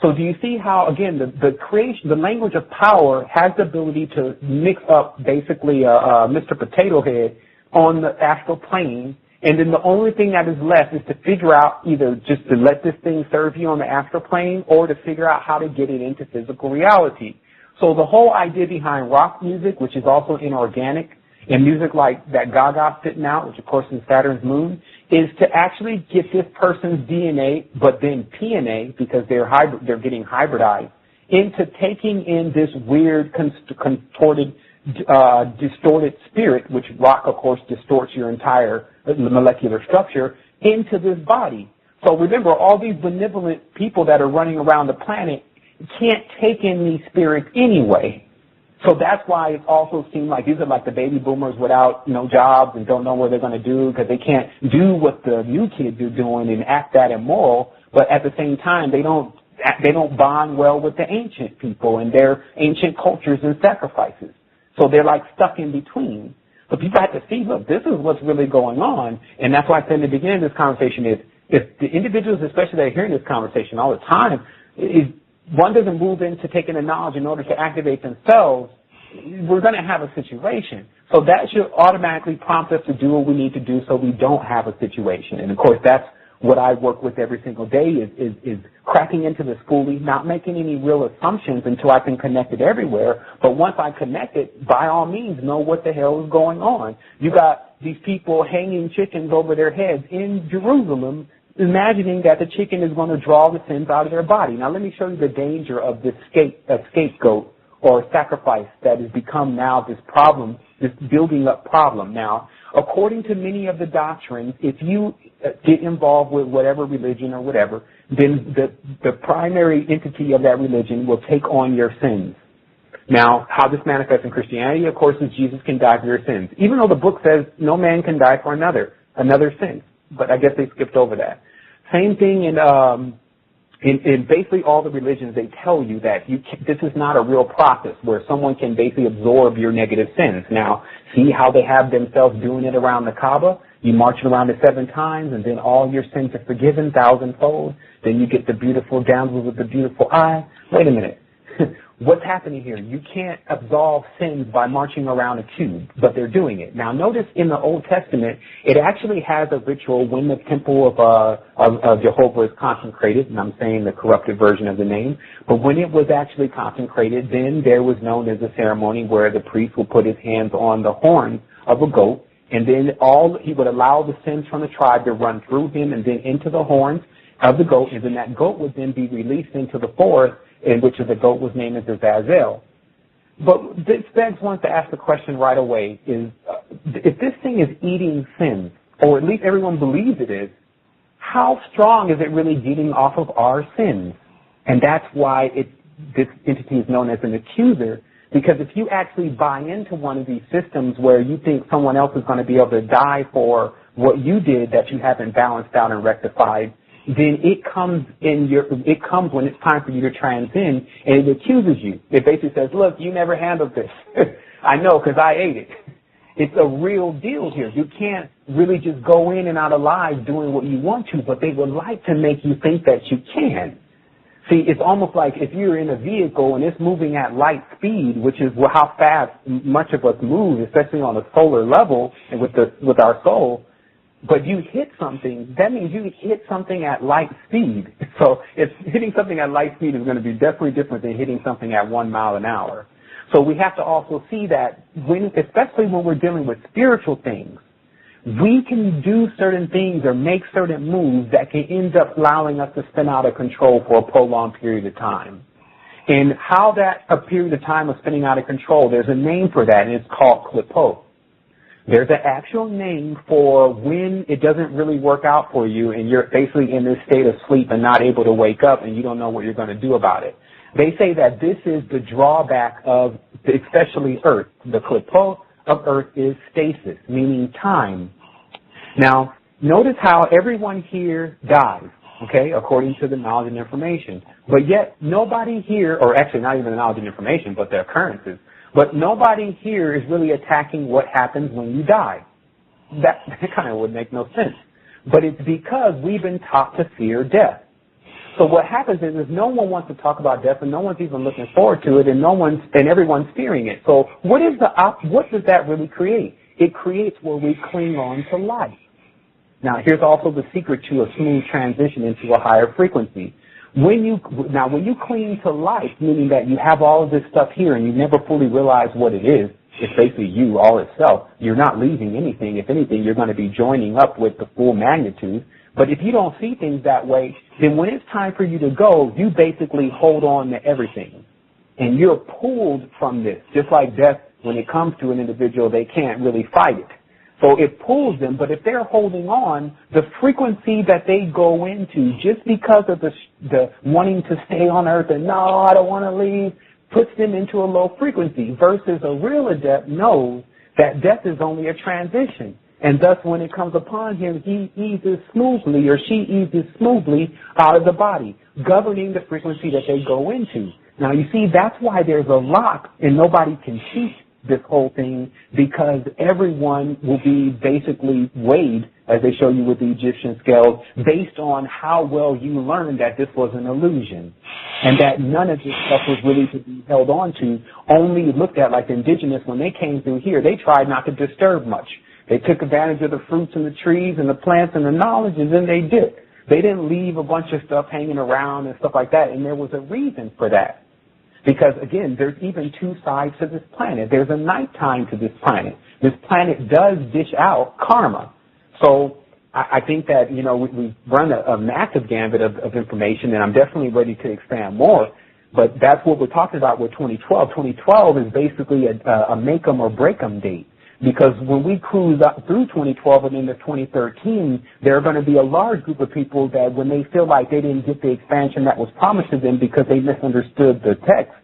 So do you see how, again, the creation, the language of power has the ability to mix up basically Mr. Potato Head on the astral plane, and then the only thing that is left is to figure out either just to let this thing serve you on the astral plane, or to figure out how to get it into physical reality. So the whole idea behind rock music, which is also inorganic, and music like that Gaga spitting out, which of course is Saturn's moon, is to actually get this person's DNA, but then PNA, because they're getting hybridized, into taking in this weird, contorted, distorted spirit, which rock, of course, distorts your entire molecular structure, into this body. So remember, all these benevolent people that are running around the planet can't take in these spirits anyway. So that's why it also seemed like these are like the baby boomers without no jobs and don't know what they're going to do because they can't do what the new kids are doing and act that immoral. But at the same time, they don't bond well with the ancient people and their ancient cultures and sacrifices. So they're like stuck in between. So people have to see, look, this is what's really going on. And that's why I said in the beginning of this conversation is if the individuals, especially that are hearing this conversation all the time, one doesn't move into taking the knowledge in order to activate themselves, we're going to have a situation. So that should automatically prompt us to do what we need to do so we don't have a situation. And, of course, that's what I work with every single day is cracking into the schoolie, not making any real assumptions until I can connect it everywhere. But once I connect it, by all means, know what the hell is going on. You got these people hanging chickens over their heads in Jerusalem, imagining that the chicken is going to draw the sins out of their body. Now, let me show you the danger of this scapegoat or sacrifice that has become now this problem, this building up problem. Now, according to many of the doctrines, if you get involved with whatever religion or whatever, then the primary entity of that religion will take on your sins. Now, how this manifests in Christianity, of course, is Jesus can die for your sins, even though the book says no man can die for another sin. But I guess they skipped over that. Same thing in basically all the religions, they tell you that this is not a real process where someone can basically absorb your negative sins. Now, see how they have themselves doing it around the Kaaba? You march it around it 7 times, and then all your sins are forgiven 1,000-fold. Then you get the beautiful damsel with the beautiful eye. Wait a minute. What's happening here? You can't absolve sins by marching around a cube, but they're doing it. Now, notice in the Old Testament, it actually has a ritual when the temple of Jehovah is consecrated, and I'm saying the corrupted version of the name, but when it was actually consecrated, then there was known as a ceremony where the priest would put his hands on the horn of a goat, and then he would allow the sins from the tribe to run through him and then into the horns of the goat, and then that goat would then be released into the forest, in which the goat was named as Azazel. But this begs one to ask the question right away is, if this thing is eating sins, or at least everyone believes it is, how strong is it really getting off of our sins? And that's why this entity is known as an accuser, because if you actually buy into one of these systems where you think someone else is going to be able to die for what you did that you haven't balanced out and rectified, then it comes when it's time for you to transcend, and it accuses you. It basically says, look, you never handled this. I know because I ate it. It's a real deal here. You can't really just go in and out of lives doing what you want to, but they would like to make you think that you can. See, it's almost like if you're in a vehicle and it's moving at light speed, which is how fast much of us move, especially on a solar level and with our soul, but you hit something, that means you hit something at light speed. So hitting something at light speed is going to be definitely different than hitting something at 1 mile an hour. So we have to also see that especially when we're dealing with spiritual things, we can do certain things or make certain moves that can end up allowing us to spin out of control for a prolonged period of time. And how a period of time of spinning out of control, there's a name for that, and it's called clipo. There's an actual name for when it doesn't really work out for you and you're basically in this state of sleep and not able to wake up and you don't know what you're going to do about it. They say that this is the drawback of especially Earth. The clipo of Earth is stasis, meaning time. Now, notice how everyone here dies, okay, according to the knowledge and information. But yet nobody here, or actually not even the knowledge and information, but the occurrences, but nobody here is really attacking what happens when you die. That kind of would make no sense. But it's because we've been taught to fear death. So what happens is no one wants to talk about death, and no one's even looking forward to it, and everyone's fearing it. So what does that really create? It creates where we cling on to life. Now, here's also the secret to a smooth transition into a higher frequency. When you cling to life, meaning that you have all of this stuff here and you never fully realize what it is, it's basically you, all itself. You're not leaving anything. If anything, you're going to be joining up with the full magnitude. But if you don't see things that way, then when it's time for you to go, you basically hold on to everything. And you're pulled from this. Just like death, when it comes to an individual, they can't really fight it. So it pulls them, but if they're holding on, the frequency that they go into just because of the wanting to stay on Earth and no, I don't want to leave, puts them into a low frequency versus a real adept knows that death is only a transition. And thus when it comes upon him, he eases smoothly or she eases smoothly out of the body, governing the frequency that they go into. Now you see, that's why there's a lock and nobody can teach this whole thing, because everyone will be basically weighed, as they show you with the Egyptian scales, based on how well you learned that this was an illusion and that none of this stuff was really to be held on to, only looked at like the indigenous. When they came through here, they tried not to disturb much. They took advantage of the fruits and the trees and the plants and the knowledge, and then they did. They didn't leave a bunch of stuff hanging around and stuff like that, and there was a reason for that. Because, again, there's even two sides to this planet. There's a nighttime to this planet. This planet does dish out karma. So I think that, you know, we've run a massive gambit of information, and I'm definitely ready to expand more. But that's what we're talking about with 2012. 2012 is basically a make 'em or break 'em date. Because when we cruise up through 2012 and into 2013, there are going to be a large group of people that when they feel like they didn't get the expansion that was promised to them because they misunderstood the text,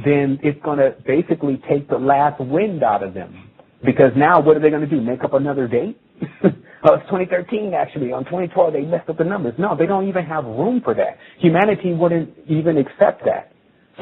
then it's going to basically take the last wind out of them. Because now what are they going to do, make up another date? Oh, it's 2013 actually. On 2012 they messed up the numbers. No, they don't even have room for that. Humanity wouldn't even accept that.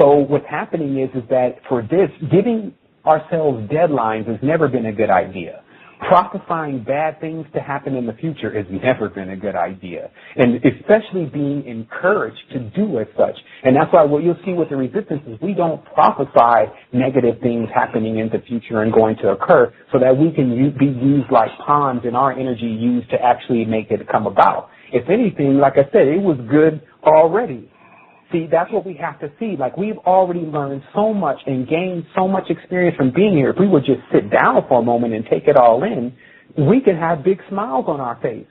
So what's happening is that for this, giving ourselves deadlines has never been a good idea. Prophesying bad things to happen in the future has never been a good idea. And especially being encouraged to do as such. And that's why what you'll see with the resistance is we don't prophesy negative things happening in the future and going to occur so that we can be used like pawns and our energy used to actually make it come about. If anything, like I said, it was good already. See, that's what we have to see. Like, we've already learned so much and gained so much experience from being here. If we would just sit down for a moment and take it all in, we can have big smiles on our face.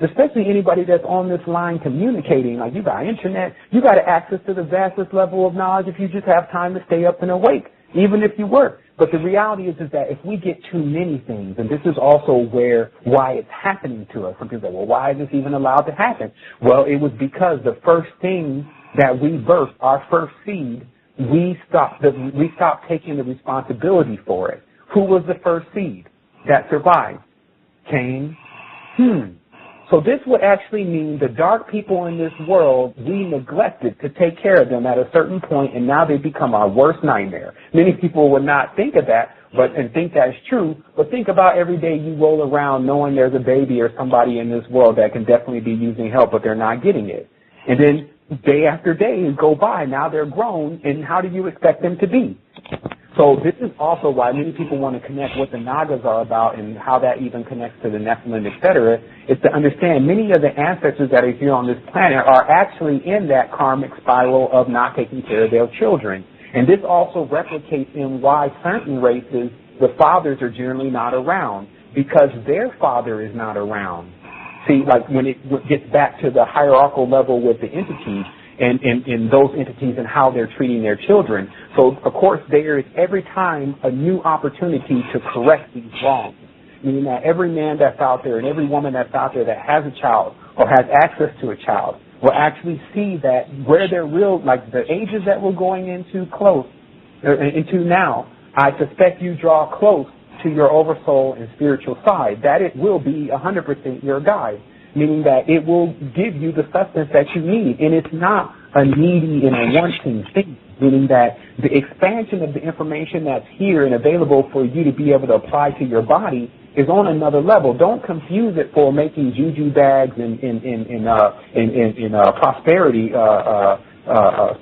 Especially anybody that's on this line communicating. Like, you got internet, you got access to the vastest level of knowledge if you just have time to stay up and awake, even if you work. But the reality is that if we get too many things, and this is also why it's happening to us. Some people say, well, why is this even allowed to happen? Well, it was because the first thing that we birthed, our first seed, we stopped taking the responsibility for it. Who was the first seed that survived? Cain. So this would actually mean the dark people in this world, we neglected to take care of them at a certain point, and now they become our worst nightmare. Many people would not think of that and think that's true, but think about every day you roll around knowing there's a baby or somebody in this world that can definitely be using help, but they're not getting it. And then day after day go by, now they're grown, and how do you expect them to be? So this is also why many people want to connect what the Nagas are about and how that even connects to the Nephilim, etc. is to understand many of the ancestors that are here on this planet are actually in that karmic spiral of not taking care of their children. And this also replicates in why certain races, the fathers are generally not around, because their father is not around. See, like when it gets back to the hierarchical level with the entities, and those entities and how they're treating their children. So, of course, there is every time a new opportunity to correct these wrongs. Meaning that every man that's out there and every woman that's out there that has a child or has access to a child will actually see that where they're real, like the ages that we're going into now, I suspect you draw close to your oversoul and spiritual side, that it will be 100% your guide. Meaning that it will give you the substance that you need. And it's not a needy and a wanting thing, meaning that the expansion of the information that's here and available for you to be able to apply to your body is on another level. Don't confuse it for making juju bags in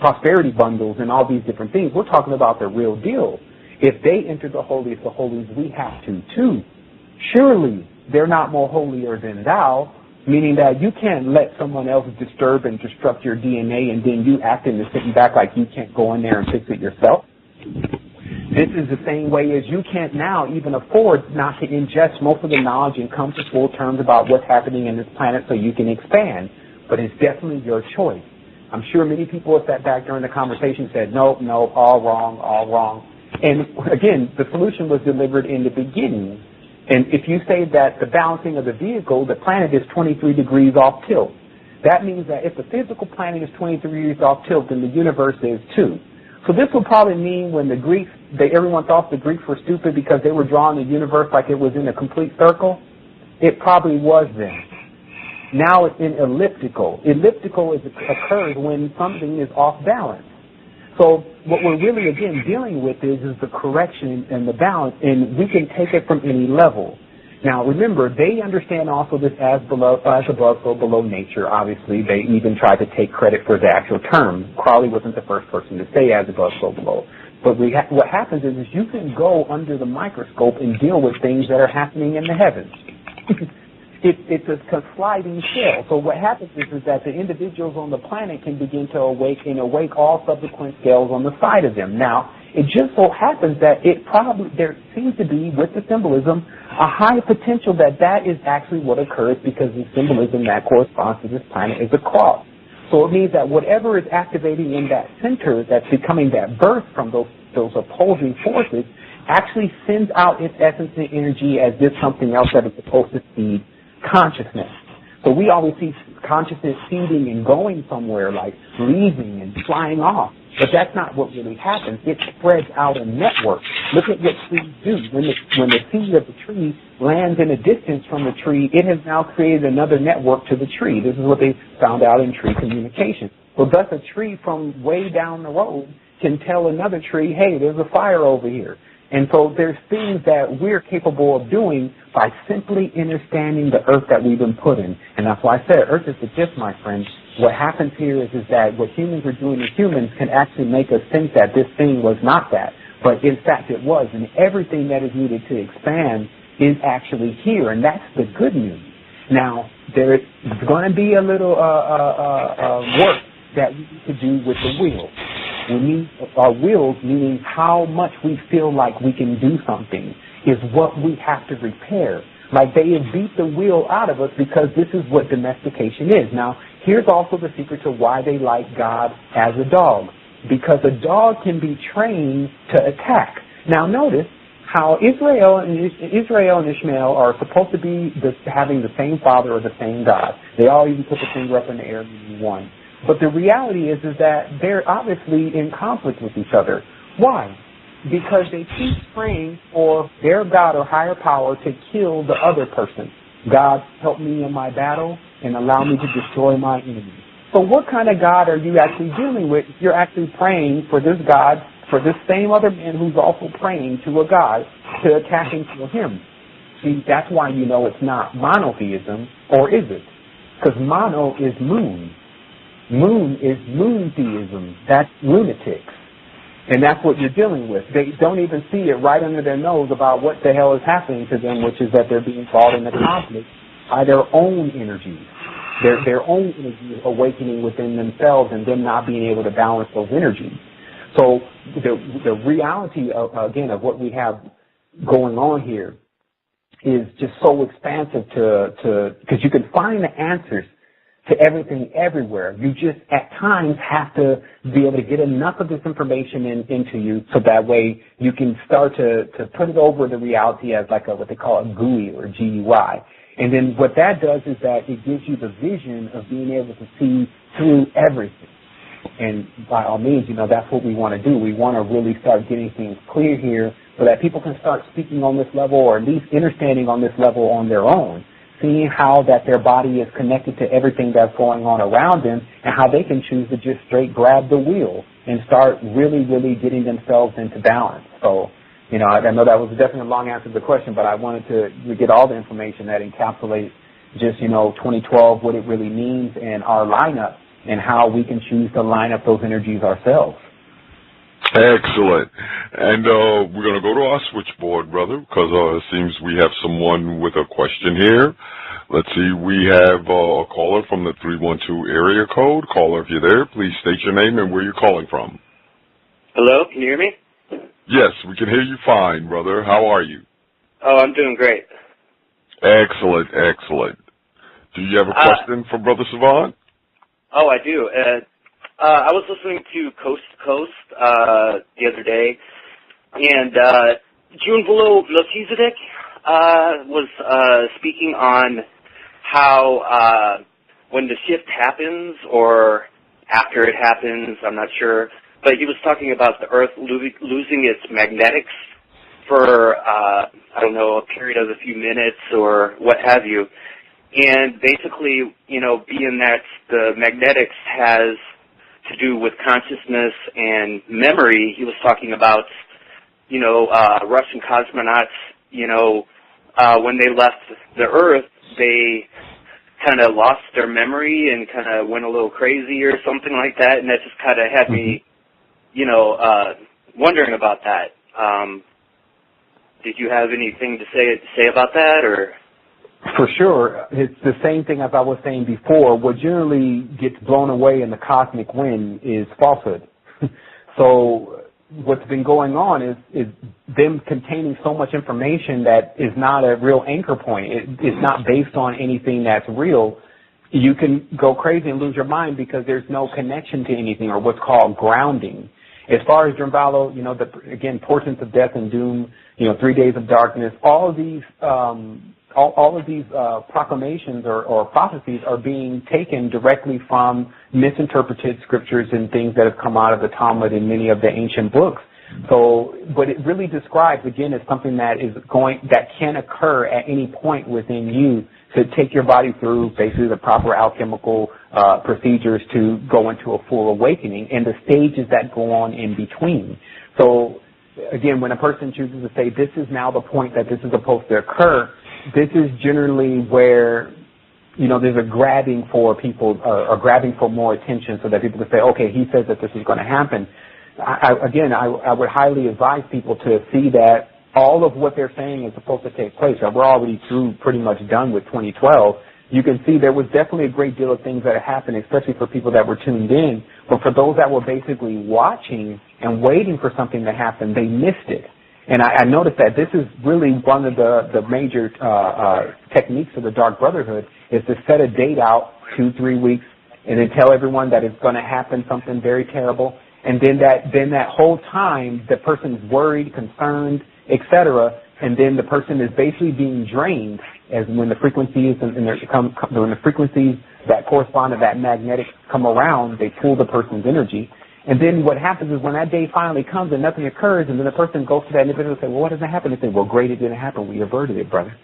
prosperity bundles and all these different things. We're talking about the real deal. If they enter the holiest of holies, we have to too. Surely they're not more holier than thou. Meaning that you can't let someone else disturb and destruct your DNA and then you acting and sitting back like you can't go in there and fix it yourself. This is the same way as you can't now even afford not to ingest most of the knowledge and come to full terms about what's happening in this planet so you can expand. But it's definitely your choice. I'm sure many people have sat back during the conversation and said, nope, all wrong, all wrong. And again, the solution was delivered in the beginning. And if you say that the balancing of the vehicle, the planet is 23 degrees off tilt, that means that if the physical planet is 23 degrees off tilt, then the universe is too. So this will probably mean when the Greeks, everyone thought the Greeks were stupid because they were drawing the universe like it was in a complete circle. It probably was then. Now it's in elliptical. Elliptical occurs when something is off balance. So what we're really, again, dealing with is the correction and the balance, and we can take it from any level. Now, remember, they understand also this as above, so below nature, obviously. They even tried to take credit for the actual term. Crowley wasn't the first person to say as above, so below. But what happens is you can go under the microscope and deal with things that are happening in the heavens. It's a sliding scale. So what happens is that the individuals on the planet can begin to awake all subsequent scales on the side of them. Now, it just so happens that there seems to be, with the symbolism, a high potential that is actually what occurs because the symbolism that corresponds to this planet is a cross. So it means that whatever is activating in that center that's becoming that birth from those opposing forces actually sends out its essence and energy as if something else that is supposed to feed consciousness. So we always see consciousness feeding and going somewhere, like leaving and flying off. But that's not what really happens. It spreads out a network. Look at what trees do. When the seed of the tree lands in a distance from the tree, it has now created another network to the tree. This is what they found out in tree communication. Well, thus a tree from way down the road can tell another tree, hey, there's a fire over here. And so there's things that we're capable of doing by simply understanding the earth that we've been put in. And that's why I said earth is the gift, my friend. What happens here is that what humans are doing to humans can actually make us think that this thing was not that. But in fact it was. And everything that is needed to expand is actually here. And that's the good news. Now, there's going to be a little work that we need to do with the wheel. We need our wills, meaning how much we feel like we can do something, is what we have to repair. Like they have beat the wheel out of us because this is what domestication is. Now, here's also the secret to why they like God as a dog. Because a dog can be trained to attack. Now, notice how Israel and Ishmael are supposed to be having the same father or the same God. They all even put the finger up in the air and one. But the reality is that they're obviously in conflict with each other. Why? Because they keep praying for their God or higher power to kill the other person. God, help me in my battle and allow me to destroy my enemy. So what kind of God are you actually dealing with if you're actually praying for this God, for this same other man who's also praying to a God to attack and kill him? See, that's why you know it's not monotheism, or is it? Because mono is moon. Moon is moon theism. That's lunatics. And that's what you're dealing with. They don't even see it right under their nose about what the hell is happening to them, which is that they're being caught in a conflict by their own energies. Their own energies awakening within themselves and them not being able to balance those energies. So the reality, again, of what we have going on here is just so expansive because you can find the answers to everything everywhere. You just at times have to be able to get enough of this information into you so that way you can start to put it over the reality as like what they call a GUI or GUI. And then what that does is that it gives you the vision of being able to see through everything. And by all means, that's what we want to do. We want to really start getting things clear here so that people can start speaking on this level or at least understanding on this level on their own. Seeing how that their body is connected to everything that's going on around them and how they can choose to just straight grab the wheel and start really, really getting themselves into balance. So, I know that was definitely a long answer to the question, but I wanted to get all the information that encapsulates just, 2012, what it really means and our lineup and how we can choose to line up those energies ourselves. Excellent. And we're going to go to our switchboard, brother, because it seems we have someone with a question here. Let's see. We have a caller from the 312 area code. Caller, if you're there, please state your name and where you're calling from. Hello, can you hear me? Yes, we can hear you fine, brother. How are you? Oh, I'm doing great. Excellent, excellent. Do you have a question for Brother Sevan? Oh, I do. I was listening to Coast to Coast the other day, and June below Melchizedek, was speaking on how when the shift happens or after it happens, I'm not sure, but he was talking about the Earth losing its magnetics for, I don't know, a period of a few minutes or what have you. And basically, you know, being that the magnetics has to do with consciousness and memory, he was talking about, you know, Russian cosmonauts, you know, when they left the Earth, they kind of lost their memory and kind of went a little crazy or something like that, and that just kind of had me, you know, wondering about that. Did you have anything to say about that, or? For sure. It's the same thing as I was saying before. What generally gets blown away in the cosmic wind is falsehood. So what's been going on is them containing so much information that is not a real anchor point. It's not based on anything that's real. You can go crazy and lose your mind because there's no connection to anything, or what's called grounding. As far as Drunvalo, you know, again, portents of death and doom, you know, 3 days of darkness, all of these proclamations or prophecies are being taken directly from misinterpreted scriptures and things that have come out of the Talmud and many of the ancient books. So what it really describes, again, is something that can occur at any point within you to take your body through basically the proper alchemical procedures to go into a full awakening and the stages that go on in between. So again, when a person chooses to say this is now the point that this is supposed to occur, this is generally where, you know, there's a grabbing for people or grabbing for more attention so that people can say, okay, he says that this is going to happen. I would highly advise people to see that all of what they're saying is supposed to take place. We're already through, pretty much done with 2012. You can see there was definitely a great deal of things that happened, especially for people that were tuned in. But for those that were basically watching and waiting for something to happen, they missed it. And I noticed that this is really one of the major techniques of the Dark Brotherhood is to set a date out 2-3 weeks and then tell everyone that it's going to happen something very terrible. And then that whole time the person's worried, concerned, etc. And then the person is basically being drained as when the frequencies when the frequencies that correspond to that magnetic come around, they pull the person's energy. And then what happens is when that day finally comes and nothing occurs, and then the person goes to that individual and says, well, what doesn't happen? They say, well, great, it didn't happen. We averted it, brother.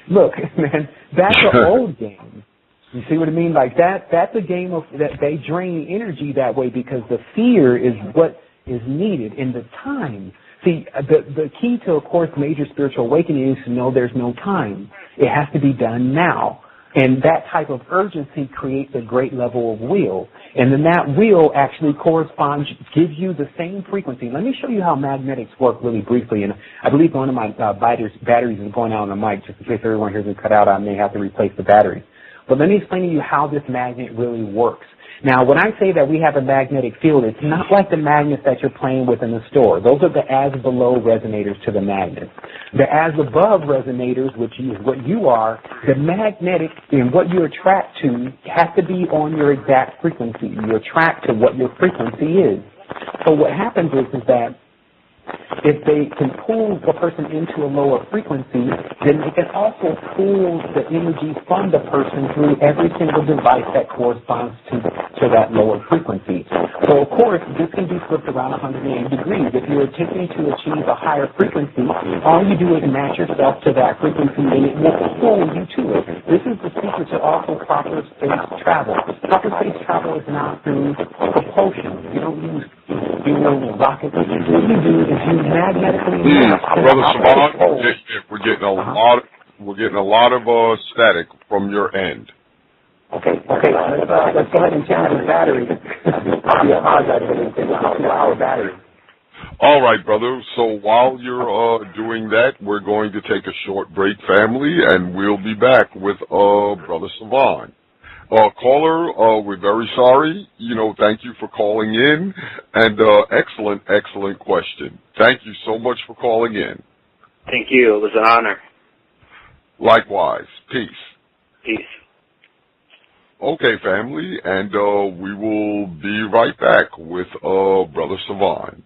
Look, man, that's an old game. You see what I mean? Like that's a game of that they drain energy that way because the fear is what is needed in the time. See, the key to, of course, major spiritual awakening is to know there's no time. It has to be done now. And that type of urgency creates a great level of will. And then that will actually corresponds, gives you the same frequency. Let me show you how magnetics work really briefly. And I believe one of my batteries is going out on the mic. Just in case everyone hears it cut out, I may have to replace the battery. But let me explain to you how this magnet really works. Now, when I say that we have a magnetic field, it's not like the magnets that you're playing with in the store. Those are the as-below resonators to the magnet. The as-above resonators, which is what you are, the magnetic and what you attract to has to be on your exact frequency. You attract to what your frequency is. So what happens is that if they can pull the person into a lower frequency, then they can also pull the energy from the person through every single device that corresponds to that lower frequency. So, of course, this can be flipped around 180 degrees. If you're attempting to achieve a higher frequency, all you do is match yourself to that frequency, and it will pull you to it. This is the secret to also proper space travel. Proper space travel is not through propulsion. You don't use rockets. What you do is you magnetically Brother Sevan, we're getting a lot of static from your end. Okay. Let's go ahead and change the battery. I apologize for this. It's a 2-hour battery. All right, brother. So while you're doing that, we're going to take a short break, family, and we'll be back with Brother Sevan. Caller, we're very sorry. Thank you for calling in, and excellent question. Thank you so much for calling in. Thank you. It was an honor. Likewise. Peace. Peace. Okay, family, and we will be right back with Brother Sevan.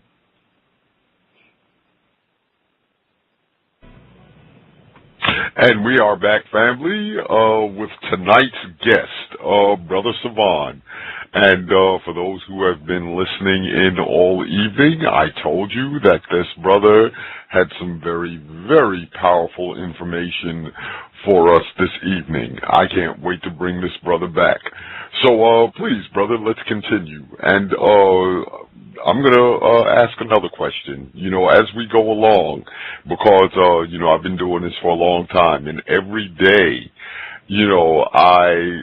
And we are back, family, with tonight's guest, Brother Sevan. And for those who have been listening in all evening, I told you that this brother had some very, very powerful information for us this evening. I can't wait to bring this brother back. So please, brother, let's continue. And I'm going to ask another question, as we go along, because, I've been doing this for a long time, and every day, I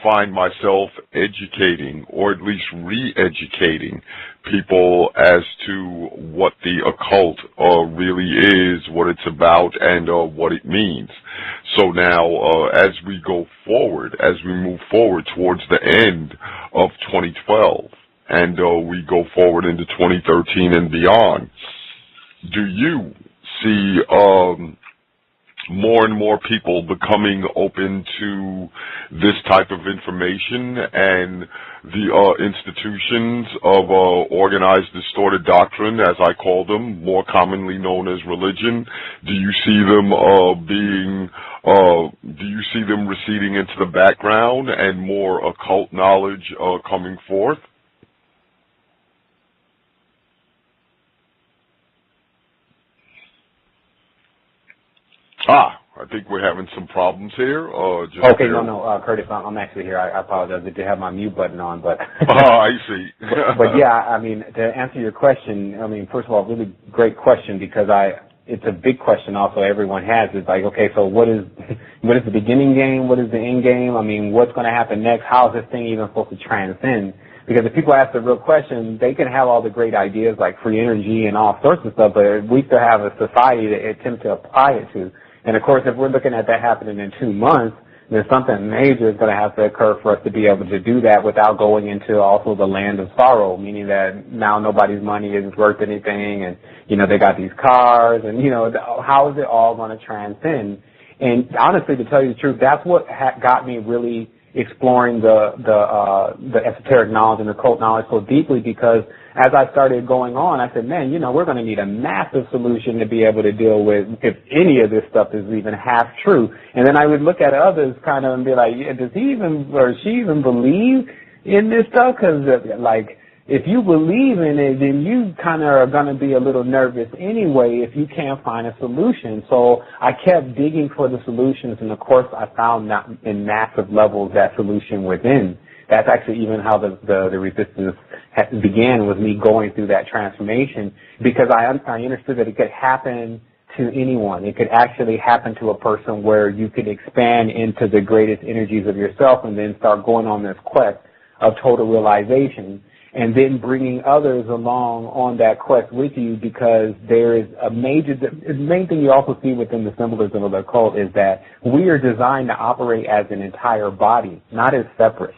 find myself educating, or at least re-educating people as to what the occult really is, what it's about, and what it means. So now, as we go forward, as we move forward towards the end of 2012, and we go forward into 2013 and beyond, do you see more and more people becoming open to this type of information and the institutions of organized distorted doctrine, as I call them, more commonly known as religion? Do you see them receding into the background and more occult knowledge coming forth? I think we're having some problems here. Okay, no, Curtis, I'm actually here. I apologize. I did have my mute button on, but. I see. but yeah, I mean, to answer your question, first of all, really great question, because it's a big question also everyone has. It's like, okay, so what is the beginning game? What is the end game? What's going to happen next? How is this thing even supposed to transcend? Because if people ask the real question, they can have all the great ideas like free energy and all sorts of stuff, but we still have a society to attempt to apply it to. And of course, if we're looking at that happening in 2 months, then something major is going to have to occur for us to be able to do that without going into also the land of sorrow, meaning that now nobody's money isn't worth anything, and, they got these cars, and, how is it all going to transcend? And honestly, to tell you the truth, that's what got me really exploring the esoteric knowledge and the occult knowledge so deeply, because as I started going on, I said, man, we're going to need a massive solution to be able to deal with if any of this stuff is even half true. And then I would look at others kind of and be like, yeah, does he even or she even believe in this stuff? Because, if you believe in it, then you kind of are going to be a little nervous anyway if you can't find a solution. So I kept digging for the solutions, and of course I found in massive levels that solution within. That's actually even how the resistance began, with me going through that transformation, because I understood that it could happen to anyone. It could actually happen to a person where you could expand into the greatest energies of yourself and then start going on this quest of total realization, and then bringing others along on that quest with you, because there is the main thing you also see within the symbolism of the occult is that we are designed to operate as an entire body, not as separate.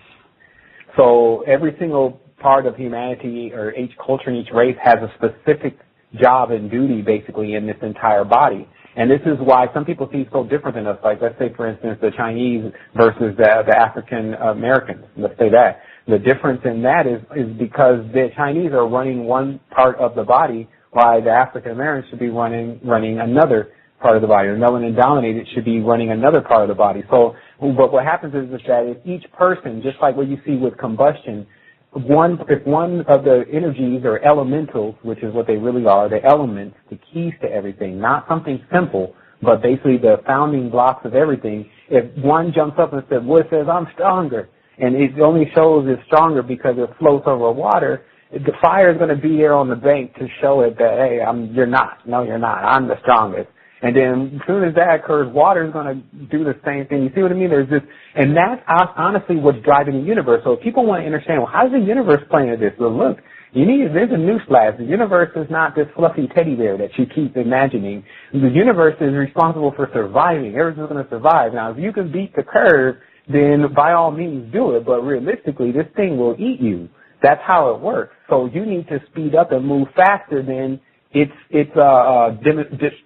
So every single part of humanity, or each culture and each race, has a specific job and duty basically in this entire body. And this is why some people see so different than us. Like, let's say, for instance, the Chinese versus the African Americans. Let's say that. The difference in that is because the Chinese are running one part of the body, while the African Americans should be running another part of the body. Or melanin dominated should be running another part of the body. So, but what happens is that if each person, just like what you see with combustion, if one of the energies or elementals, which is what they really are, the elements, the keys to everything, not something simple, but basically the founding blocks of everything, if one jumps up and says, well, it says I'm stronger, and it only shows it's stronger because it floats over water, the fire is going to be there on the bank to show it that, hey, you're not. No, you're not. I'm the strongest. And then as soon as that occurs, water is going to do the same thing. You see what I mean? There's this, and that's honestly what's driving the universe. So if people want to understand, well, how does the universe play into this? Well, look, there's a newsflash. The universe is not this fluffy teddy bear that you keep imagining. The universe is responsible for surviving. Everything's going to survive. Now, if you can beat the curve, then by all means do it. But realistically, this thing will eat you. That's how it works. So you need to speed up and move faster than it's a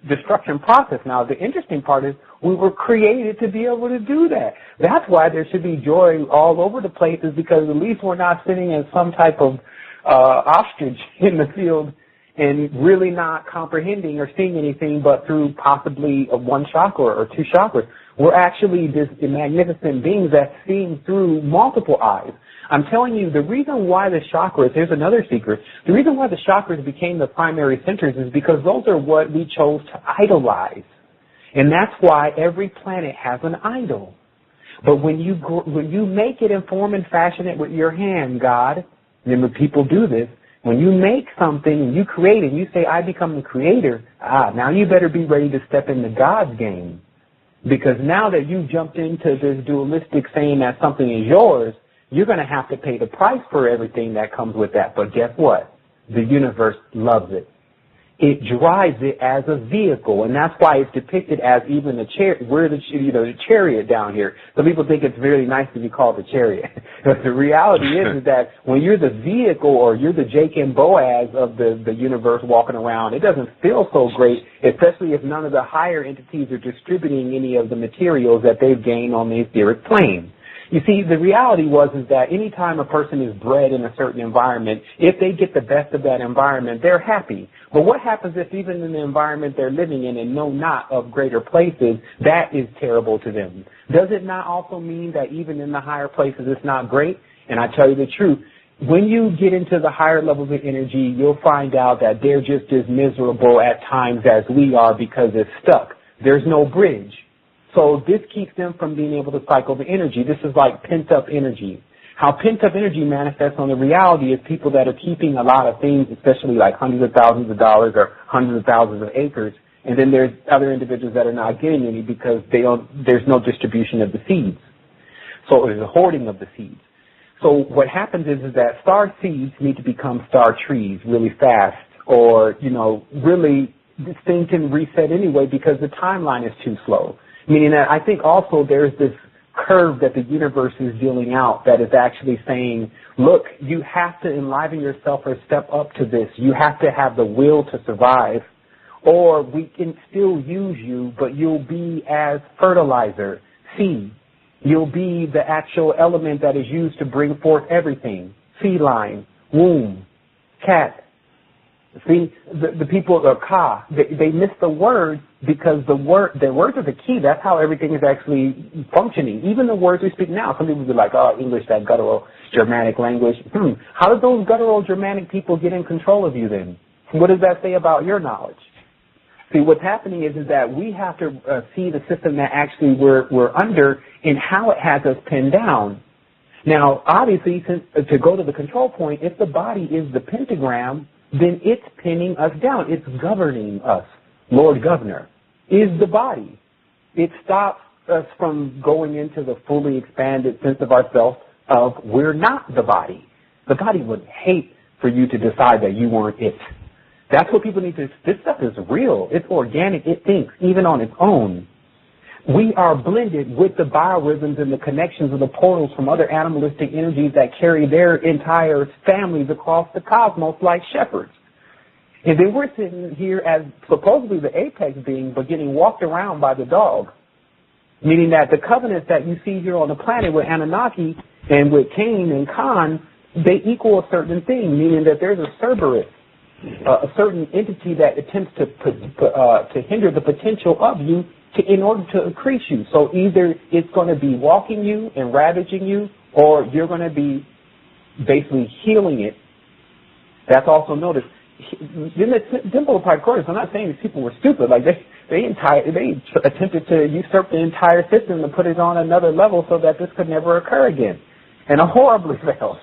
destruction process. Now, the interesting part is we were created to be able to do that. That's why there should be joy all over the place, is because at least we're not sitting as some type of ostrich in the field and really not comprehending or seeing anything but through possibly one chakra or two chakras. We're actually this magnificent beings that see through multiple eyes. I'm telling you, the reason why the chakras, here's another secret, the reason why the chakras became the primary centers is because those are what we chose to idolize. And that's why every planet has an idol. But when you make it and form and fashion it with your hand, God, remember people do this, when you make something and you create it, you say, I become the creator, now you better be ready to step into God's game. Because now that you've jumped into this dualistic saying that something is yours, you're going to have to pay the price for everything that comes with that. But guess what? The universe loves it. It drives it as a vehicle, and that's why it's depicted as even a chariot. We're the chariot down here. Some people think it's very nice to be called the chariot. But the reality is that when you're the vehicle or you're the Jake and Boaz of the universe walking around, it doesn't feel so great, especially if none of the higher entities are distributing any of the materials that they've gained on the etheric plane. You see, the reality is that any time a person is bred in a certain environment, if they get the best of that environment, they're happy. But what happens if even in the environment they're living in and know not of greater places, that is terrible to them? Does it not also mean that even in the higher places it's not great? And I tell you the truth, when you get into the higher levels of energy, you'll find out that they're just as miserable at times as we are because it's stuck. There's no bridge. So this keeps them from being able to cycle the energy. This is like pent-up energy. How pent-up energy manifests on the reality is people that are keeping a lot of things, especially like hundreds of thousands of dollars or hundreds of thousands of acres, and then there's other individuals that are not getting any because there's no distribution of the seeds. So there's a hoarding of the seeds. So what happens is that star seeds need to become star trees really fast, or, really this thing can reset anyway because the timeline is too slow. Meaning that I think also there's this curve that the universe is dealing out that is actually saying, look, you have to enliven yourself or step up to this. You have to have the will to survive, or we can still use you, but you'll be as fertilizer, seed. You'll be the actual element that is used to bring forth everything. Feline, womb, cat. See, the people of Ka, they miss the words because the words are the key. That's how everything is actually functioning. Even the words we speak now, some people be like, oh, English, that guttural Germanic language. How did those guttural Germanic people get in control of you then? What does that say about your knowledge? See, what's happening is that we have to see the system that actually we're under and how it has us pinned down. Now, obviously, to go to the control point, if the body is the pentagram, then it's pinning us down. It's governing us. Lord Governor is the body. It stops us from going into the fully expanded sense of ourselves of we're not the body. The body would hate for you to decide that you weren't it. That's what people need to, this stuff is real. It's organic. It thinks, even on its own. We are blended with the biorhythms and the connections of the portals from other animalistic energies that carry their entire families across the cosmos like shepherds. And then we're sitting here as supposedly the apex being, but getting walked around by the dog. Meaning that the covenants that you see here on the planet with Anunnaki and with Cain and Khan, they equal a certain thing, meaning that there's a Cerberus, a certain entity that attempts to hinder the potential of you in order to increase you. So either it's going to be walking you and ravaging you, or you're going to be basically healing it. That's also noticed. In the Temple of Pythagoras, I'm not saying these people were stupid. Like they attempted to usurp the entire system and put it on another level so that this could never occur again, and it horribly failed.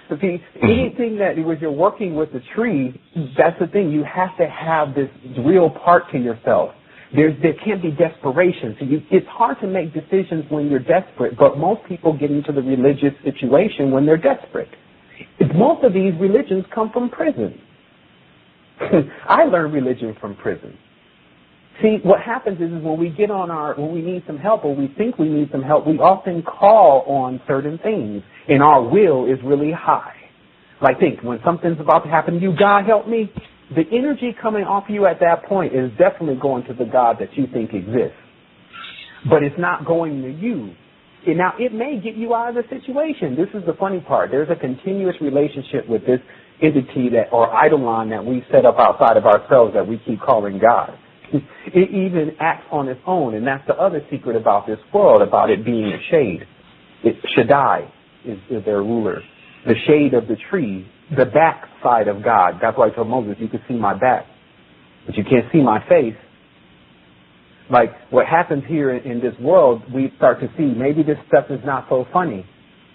So see, anything that was you're working with the tree, that's the thing. You have to have this real part to yourself. There can't be desperation. So it's hard to make decisions when you're desperate, but most people get into the religious situation when they're desperate. Most of these religions come from prison. I learned religion from prison. See, what happens is when we get on when we need some help or we think we need some help, we often call on certain things, and our will is really high. Like think, when something's about to happen to you, God help me, the energy coming off you at that point is definitely going to the God that you think exists. But it's not going to you. And now, it may get you out of the situation. This is the funny part. There's a continuous relationship with this. entity that, or eidolon that we set up outside of ourselves that we keep calling God. It even acts on its own, and that's the other secret about this world, about it being a shade. Shaddai is their ruler. The shade of the tree, the back side of God. That's why I told Moses, you can see my back, but you can't see my face. Like what happens here in this world, we start to see maybe this stuff is not so funny.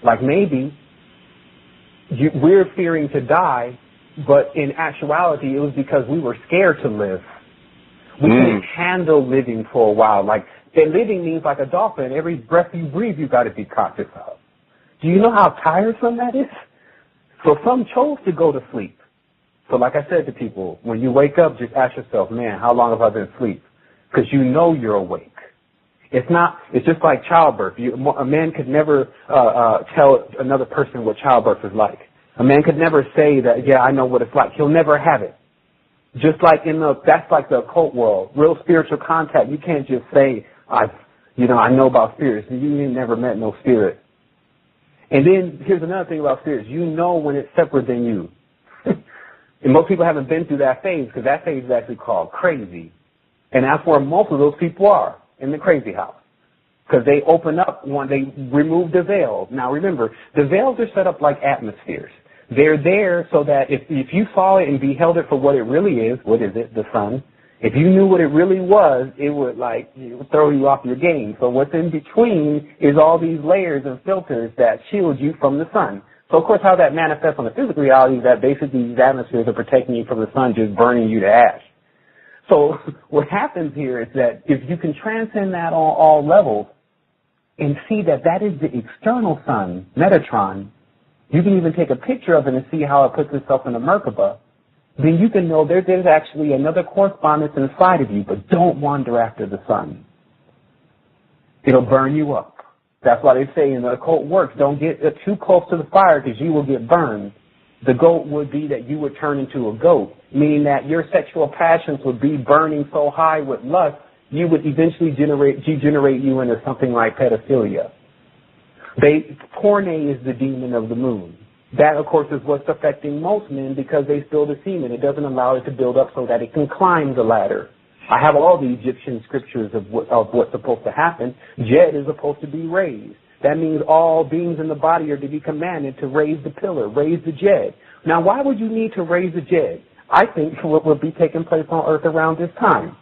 Like maybe we're fearing to die, but in actuality it was because we were scared to live. We couldn't handle living for a while. Like living means like a dolphin. Every breath you breathe, you got to be conscious of. Do you know how tiresome that is? So some chose to go to sleep. So like I said to people, when you wake up, just ask yourself, man, how long have I been asleep? Because you know you're awake. It's just like childbirth. A man could never tell another person what childbirth is like. A man could never say that, yeah, I know what it's like. He'll never have it. Just like that's like the occult world, real spiritual contact. You can't just say, I know about spirits. You never met no spirit. And then here's another thing about spirits. You know when it's separate than you. And most people haven't been through that phase because that phase is actually called crazy. And that's where most of those people are, in the crazy house. Because they open up they remove the veil. Now remember, the veils are set up like atmospheres. They're there so that if you saw it and beheld it for what it really is, what is it? The sun. If you knew what it really was, it would throw you off your game. So what's in between is all these layers and filters that shield you from the sun. So of course how that manifests on the physical reality is that basically these atmospheres are protecting you from the sun, just burning you to ash. So what happens here is that if you can transcend that on all levels and see that that is the external sun, Metatron, you can even take a picture of it and see how it puts itself in a Merkaba, then you can know there's actually another correspondence inside of you, but don't wander after the sun. It'll burn you up. That's why they say in the occult works, don't get too close to the fire because you will get burned. The goat would be that you would turn into a goat, meaning that your sexual passions would be burning so high with lust, you would eventually degenerate you into something like pedophilia. Porne is the demon of the moon. That, of course, is what's affecting most men because they spill the semen. It doesn't allow it to build up so that it can climb the ladder. I have all the Egyptian scriptures of what's supposed to happen. Jed is supposed to be raised. That means all beings in the body are to be commanded to raise the pillar, raise the Jed. Now, why would you need to raise the Jed? I think what would be taking place on Earth around this time.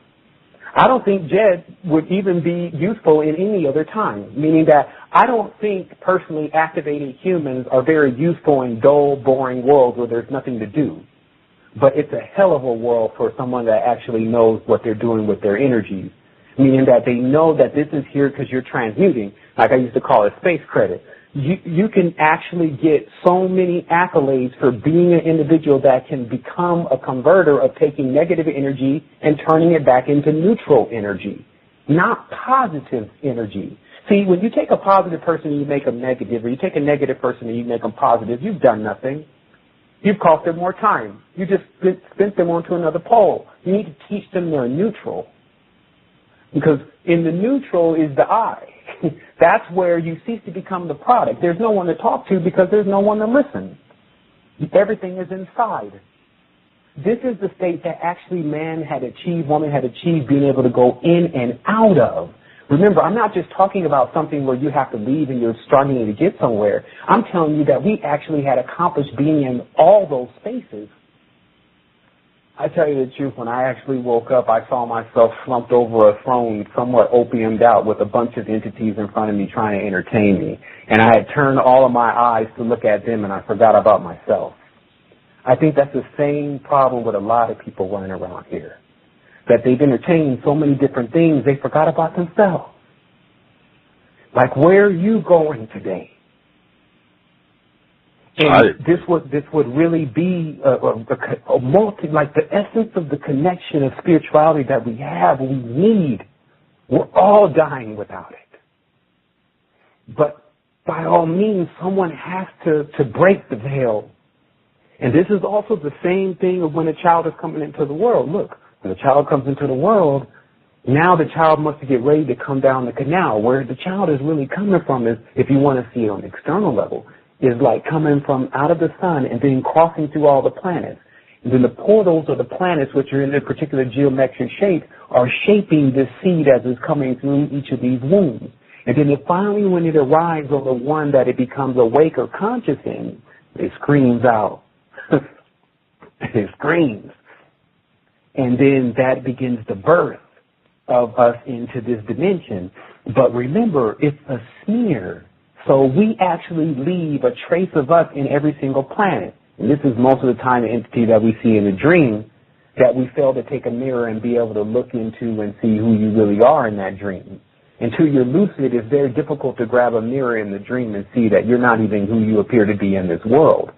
I don't think Jed would even be useful in any other time, meaning that I don't think personally activated humans are very useful in dull, boring worlds where there's nothing to do. But it's a hell of a world for someone that actually knows what they're doing with their energies, meaning that they know that this is here because you're transmuting, like I used to call it space credit. You can actually get so many accolades for being an individual that can become a converter of taking negative energy and turning it back into neutral energy, not positive energy. See, when you take a positive person and you make them negative, or you take a negative person and you make them positive, you've done nothing. You've cost them more time. You just spent them onto another pole. You need to teach them they're neutral. Because in the neutral is the I. That's where you cease to become the product. There's no one to talk to because there's no one to listen. Everything is inside. This is the state that actually man had achieved, woman had achieved being able to go in and out of. Remember, I'm not just talking about something where you have to leave and you're struggling to get somewhere. I'm telling you that we actually had accomplished being in all those spaces. I tell you the truth, when I actually woke up, I saw myself slumped over a throne, somewhat opiumed out with a bunch of entities in front of me trying to entertain me. And I had turned all of my eyes to look at them, and I forgot about myself. I think that's the same problem with a lot of people running around here, that they've entertained so many different things, they forgot about themselves. Like, where are you going today? And this would really be a multi, like the essence of the connection of spirituality that we have, we need. We're all dying without it. But by all means, someone has to break the veil. And this is also the same thing of when a child is coming into the world. Look, when a child comes into the world, now the child must get ready to come down the canal. Where the child is really coming from is, if you want to see it on the external level, is like coming from out of the sun and then crossing through all the planets. And then the portals or the planets, which are in a particular geometric shape, are shaping this seed as it's coming through each of these wombs. And then finally, when it arrives on the one that it becomes awake or conscious in, it screams out. It screams. And then that begins the birth of us into this dimension. But remember, it's a smear. So we actually leave a trace of us in every single planet. And this is most of the time the entity that we see in the dream, that we fail to take a mirror and be able to look into and see who you really are in that dream. Until you're lucid, it's very difficult to grab a mirror in the dream and see that you're not even who you appear to be in this world.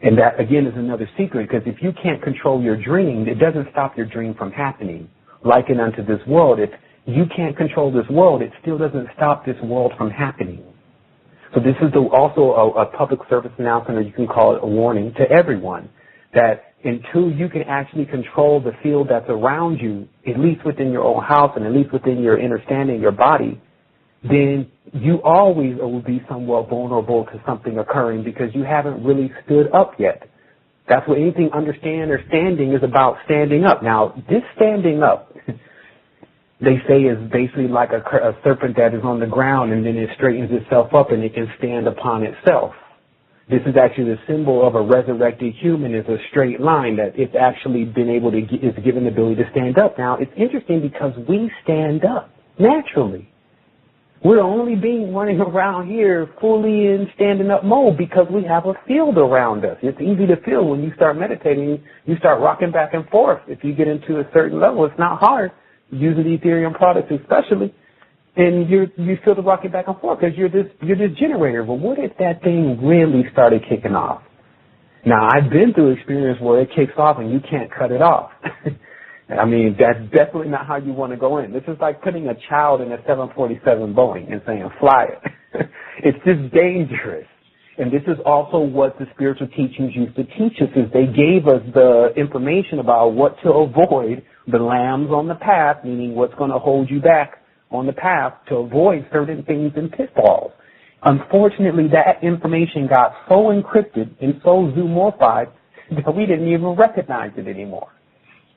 And that, again, is another secret, because if you can't control your dream, it doesn't stop your dream from happening. Likened unto this world, if you can't control this world, it still doesn't stop this world from happening. So this is also a public service announcement, or you can call it a warning to everyone, that until you can actually control the field that's around you, at least within your own house and at least within your understanding, your body, then you always will be somewhat vulnerable to something occurring because you haven't really stood up yet. That's what anything understand or standing is about, standing up. Now, this standing up, they say, is basically like a serpent that is on the ground and then it straightens itself up and it can stand upon itself. This is actually the symbol of a resurrected human, is a straight line that it's actually been able to, is given the ability to stand up. Now, it's interesting because we stand up naturally. We're only being running around here fully in standing up mode because we have a field around us. It's easy to feel when you start meditating. You start rocking back and forth. If you get into a certain level, it's not hard. Using the Ethereum products especially, and you feel the rocking back and forth because you're this generator. But what if that thing really started kicking off? Now, I've been through experience where it kicks off and you can't cut it off. I mean, that's definitely not how you want to go in. This is like putting a child in a 747 Boeing and saying, fly it. It's just dangerous. And this is also what the spiritual teachings used to teach us, is they gave us the information about what to avoid, the lambs on the path, meaning what's going to hold you back on the path to avoid certain things and pitfalls. Unfortunately, that information got so encrypted and so zoomorphied that we didn't even recognize it anymore.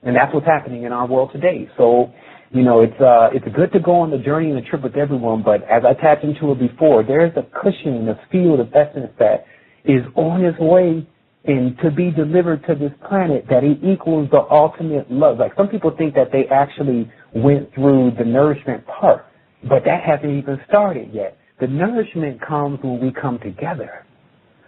And that's what's happening in our world today. So, you know, it's good to go on the journey and the trip with everyone, but as I tapped into it before, there's a cushion, a field of essence that is on its way and to be delivered to this planet, that it equals the ultimate love. Like, some people think that they actually went through the nourishment part, but that hasn't even started yet. The nourishment comes when we come together.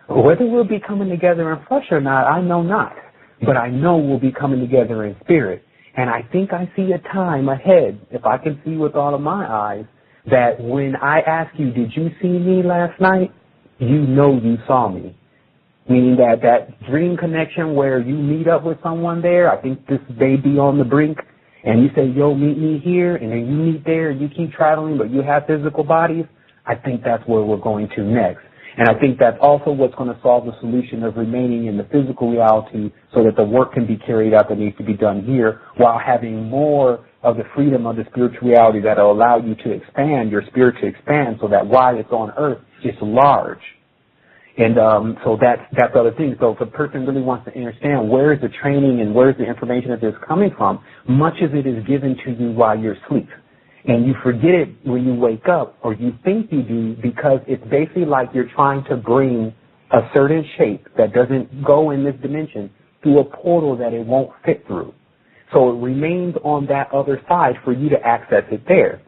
Whether we'll be coming together in flesh or not, I know not. But I know we'll be coming together in spirit. And I think I see a time ahead, if I can see with all of my eyes, that when I ask you, did you see me last night? You know you saw me. Meaning that dream connection where you meet up with someone there, I think this may be on the brink, and you say, yo, meet me here, and then you meet there, and you keep traveling, but you have physical bodies, I think that's where we're going to next. And I think that's also what's going to solve the solution of remaining in the physical reality so that the work can be carried out that needs to be done here while having more of the freedom of the spiritual reality that will allow you to expand, your spirit to expand, so that while it's on earth, it's large. And so that's the other thing. So if a person really wants to understand where is the training and where is the information that is coming from, much of it is given to you while you're asleep. And you forget it when you wake up, or you think you do, because it's basically like you're trying to bring a certain shape that doesn't go in this dimension through a portal that it won't fit through. So it remains on that other side for you to access it there.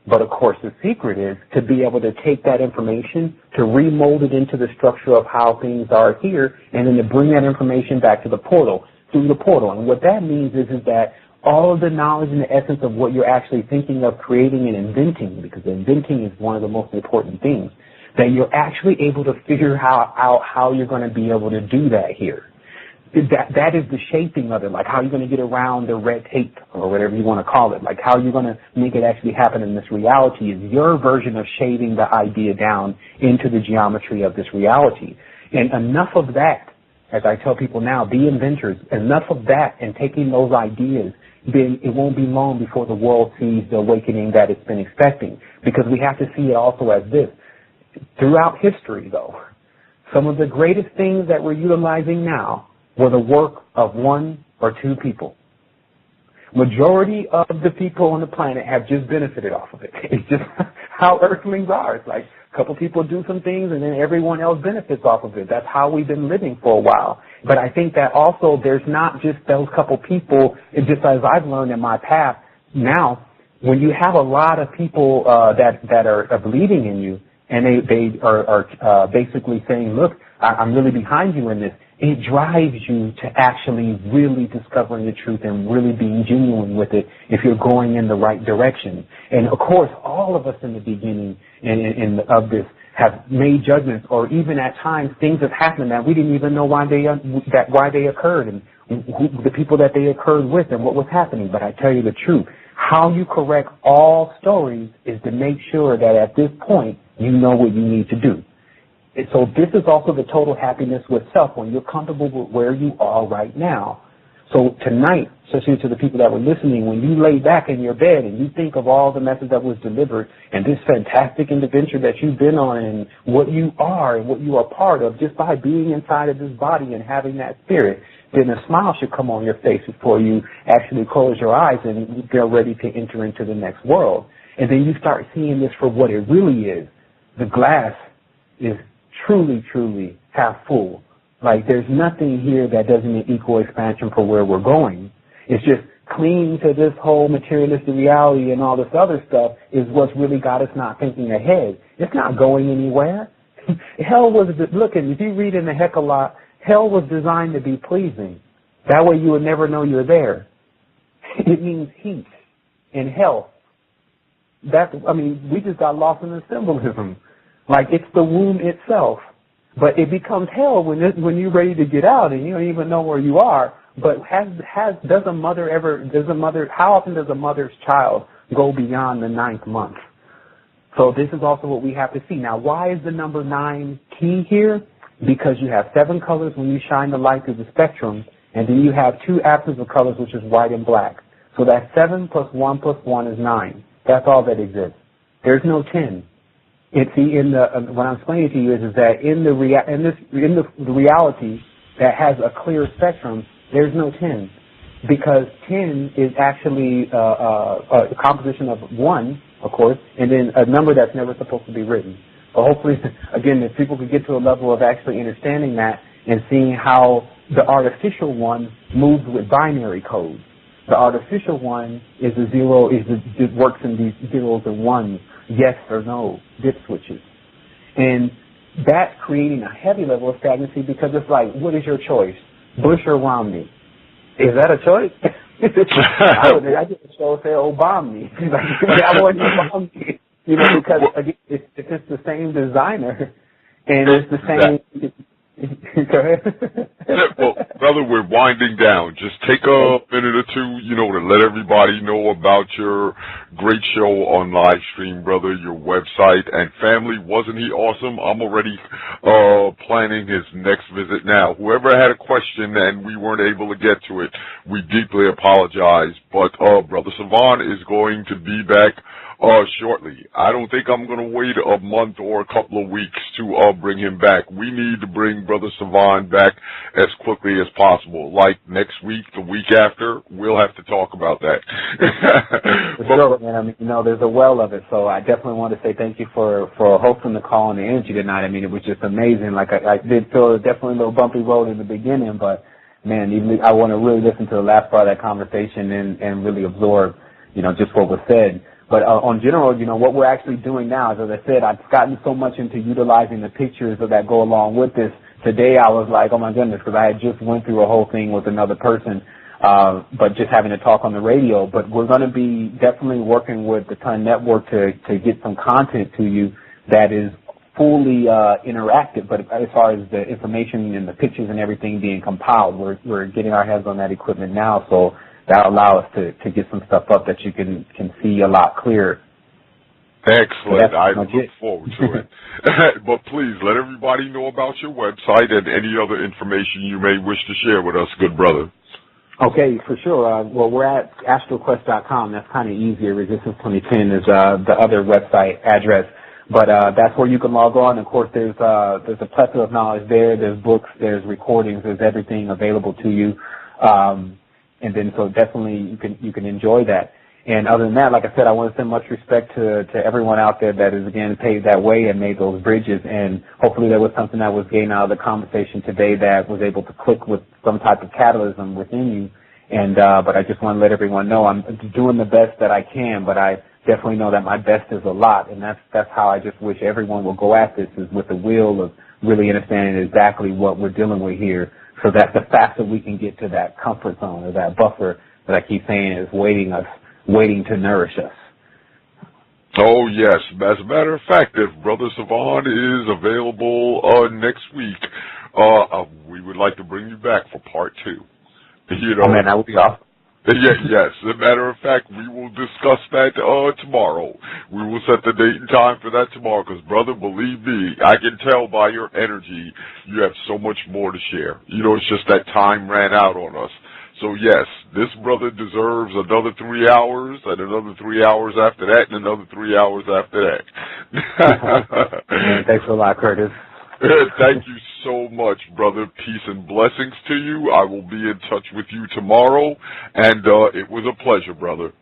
But of course the secret is to be able to take that information, to remold it into the structure of how things are here, and then to bring that information back to the portal, through the portal. And what that means is that all of the knowledge and the essence of what you're actually thinking of creating and inventing, because inventing is one of the most important things, that you're actually able to figure out how you're going to be able to do that here. That is the shaping of it, like how you're going to get around the red tape or whatever you want to call it, like how you're going to make it actually happen in this reality is your version of shaving the idea down into the geometry of this reality. And enough of that, as I tell people now, be inventors, enough of that and taking those ideas, then it won't be long before the world sees the awakening that it's been expecting. Because we have to see it also as this. Throughout history, though, some of the greatest things that we're utilizing now were the work of one or two people. Majority of the people on the planet have just benefited off of it. It's just how Earthlings are. It's like a couple people do some things and then everyone else benefits off of it. That's how we've been living for a while. But I think that also there's not just those couple people, it's just as I've learned in my path now, when you have a lot of people that are believing in you and they are basically saying, look, I'm really behind you in this, it drives you to actually really discovering the truth and really being genuine with it if you're going in the right direction. And of course, all of us in the beginning of this have made judgments, or even at times things have happened that we didn't even know why they occurred and the people that they occurred with and what was happening. But I tell you the truth, how you correct all stories is to make sure that at this point you know what you need to do. And so this is also the total happiness with self, when you're comfortable with where you are right now. So tonight, especially to the people that were listening, when you lay back in your bed and you think of all the message that was delivered and this fantastic adventure that you've been on and what you are and what you are part of just by being inside of this body and having that spirit, then a smile should come on your face before you actually close your eyes and get ready to enter into the next world. And then you start seeing this for what it really is. The glass is truly, truly half full. Like, there's nothing here that doesn't equal expansion for where we're going. It's just clinging to this whole materialistic reality and all this other stuff is what's really got us not thinking ahead. It's not going anywhere. Hell was, looking, if you read in the heck a lot, hell was designed to be pleasing. That way you would never know you're there. It means heat and health. We just got lost in the symbolism. Like, it's the womb itself. But it becomes hell when you're ready to get out and you don't even know where you are. But how often does a mother's child go beyond the 9th month? So this is also what we have to see. Now, why is the number 9 key here? Because you have 7 colors when you shine the light through the spectrum, and then you have 2 absence of colors, which is white and black. So that's 7 plus 1 plus 1 is 9. That's all that exists. There's no 10. What I'm explaining to you is that in the reality that has a clear spectrum, there's no 10, because 10 is actually a composition of 1, of course, and then a number that's never supposed to be written. So hopefully, again, if people could get to a level of actually understanding that and seeing how the artificial one moves with binary codes. The artificial one is it works in these zeros and ones, yes or no, dip switches. And that's creating a heavy level of stagnancy, because it's like, what is your choice, Bush or Romney? Is that a choice? I just say Obama. I want Obama. Because again, it's just the same designer, and it's the same. Go ahead. Well, brother, we're winding down. Just take a minute or two, to let everybody know about your great show on live stream, brother, your website, and family. Wasn't he awesome? I'm already planning his next visit now. Whoever had a question and we weren't able to get to it, we deeply apologize. But Brother Sevan is going to be back shortly. I don't think I'm going to wait a month or a couple of weeks to bring him back. We need to bring Brother Sevan back as quickly as possible. Like next week, the week after, we'll have to talk about that. Sure, man. There's a well of it, so I definitely want to say thank you for hosting the call and the energy tonight. It was just amazing. Like, I did feel definitely a little bumpy road in the beginning, but, man, I want to really listen to the last part of that conversation and really absorb, just what was said. But on general, what we're actually doing now is, as I said, I've gotten so much into utilizing the pictures that go along with this. Today I was like, oh my goodness, because I had just went through a whole thing with another person, but just having to talk on the radio. But we're going to be definitely working with the Ton Network to get some content to you that is fully interactive. But as far as the information and the pictures and everything being compiled, we're getting our heads on that equipment now. So that'll allow us to get some stuff up that you can see a lot clearer. Excellent. I look forward to it. But please, let everybody know about your website and any other information you may wish to share with us, good brother. Okay, for sure. Well, we're at astroquest.com. That's kind of easier. Resistance 2010 is the other website address. But that's where you can log on. Of course, there's a plethora of knowledge there. There's books, there's recordings, there's everything available to you. And then so definitely you can enjoy that. And other than that, like I said, I want to send much respect to everyone out there that has, again, paved that way and made those bridges. And hopefully there was something that was gained out of the conversation today that was able to click with some type of catalysm within you. And but I just want to let everyone know I'm doing the best that I can, but I definitely know that my best is a lot. And that's how I just wish everyone will go at this, is with the will of really understanding exactly what we're dealing with here, so that the faster we can get to that comfort zone or that buffer that I keep saying is waiting to nourish us. Oh, yes. As a matter of fact, if Brother Sevan is available next week, we would like to bring you back for part 2. You know, oh, man, that would be awesome. Yes. As a matter of fact, we will discuss that tomorrow. We will set the date and time for that tomorrow because, brother, believe me, I can tell by your energy you have so much more to share. You know, it's just that time ran out on us. So, yes, this brother deserves another 3 hours and another 3 hours after that and another 3 hours after that. Man, thanks a lot, Curtis. Thank you so much, brother. Peace and blessings to you. I will be in touch with you tomorrow, and it was a pleasure, brother.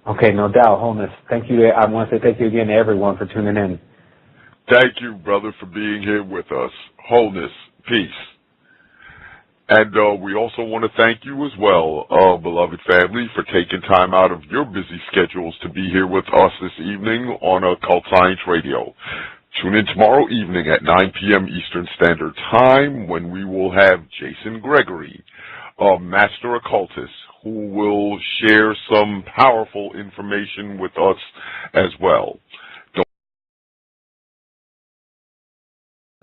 Okay, no doubt, Wholeness. Thank you. I want to say thank you again to everyone for tuning in. Thank you, brother, for being here with us. Wholeness, peace. And we also want to thank you as well, beloved family, for taking time out of your busy schedules to be here with us this evening on Occult Science Radio. Tune in tomorrow evening at 9 p.m. Eastern Standard Time when we will have Jason Gregory, a master occultist, who will share some powerful information with us as well.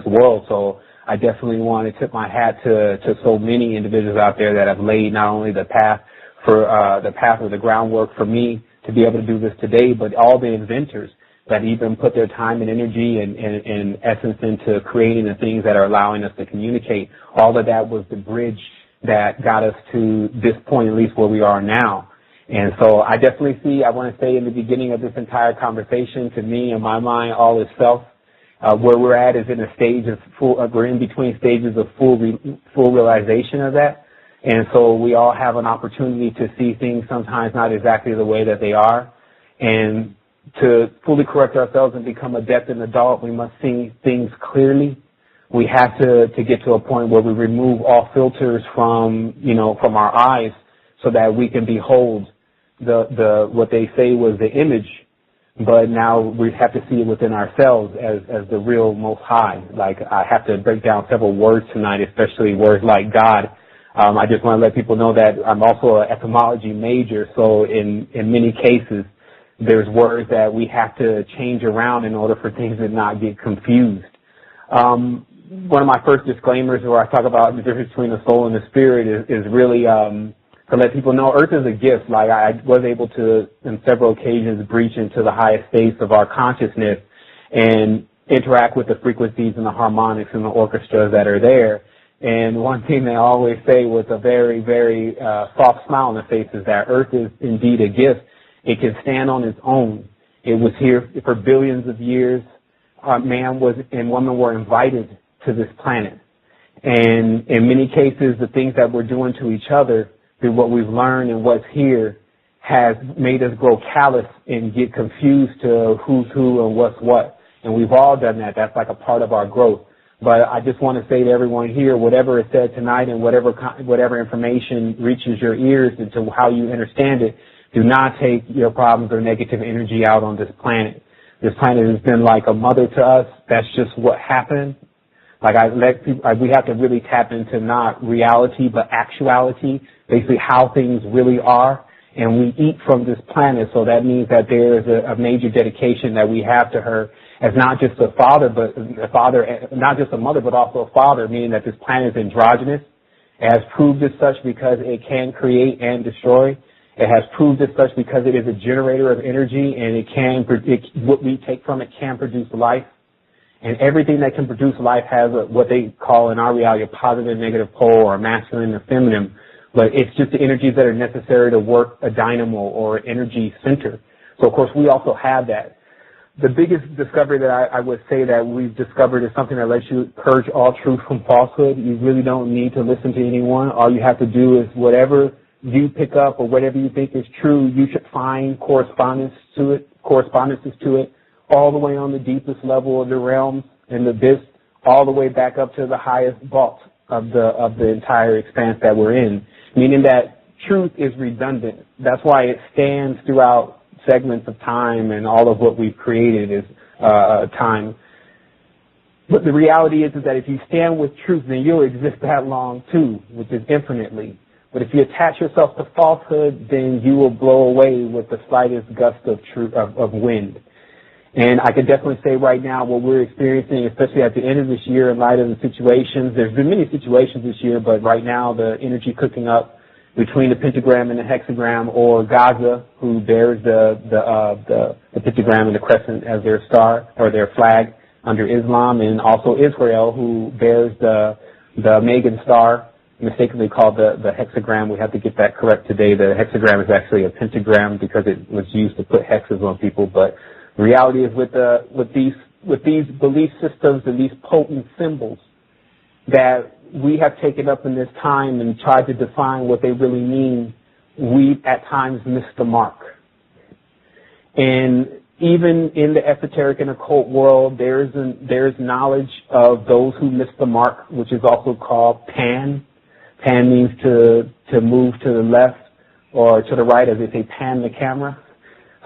World, so I definitely want to tip my hat to so many individuals out there that have laid not only the path or the groundwork for me to be able to do this today, but all the inventors that even put their time and energy and essence into creating the things that are allowing us to communicate. All of that was the bridge that got us to this point, at least where we are now. And so I definitely see, I want to say in the beginning of this entire conversation, to me, in my mind, all is self. Where we're at is in a stage of we're in between stages of full realization of that. And so we all have an opportunity to see things sometimes not exactly the way that they are. And to fully correct ourselves and become adept and adult, we must see things clearly. We have to get to a point where we remove all filters from our eyes so that we can behold the what they say was the image, but now we have to see it within ourselves as the real Most High. Like, I have to break down several words tonight, especially words like God. I just want to let people know that I'm also an etymology major, so in many cases, there's words that we have to change around in order for things to not get confused. One of my first disclaimers where I talk about the difference between the soul and the spirit is really to let people know Earth is a gift. Like, I was able to, on several occasions, breach into the highest states of our consciousness and interact with the frequencies and the harmonics and the orchestras that are there. And one thing they always say with a very, very soft smile on the face is that Earth is indeed a gift. It can stand on its own. It was here for billions of years. Man and woman were invited to this planet. And in many cases, the things that we're doing to each other through what we've learned and what's here has made us grow callous and get confused to who's who and what's what. And we've all done that. That's like a part of our growth. But I just want to say to everyone here, whatever is said tonight and whatever information reaches your ears into how you understand it, do not take your problems or negative energy out on this planet. This planet has been like a mother to us. That's just what happened. Like, we have to really tap into not reality but actuality, basically how things really are. And we eat from this planet, so that means that there is a major dedication that we have to her as not just a father, not just a mother, but also a father, meaning that this planet is androgynous. It has proved as such because it can create and destroy. It has proved as such because it is a generator of energy, and what we take from it can produce life. And everything that can produce life has what they call in our reality a positive and negative pole, or a masculine and feminine. But it's just the energies that are necessary to work a dynamo or energy center. So, of course, we also have that. the biggest discovery that I would say that we've discovered is something that lets you purge all truth from falsehood. You really don't need to listen to anyone. All you have to do is whatever you pick up or whatever you think is true, you should find correspondences to it, all the way on the deepest level of the realms and the abyss, all the way back up to the highest vault of the entire expanse that we're in, meaning that truth is redundant. That's why it stands throughout segments of time, and all of what we've created is time. But the reality is that if you stand with truth, then you'll exist that long too, which is infinitely. But if you attach yourself to falsehood, then you will blow away with the slightest gust of truth, of wind. And I can definitely say right now what we're experiencing, especially at the end of this year in light of the situations, there's been many situations this year, but right now the energy cooking up between the pentagram and the hexagram, or Gaza, who bears the pentagram and the crescent as their star or their flag under Islam, and also Israel, who bears the Megan star, mistakenly called the hexagram. We have to get that correct today. The hexagram is actually a pentagram because it was used to put hexes on people. But the reality is with these belief systems and these potent symbols that we have taken up in this time and tried to define what they really mean, we at times miss the mark. And even in the esoteric and occult world, there's knowledge of those who miss the mark, which is also called pan. Pan means to move to the left or to the right, as they say, pan the camera.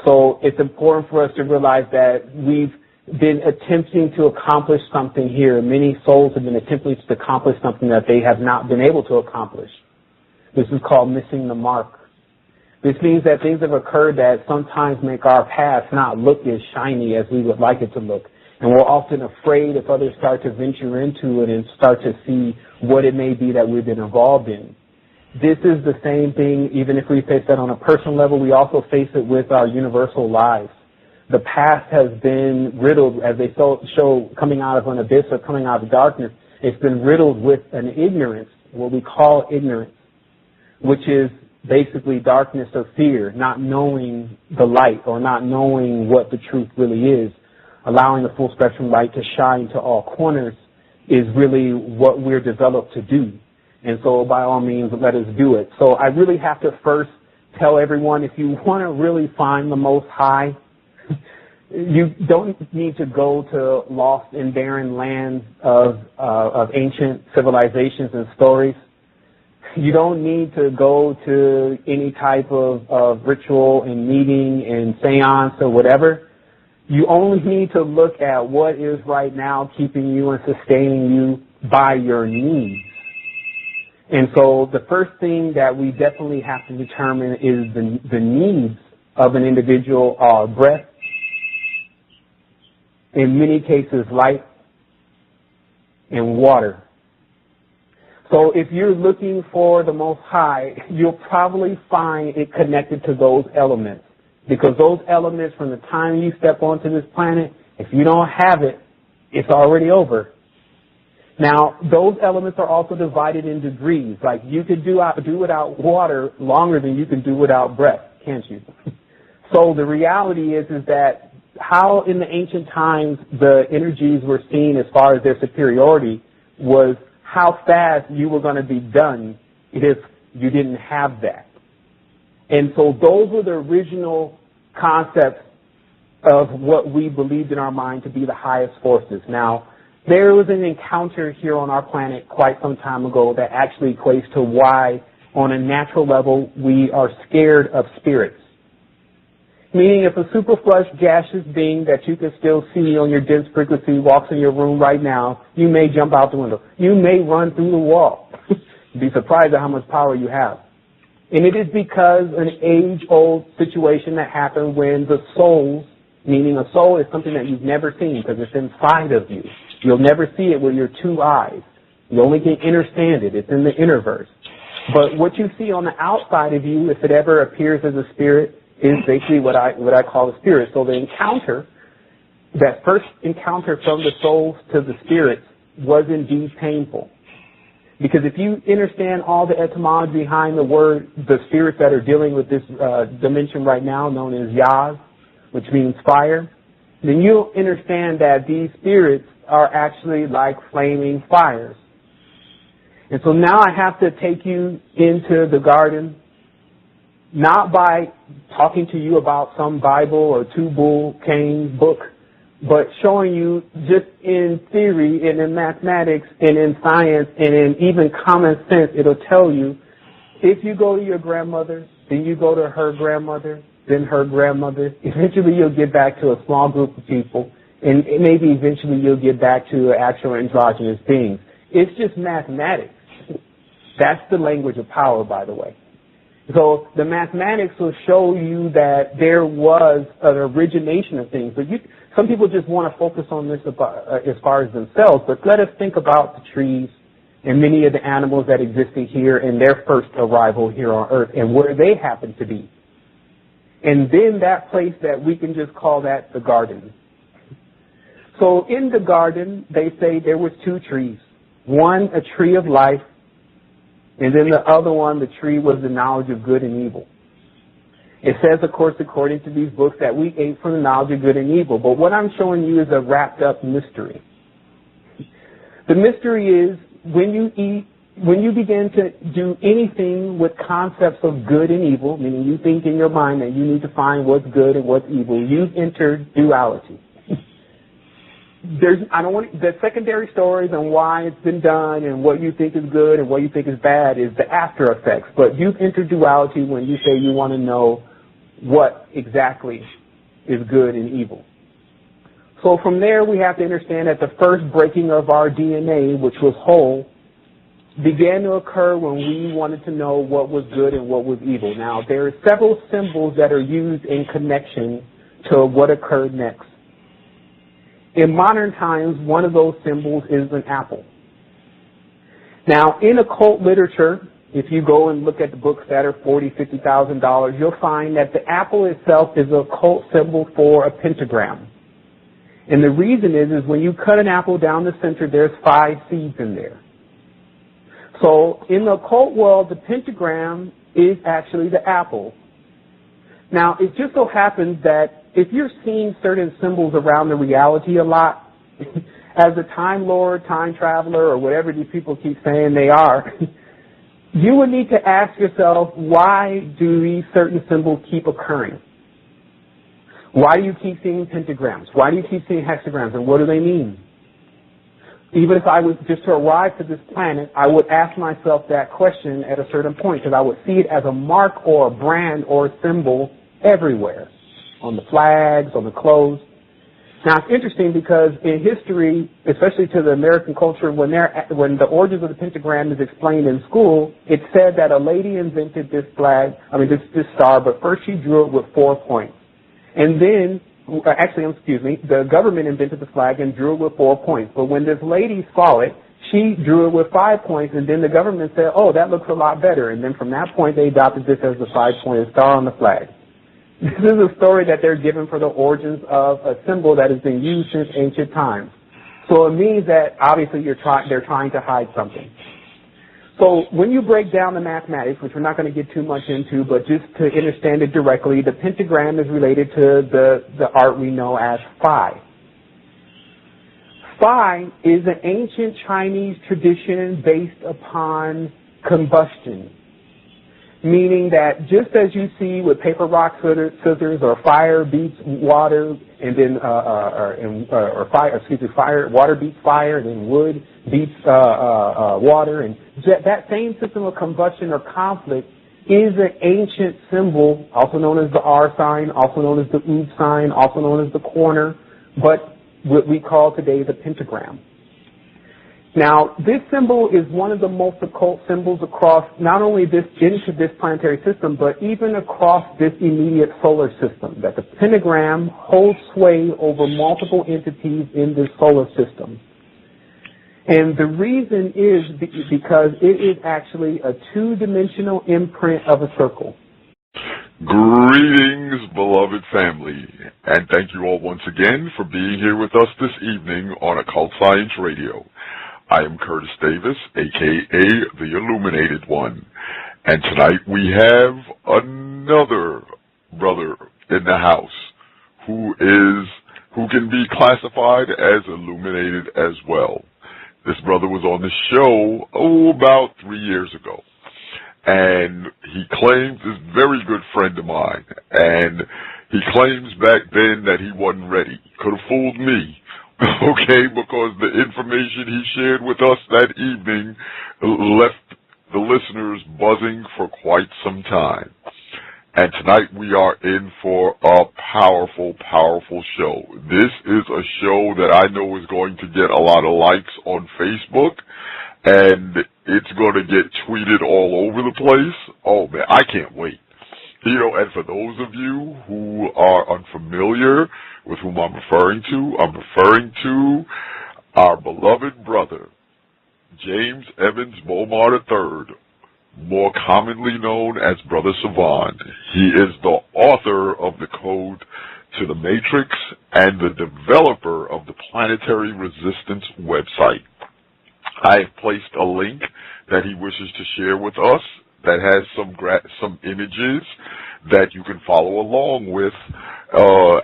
So it's important for us to realize that we've been attempting to accomplish something here. Many souls have been attempting to accomplish something that they have not been able to accomplish. This is called missing the mark. This means that things have occurred that sometimes make our past not look as shiny as we would like it to look. And we're often afraid if others start to venture into it and start to see what it may be that we've been involved in. This is the same thing, even if we face that on a personal level, we also face it with our universal lives. The past has been riddled, as they show coming out of an abyss or coming out of darkness, it's been riddled with an ignorance, what we call ignorance, which is basically darkness or fear, not knowing the light or not knowing what the truth really is. Allowing the full spectrum light to shine to all corners is really what we're developed to do. And so by all means, let us do it. So I really have to first tell everyone, if you want to really find the Most High, you don't need to go to lost and barren lands of ancient civilizations and stories. You don't need to go to any type of ritual and meeting and seance or whatever. You only need to look at what is right now keeping you and sustaining you by your needs. And so the first thing that we definitely have to determine is the needs of an individual are breath, in many cases light, and water. So if you're looking for the Most High, you'll probably find it connected to those elements. Because those elements, from the time you step onto this planet, if you don't have it, it's already over. Now, those elements are also divided in degrees. Like, you could do without water longer than you can do without breath, can't you? So the reality is that how in the ancient times the energies were seen as far as their superiority was how fast you were going to be done if you didn't have that. And so those were the original concepts of what we believed in our mind to be the highest forces. Now, there was an encounter here on our planet quite some time ago that actually equates to why, on a natural level, we are scared of spirits. Meaning, if a superflush gaseous being that you can still see on your dense frequency walks in your room right now, you may jump out the window. You may run through the wall. You'd be surprised at how much power you have. And it is because an age-old situation that happened when the souls, meaning a soul is something that you've never seen because it's inside of you. You'll never see it with your two eyes. You only can understand it. It's in the Innerverse. But what you see on the outside of you, if it ever appears as a spirit, is basically what I call a spirit. So the encounter, that first encounter from the souls to the spirits, was indeed painful. Because if you understand all the etymology behind the word, the spirits that are dealing with this dimension right now, known as Yaz, which means fire, then you'll understand that these spirits are actually like flaming fires. And so now I have to take you into the garden, not by talking to you about some Bible or Tubal Cain book, but showing you just in theory and in mathematics and in science and in even common sense, it'll tell you, if you go to your grandmother, then you go to her grandmother, then her grandmother, eventually you'll get back to a small group of people, and maybe eventually you'll get back to actual androgynous beings. It's just mathematics. That's the language of power, by the way. So the mathematics will show you that there was an origination of things. But some people just want to focus on this as far as themselves, but let us think about the trees and many of the animals that existed here in their first arrival here on Earth and where they happen to be. And then that place that we can just call that the garden. So in the garden, they say there was two trees. One, a tree of life, and then the other one, the tree was the knowledge of good and evil. It says, of course, according to these books, that we ate from the knowledge of good and evil. But what I'm showing you is a wrapped up mystery. The mystery is when you begin to do anything with concepts of good and evil, meaning you think in your mind that you need to find what's good and what's evil, you've entered duality. The secondary stories on why it's been done and what you think is good and what you think is bad is the after effects. But you've entered duality when you say you want to know what exactly is good and evil. So from there, we have to understand that the first breaking of our DNA, which was whole, began to occur when we wanted to know what was good and what was evil. Now, there are several symbols that are used in connection to what occurred next. In modern times, one of those symbols is an apple. Now, in occult literature, if you go and look at the books that are $40,000, $50,000, you'll find that the apple itself is an occult symbol for a pentagram. And the reason is when you cut an apple down the center, there's 5 seeds in there. So in the occult world, the pentagram is actually the apple. Now, it just so happens that if you're seeing certain symbols around the reality a lot, as a Time Lord, time traveler, or whatever these people keep saying they are, you would need to ask yourself, why do these certain symbols keep occurring? Why do you keep seeing pentagrams? Why do you keep seeing hexagrams? And what do they mean? Even if I was just to arrive to this planet, I would ask myself that question at a certain point because I would see it as a mark or a brand or a symbol everywhere, on the flags, on the clothes. Now, it's interesting because in history, especially to the American culture, when the origins of the pentagram is explained in school, it's said that a lady invented this flag, this star, but first she drew it with 4 points. And then, the government invented the flag and drew it with 4 points. But when this lady saw it, she drew it with 5 points, and then the government said, oh, that looks a lot better. And then from that point, they adopted this as the 5-pointed star on the flag. This is a story that they're given for the origins of a symbol that has been used since ancient times. So it means that obviously they're trying to hide something. So when you break down the mathematics, which we're not going to get too much into, but just to understand it directly, the pentagram is related to the art we know as Phi. Phi is an ancient Chinese tradition based upon combustion, meaning that just as you see with paper, rock, scissors, or fire beats water, and then water beats fire, and then wood beats water, and that same system of combustion or conflict is an ancient symbol, also known as the R sign, also known as the Ood sign, also known as the corner, but what we call today the pentagram. Now, this symbol is one of the most occult symbols across not only into this planetary system, but even across this immediate solar system, that the pentagram holds sway over multiple entities in this solar system. And the reason is because it is actually a 2-dimensional imprint of a circle. Greetings, beloved family, and thank you all once again for being here with us this evening on Occult Science Radio. I am Curtis Davis, a.k.a. the Illuminated One, and tonight we have another brother in the house who is who can be classified as illuminated as well. This brother was on the show, about 3 years ago. And he claims, this very good friend of mine, and he claims back then that he wasn't ready. Could have fooled me, okay, because the information he shared with us that evening left the listeners buzzing for quite some time. And tonight we are in for a powerful, powerful show. This is a show that I know is going to get a lot of likes on Facebook, and it's going to get tweeted all over the place. Oh, man, I can't wait. You know, and for those of you who are unfamiliar with whom I'm referring to our beloved brother, James Evans Bomar III, more commonly known as Brother Sevan. He is the author of the Code to the Matrix and the developer of the Planetary Resistance website. I have placed a link that he wishes to share with us that has some images that you can follow along with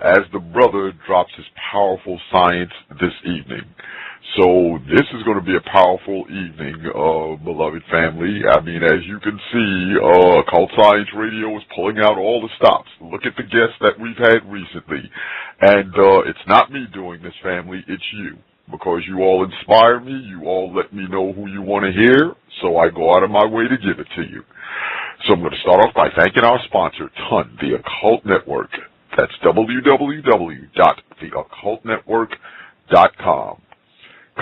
as the brother drops his powerful science this evening. So this is going to be a powerful evening, beloved family. I mean, as you can see, Occult Science Radio is pulling out all the stops. Look at the guests that we've had recently. And it's not me doing this, family. It's you. Because you all inspire me. You all let me know who you want to hear. So I go out of my way to give it to you. So I'm going to start off by thanking our sponsor, TON, the Occult Network. That's www.theoccultnetwork.com.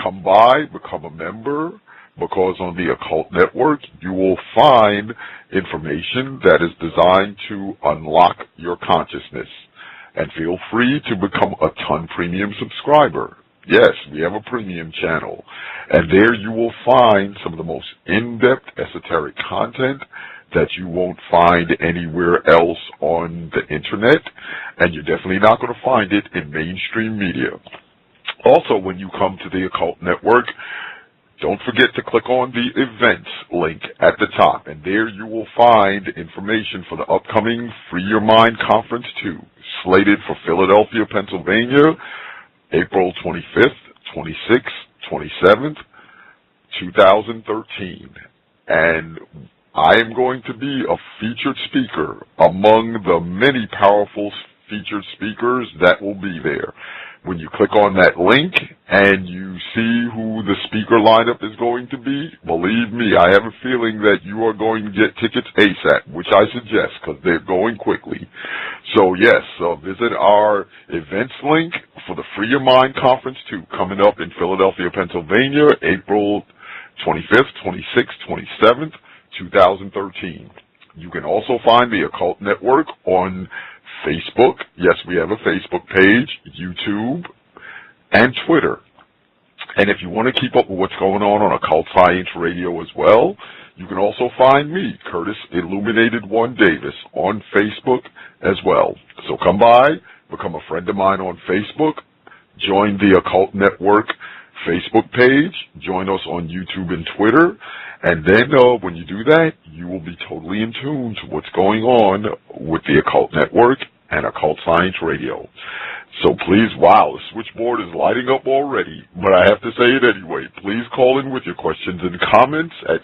Come by, become a member, because on the Occult Network you will find information that is designed to unlock your consciousness. And feel free to become a TON Premium subscriber. Yes, we have a premium channel. And there you will find some of the most in-depth esoteric content that you won't find anywhere else on the internet. And you're definitely not going to find it in mainstream media. Also, when you come to the Occult Network, don't forget to click on the events link at the top. And there you will find information for the upcoming Free Your Mind Conference 2, slated for Philadelphia, Pennsylvania, April 25th, 26th, 27th, 2013. And I am going to be a featured speaker among the many powerful featured speakers that will be there. When you click on that link and you see who the speaker lineup is going to be, believe me, I have a feeling that you are going to get tickets ASAP, which I suggest because they're going quickly. So yes, visit our events link for the Free Your Mind Conference 2 coming up in Philadelphia, Pennsylvania, April 25th, 26th, 27th, 2013. You can also find the Occult Network on Facebook. Yes, we have a Facebook page, YouTube, and Twitter. And if you want to keep up with what's going on Occult Science Radio as well, you can also find me, Curtis Illuminated One Davis, on Facebook as well. So come by, become a friend of mine on Facebook, join the Occult Network Facebook page, join us on YouTube and Twitter, and then when you do that, you will be totally in tune to what's going on with the Occult Network and Occult Science Radio. So please, wow, the switchboard is lighting up already, but I have to say it anyway. Please call in with your questions and comments at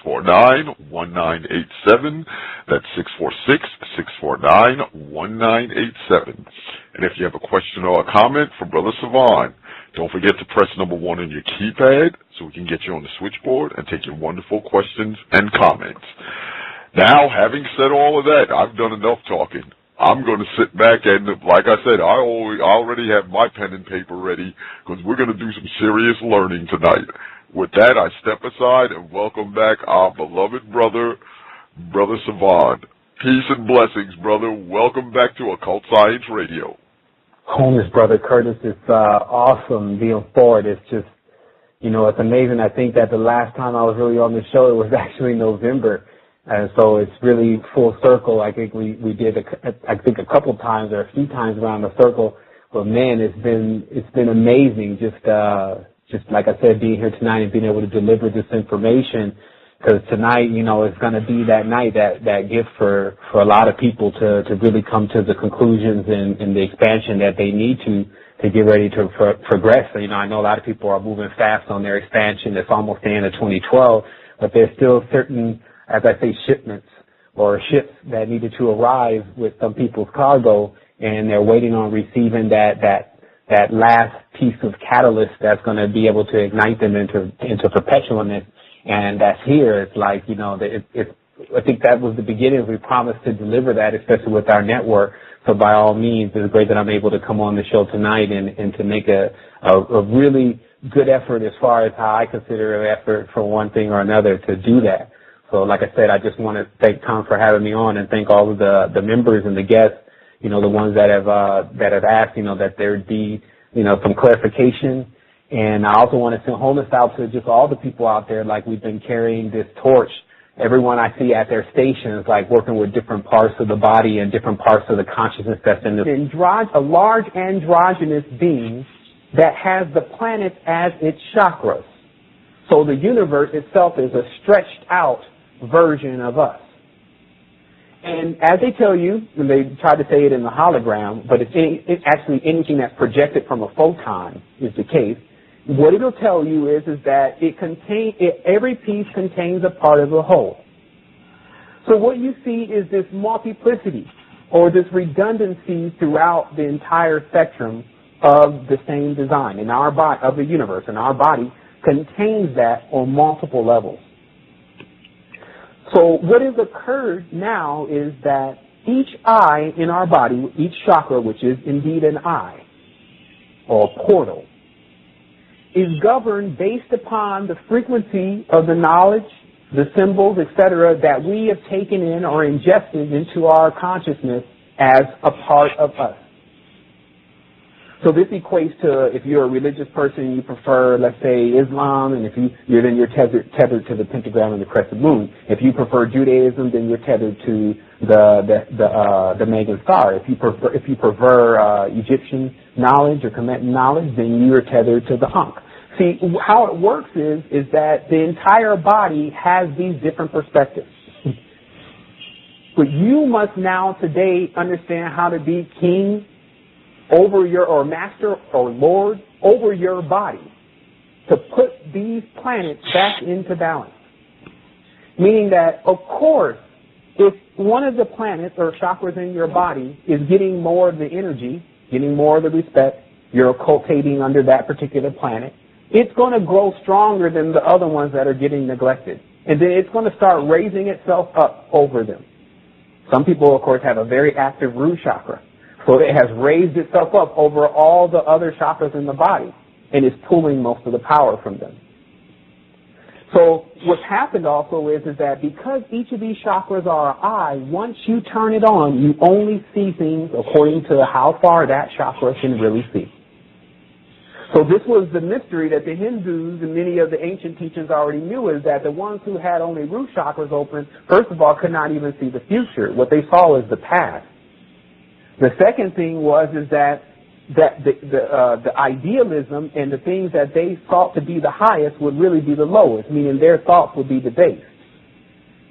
646-649-1987. That's 646-649-1987. And if you have a question or a comment for Brother Sevan, don't forget to press number 1 on your keypad so we can get you on the switchboard and take your wonderful questions and comments. Now, having said all of that, I've done enough talking. I'm going to sit back and, like I said, I already have my pen and paper ready because we're going to do some serious learning tonight. With that, I step aside and welcome back our beloved brother, Brother Sevan. Peace and blessings, brother. Welcome back to Occult Science Radio. Wholeness, Brother Curtis. It's awesome being forward. It's just, you know, it's amazing. I think that the last time I was really on the show, it was actually November. And so it's really full circle. I think we did, I think a couple times or a few times around the circle. But man, it's been amazing. Just like I said, being here tonight and being able to deliver this information. because tonight, you know, is going to be that night, that gift for a lot of people to really come to the conclusions and the expansion that they need to get ready to progress. So, you know, I know a lot of people are moving fast on their expansion. It's almost the end of 2012, but there's still certain, as I say, shipments or ships that needed to arrive with some people's cargo, and they're waiting on receiving that last piece of catalyst that's going to be able to ignite them into perpetualness. And that's here. It's like, you know, I think that was the beginning. We promised to deliver that, especially with our network. So by all means, it's great that I'm able to come on the show tonight and to make a really good effort as far as how I consider an effort for one thing or another to do that. So like I said, I just want to thank Tom for having me on, and thank all of the members and the guests, you know, the ones that have asked, you know, that there be, you know, some clarification. And I also want to send wholeness out to just all the people out there. Like, we've been carrying this torch. Everyone I see at their stations, like working with different parts of the body and different parts of the consciousness that's in a large androgynous being that has the planets as its chakras. So the universe itself is a stretched out version of us. And as they tell you, and they try to say it in the hologram, but it's actually anything that's projected from a photon is the case. What it'll tell you is that every piece contains a part of the whole. So what you see is this multiplicity or this redundancy throughout the entire spectrum of the same design in our body, of the universe, and our body contains that on multiple levels. So what has occurred now is that each eye in our body, each chakra, which is indeed an eye or portal, is governed based upon the frequency of the knowledge, the symbols, etc., that we have taken in or ingested into our consciousness as a part of us. So this equates to, if you're a religious person, you prefer, let's say, Islam, and if you're tethered to the pentagram and the crescent moon. If you prefer Judaism, then you're tethered to the Megan Star. If you prefer Egyptian knowledge or Kemetic knowledge, then you are tethered to the Ankh. See, how it works is that the entire body has these different perspectives. But you must now today understand how to be king over or master or lord over your body to put these planets back into balance. Meaning that, of course, if one of the planets or chakras in your body is getting more of the energy, getting more of the respect, you're occultating under that particular planet, it's going to grow stronger than the other ones that are getting neglected. And then it's going to start raising itself up over them. Some people, of course, have a very active root chakra. So it has raised itself up over all the other chakras in the body and is pulling most of the power from them. So what's happened also is that because each of these chakras are an eye, once you turn it on, you only see things according to how far that chakra can really see. So this was the mystery that the Hindus and many of the ancient teachings already knew, is that the ones who had only root chakras open, first of all, could not even see the future. What they saw was the past. The second thing is that the idealism and the things that they thought to be the highest would really be the lowest, meaning their thoughts would be the base.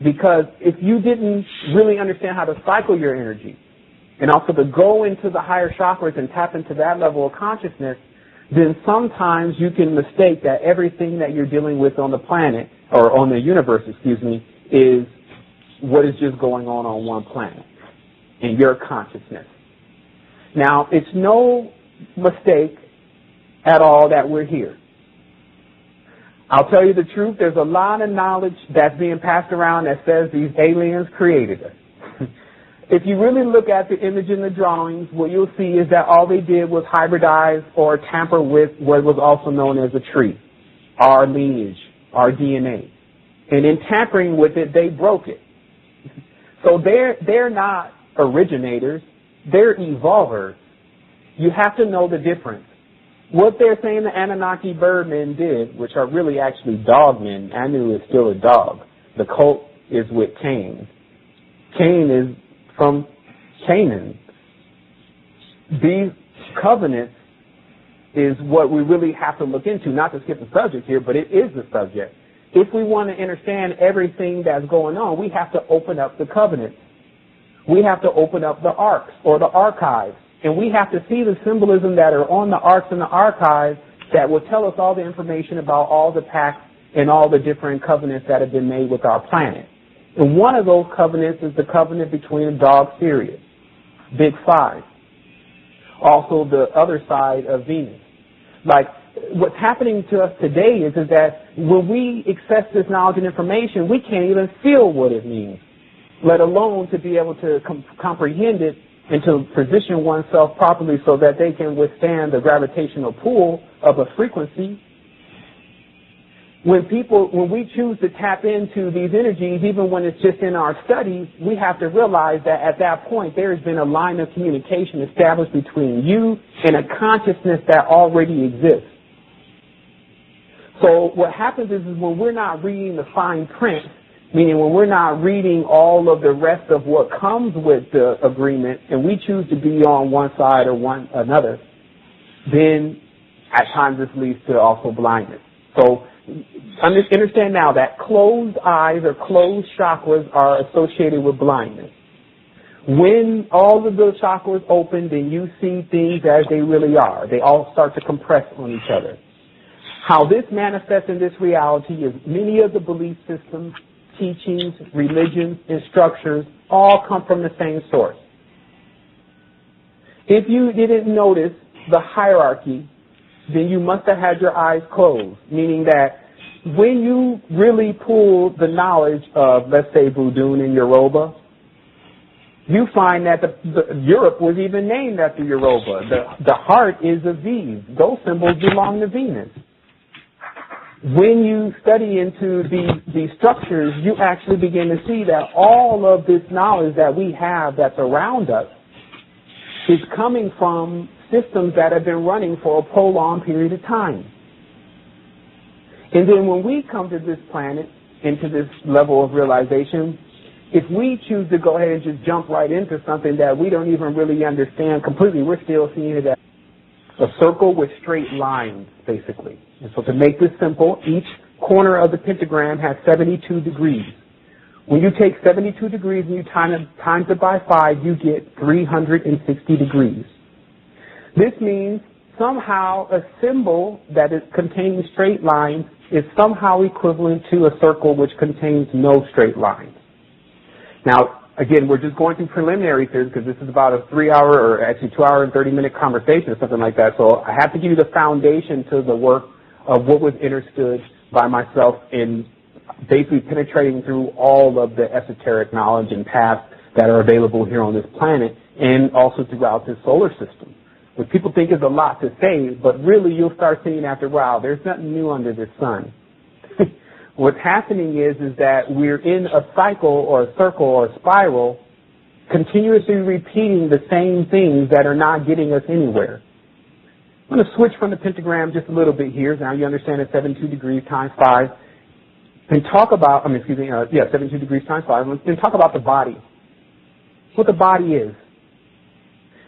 Because if you didn't really understand how to cycle your energy and also to go into the higher chakras and tap into that level of consciousness, then sometimes you can mistake that everything that you're dealing with on the planet, or on the universe, is what is just going on one planet in your consciousness. Now, it's no mistake at all that we're here. I'll tell you the truth, there's a lot of knowledge that's being passed around that says these aliens created us. If you really look at the image in the drawings, what you'll see is that all they did was hybridize or tamper with what was also known as a tree, our lineage, our DNA. And in tampering with it, they broke it. So they're not originators, they're evolvers. You have to know the difference. What they're saying the Anunnaki birdmen did, which are really actually dogmen, Anu is still a dog. The cult is with Cain. Cain is from Canaan. These covenants is what we really have to look into, not to skip the subject here, but it is the subject. if we want to understand everything that's going on, we have to open up the covenants. We have to open up the arcs or the archives. And we have to see the symbolism that are on the arcs and the archives that will tell us all the information about all the pacts and all the different covenants that have been made with our planet. And one of those covenants is the covenant between the dog Sirius, Big Five. Also the other side of Venus. Like, what's happening to us today is that when we access this knowledge and information, we can't even feel what it means, let alone to be able to comprehend it and to position oneself properly so that they can withstand the gravitational pull of a frequency. When we choose to tap into these energies, even when it's just in our studies, we have to realize that at that point there has been a line of communication established between you and a consciousness that already exists. So what happens is when we're not reading the fine print, meaning when we're not reading all of the rest of what comes with the agreement and we choose to be on one side or one another, then at times this leads to also blindness. So understand now that closed eyes or closed chakras are associated with blindness. When all of the chakras open, then you see things as they really are. They all start to compress on each other. How this manifests in this reality is many of the belief systems, teachings, religions, and structures all come from the same source. If you didn't notice the hierarchy, then you must have had your eyes closed, meaning that when you really pull the knowledge of, let's say, Voodoo and Yoruba, you find that Europe was even named after Yoruba. The heart is a V. Those symbols belong to Venus. When you study into these structures, you actually begin to see that all of this knowledge that we have that's around us is coming from systems that have been running for a prolonged period of time. And then when we come to this planet, into this level of realization, if we choose to go ahead and just jump right into something that we don't even really understand completely, we're still seeing it as a circle with straight lines, basically. And so to make this simple, each corner of the pentagram has 72 degrees. When you take 72 degrees and you times it by 5, you get 360 degrees. This means somehow a symbol that contains straight lines is somehow equivalent to a circle which contains no straight lines. Now, again, we're just going through preliminary things because this is about a 3-hour or actually 2-hour and 30-minute conversation or something like that. So I have to give you the foundation to the work of what was understood by myself in basically penetrating through all of the esoteric knowledge and paths that are available here on this planet and also throughout this solar system. What people think is a lot to say, but really you'll start seeing after a while, there's nothing new under the sun. What's happening is that we're in a cycle or a circle or a spiral continuously repeating the same things that are not getting us anywhere. I'm going to switch from the pentagram just a little bit here. Now you understand that 72 degrees times 5. And talk about, 72 degrees times 5. And talk about the body. What the body is.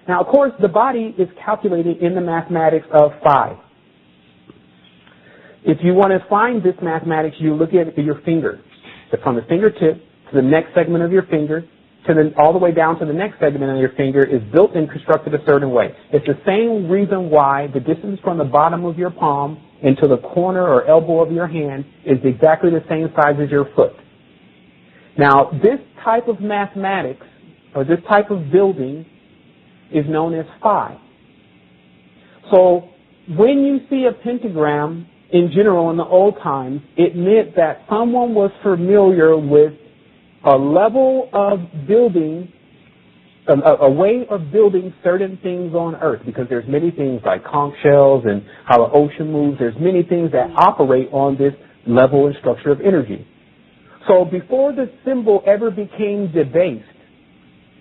Now, of course, the body is calculated in the mathematics of 5. If you want to find this mathematics, you look at your finger. From the fingertip to the next segment of your finger, all the way down to the next segment of your finger is built and constructed a certain way. It's the same reason why the distance from the bottom of your palm into the corner or elbow of your hand is exactly the same size as your foot. Now, this type of mathematics, or this type of building, is known as phi. So, when you see a pentagram, in general, in the old times, it meant that someone was familiar with a level of building, a way of building certain things on Earth, because there's many things like conch shells and how the ocean moves. There's many things that operate on this level and structure of energy. So before the symbol ever became debased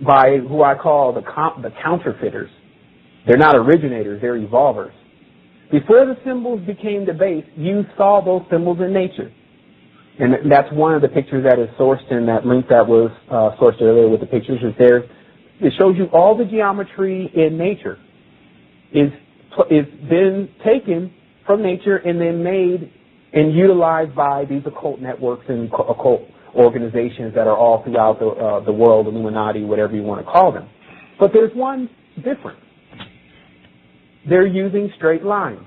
by who I call the counterfeiters, they're not originators, they're evolvers. Before the symbols became debased, you saw those symbols in nature. And that's one of the pictures that is sourced in that link that was sourced earlier with the pictures. Is there. It shows you all the geometry in nature is been taken from nature and then made and utilized by these occult networks and occult organizations that are all throughout the world, Illuminati, whatever you want to call them. But there's one difference. They're using straight lines.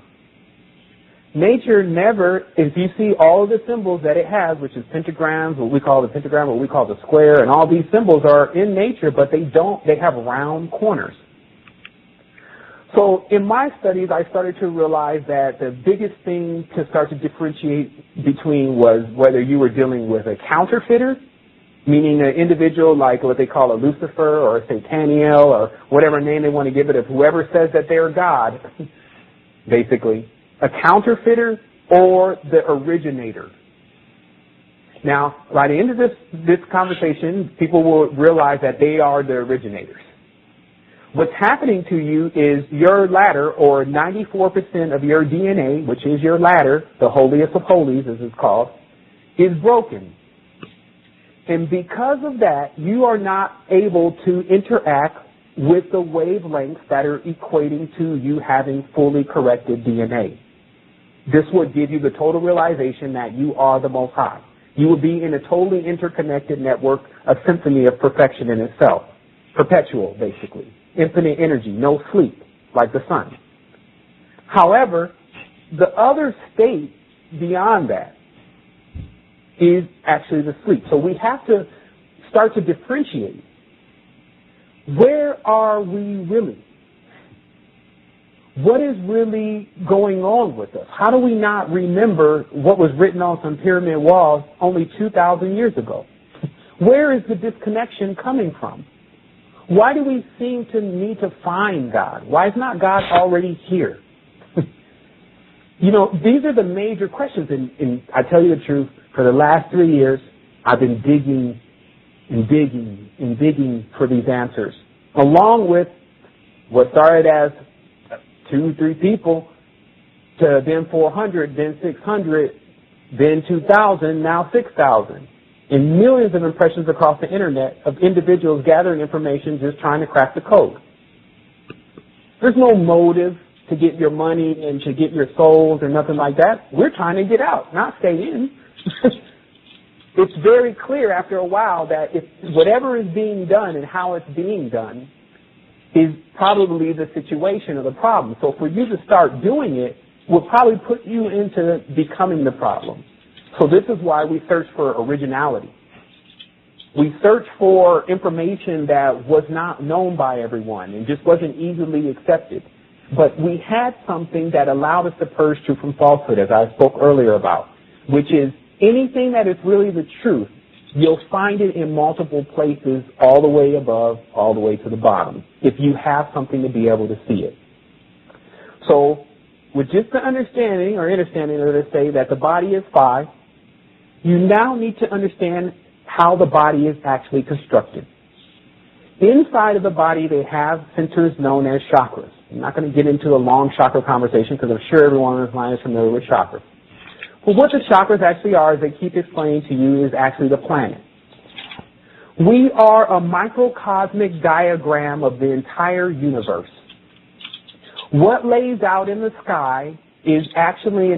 Nature never, if you see all of the symbols that it has, which is pentagrams, what we call the pentagram, what we call the square, and all these symbols are in nature, but they have round corners. So in my studies, I started to realize that the biggest thing to start to differentiate between was whether you were dealing with a counterfeiter, meaning an individual like what they call a Lucifer or a Sataniel or whatever name they want to give it, of whoever says that they're God, basically, a counterfeiter or the originator. Now, by the end of this conversation, people will realize that they are the originators. What's happening to you is your ladder, or 94% of your DNA, which is your ladder, the holiest of holies as it's called, is broken. And because of that, you are not able to interact with the wavelengths that are equating to you having fully corrected DNA. This would give you the total realization that you are the Most High. You will be in a totally interconnected network, a symphony of perfection in itself. Perpetual, basically. Infinite energy, no sleep, like the sun. However, the other state beyond that is actually the sleep. So we have to start to differentiate. Where are we really? What is really going on with us? How do we not remember what was written on some pyramid walls only 2,000 years ago? Where is the disconnection coming from? Why do we seem to need to find God? Why is not God already here? You know, these are the major questions, and I tell you the truth, for the last 3 years, I've been digging and digging and digging for these answers, along with what started as 2, 3 people, to then 400, then 600, then 2,000, now 6,000. And millions of impressions across the internet of individuals gathering information just trying to crack the code. There's no motive to get your money and to get your souls or nothing like that. We're trying to get out, not stay in. It's very clear after a while that if whatever is being done and how it's being done is probably the situation or the problem. So for you to start doing it will probably put you into becoming the problem. So this is why we search for originality. We search for information that was not known by everyone and just wasn't easily accepted. But we had something that allowed us to purge truth from falsehood, as I spoke earlier about, which is anything that is really the truth, you'll find it in multiple places, all the way above, all the way to the bottom, if you have something to be able to see it. So with just the understanding or understanding, let's say, that the body is 5, you now need to understand how the body is actually constructed. Inside of the body, they have centers known as chakras. I'm not going to get into a long chakra conversation because I'm sure everyone on this line is familiar with chakras. Well, what the chakras actually are, as they keep explaining to you, is actually the planet. We are a microcosmic diagram of the entire universe. What lays out in the sky is actually